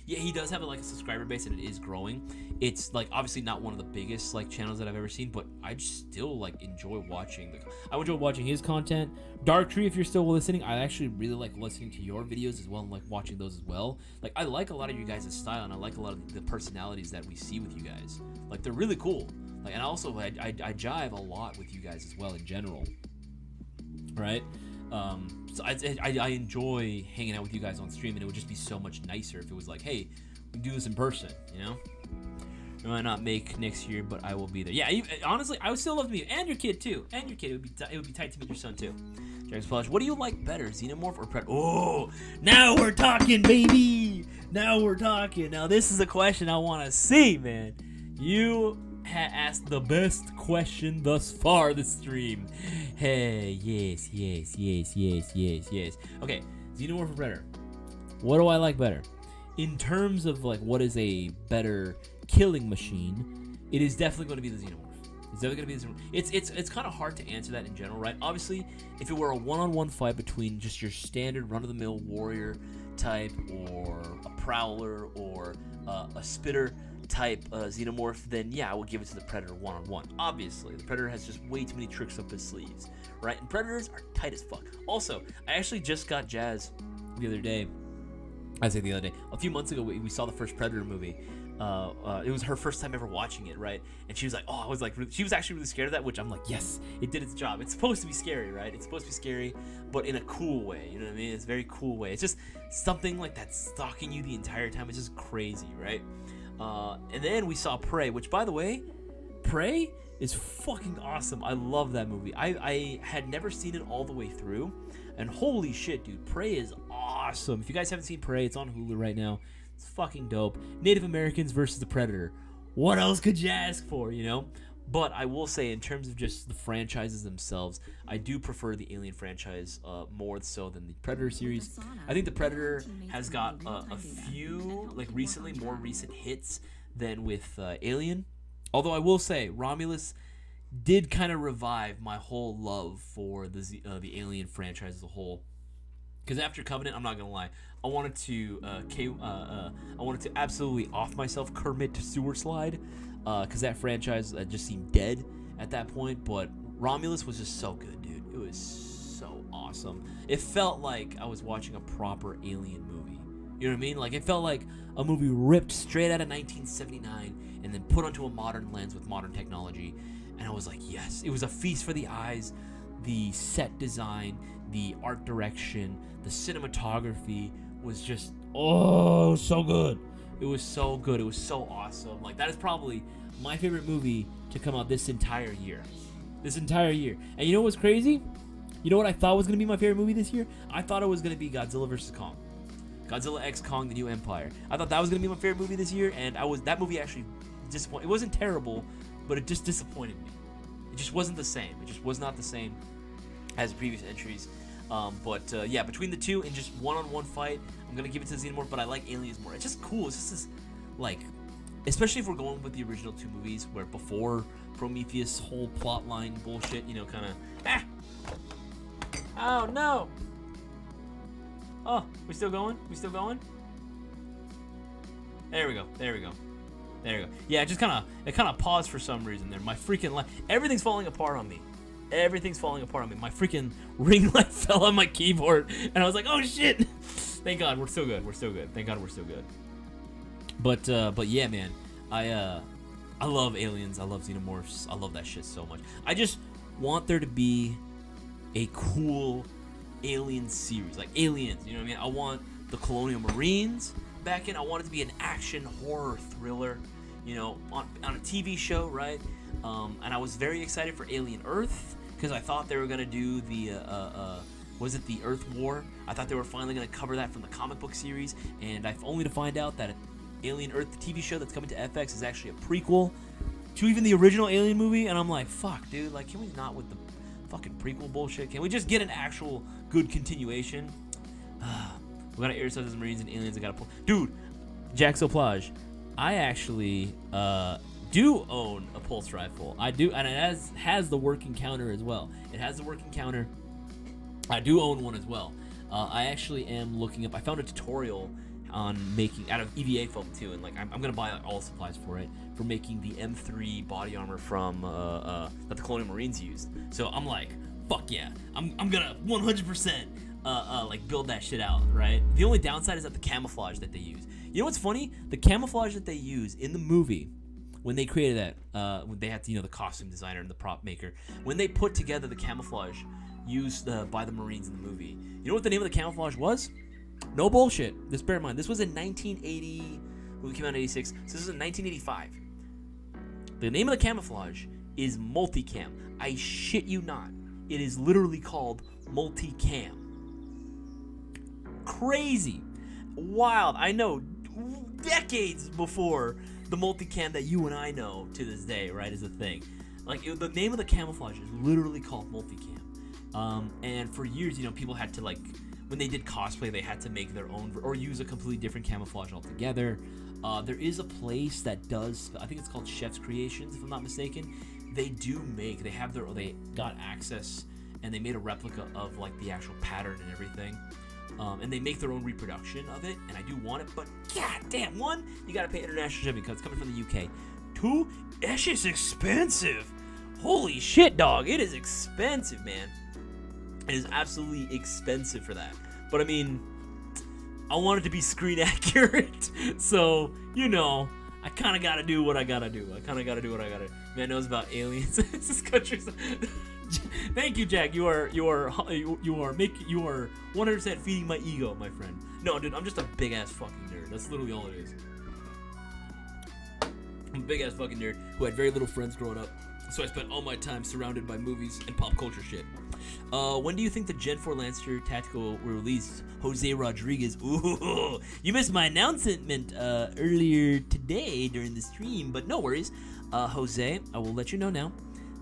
yeah, he does have a subscriber base and it is growing. It's obviously not one of the biggest channels that I've ever seen, but I just still enjoy watching I enjoy watching his content. Dark Tree, if you're still listening, I actually really like listening to your videos as well and watching those as well. I like a lot of you guys' style, and I like a lot of the personalities that we see with you guys. They're really cool. And also I jive a lot with you guys as well in general, right? So I enjoy hanging out with you guys on stream, and it would just be so much nicer if it was hey, we do this in person, I might not make next year, but I will be there. Yeah, honestly, I would still love to meet you, and your kid too, it would be tight to meet your son too. Jack's Polish, what do you like better, Xenomorph or Predator? Oh, now we're talking, baby. Now we're talking. Now this is a question I want to see, man. You asked the best question thus far this stream. Hey, yes. Okay, Xenomorph or Predator? What do I like better? In terms of what is a better killing machine, it is definitely going to be the Xenomorph. It's definitely going to be the Xenomorph. It's kind of hard to answer that in general, right? Obviously, if it were a one-on-one fight between just your standard run-of-the-mill warrior type, or a prowler, or a spitter type Xenomorph, then yeah, I would give it to the Predator one-on-one. Obviously, the Predator has just way too many tricks up his sleeves, right? And Predators are tight as fuck. Also, I actually just got Jazz the other day. I say the other day. A few months ago, we saw the first Predator movie. It was her first time ever watching it, right? And she was like, oh, I was like, she was actually really scared of that, which I'm like, yes, it did its job. It's supposed to be scary, right? It's supposed to be scary, but in a cool way, you know what I mean? It's a very cool way. It's just something like that stalking you the entire time. It's just crazy, right? And then we saw Prey, which, by the way, Prey is fucking awesome. I love that movie. I had never seen it all the way through, and holy shit, dude, Prey is awesome. If you guys haven't seen Prey, it's on Hulu right now. It's fucking dope. Native Americans versus the Predator. What else could you ask for, you know? But I will say, in terms of just the franchises themselves, I do prefer the Alien franchise more so than the Predator series. I think the Predator has got a few, like recently, more recent hits than with Alien. Although I will say, Romulus did kind of revive my whole love for the Alien franchise as a whole. Because after Covenant, I'm not gonna lie, I wanted to absolutely off myself Kermit sewer slide, because that franchise just seemed dead at that point. But Romulus was just so good, dude. It was so awesome. It felt like I was watching a proper Alien movie. You know what I mean? Like, it felt like a movie ripped straight out of 1979 and then put onto a modern lens with modern technology. And I was like, yes, it was a feast for the eyes. The set design, the art direction, the cinematography was just, oh, so good. It was so good. It was so awesome. Like, that is probably my favorite movie to come out this entire year. This entire year. And you know what's crazy? You know what I thought was going to be my favorite movie this year? I thought it was going to be Godzilla vs. Kong. Godzilla x Kong: The New Empire. I thought that was going to be my favorite movie this year, and that movie actually disappointed. It wasn't terrible, but it just disappointed me. It just wasn't the same. It just was not the same as the previous entries. Yeah, between the two and just one-on-one fight, I'm gonna give it to Xenomorph, but I like Aliens more. It's just cool. It's just this, like, especially if we're going with the original two movies, where before Prometheus whole plot line bullshit, you know, kind of, oh no. Oh, we still going? We still going? There we go. There we go. There we go. Yeah, it kind of paused for some reason there. My freaking light, everything's falling apart on me. Everything's falling apart on me. My freaking ring light fell on my keyboard, and I was like, oh shit. Thank God we're still good. We're still good. Thank God we're still good. But yeah, man, I love Aliens. I love Xenomorphs. I love that shit so much. I just want there to be a cool Alien series, like Aliens. You know what I mean? I want the Colonial Marines back in. I want it to be an action horror thriller, you know, on a TV show, right? And I was very excited for Alien Earth, because I thought they were gonna do the was it the Earth War? I thought they were finally gonna cover that from the comic book series, and I've only to find out that Alien Earth, the TV show that's coming to FX, is actually a prequel to even the original Alien movie. And I'm like, fuck, dude, like, can we not with the fucking prequel bullshit? Can we just get an actual good continuation? We gotta Airsoft as Marines and Aliens. I gotta pull, dude. Jaxo Plage, I actually do own a pulse rifle. I do, and it has the working counter as well. It has the working counter. I do own one as well. I actually am looking up. I found a tutorial on making out of EVA foam too, and like I'm gonna buy all the supplies for it, for making the M3 body armor from that the Colonial Marines used. So I'm like, fuck yeah, I'm gonna 100% like build that shit out, right? The only downside is that the camouflage that they use. You know what's funny? The camouflage that they use in the movie, when they created that, when they had to, you know, the costume designer and the prop maker, when they put together the camouflage used by the Marines in the movie, you know what the name of the camouflage was? No bullshit. Just bear in mind, this was in 1980. The movie came out in 86. So this is in 1985. The name of the camouflage is multicam. I shit you not. It is literally called multicam. Crazy. Wild. I know. Decades before the multicam that you and I know to this day, right, is a thing. Like, the name of the camouflage is literally called multicam. And for years, you know, people had to, like, when they did cosplay, they had to make their own or use a completely different camouflage altogether. There is a place that does, I think it's called Chef's Creations, if I'm not mistaken. They got access, and they made a replica of, like, the actual pattern and everything. And they make their own reproduction of it, and I do want it, but god damn, one, you gotta pay international shipping because it's coming from the UK. Two, that shit's expensive. Holy shit, dog, it is expensive, man. It is absolutely expensive for that. But I mean, I want it to be screen accurate, so, you know, I kind of gotta do what I gotta do. Man knows about aliens. This country's. Thank you, Jack. You are 100% feeding my ego, my friend. No, dude, I'm just a big ass fucking nerd. That's literally all it is. I'm a big ass fucking nerd who had very little friends growing up, so I spent all my time surrounded by movies and pop culture shit. When do you think the Gen 4 Lancer Tactical will release? Jose Rodriguez. Ooh, you missed my announcement earlier today during the stream, but no worries. Jose, I will let you know now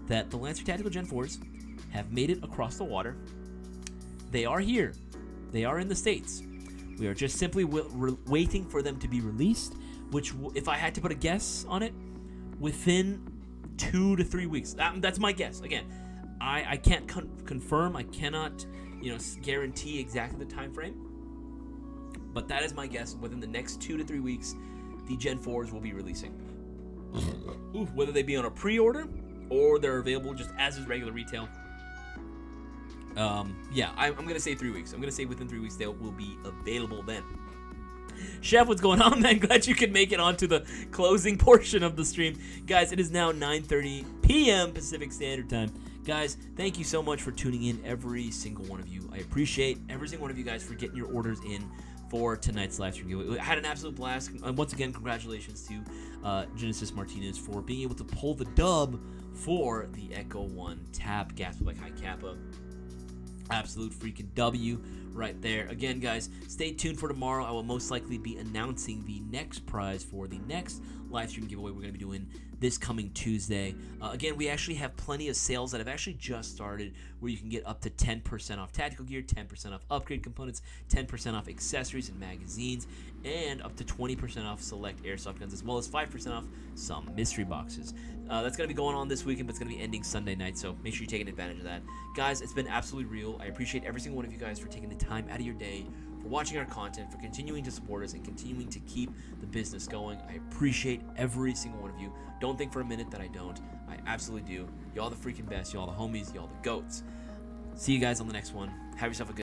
that the Lancer Tactical Gen 4s have made it across the water. They are here. They are in the States. We are just simply waiting for them to be released, which, if I had to put a guess on it, within 2 to 3 weeks. That's my guess. Again, I can't confirm. I cannot, guarantee exactly the time frame. But that is my guess. Within the next 2 to 3 weeks, the Gen 4s will be releasing. Ooh, whether they be on a pre-order or they're available just as is regular retail. Yeah, I'm going to say 3 weeks. I'm going to say within 3 weeks they will be available then. Chef, what's going on, man? Glad you could make it onto the closing portion of the stream. Guys, it is now 9:30 p.m. Pacific Standard Time. Guys, thank you so much for tuning in, every single one of you. I appreciate every single one of you guys for getting your orders in for tonight's live stream. I had an absolute blast. Once again, congratulations to Genesis Martinez for being able to pull the dub for the Echo 1 Tap Gasp like High Kappa. Absolute freaking W right there. Again, guys, stay tuned for tomorrow. I will most likely be announcing the next prize for the next live stream giveaway we're going to be doing this coming Tuesday. Again, we actually have plenty of sales that have actually just started where you can get up to 10% off tactical gear, 10% off upgrade components, 10% off accessories and magazines, and up to 20% off select airsoft guns, as well as 5% off some mystery boxes. That's going to be going on this weekend, but it's going to be ending Sunday night, so make sure you're taking advantage of that. Guys, it's been absolutely real. I appreciate every single one of you guys for taking the time out of your day, for watching our content, for continuing to support us, and continuing to keep the business going. I appreciate every single one of you. Don't think for a minute that I don't. I absolutely do. Y'all the freaking best. Y'all the homies. Y'all the goats. See you guys on the next one. Have yourself a good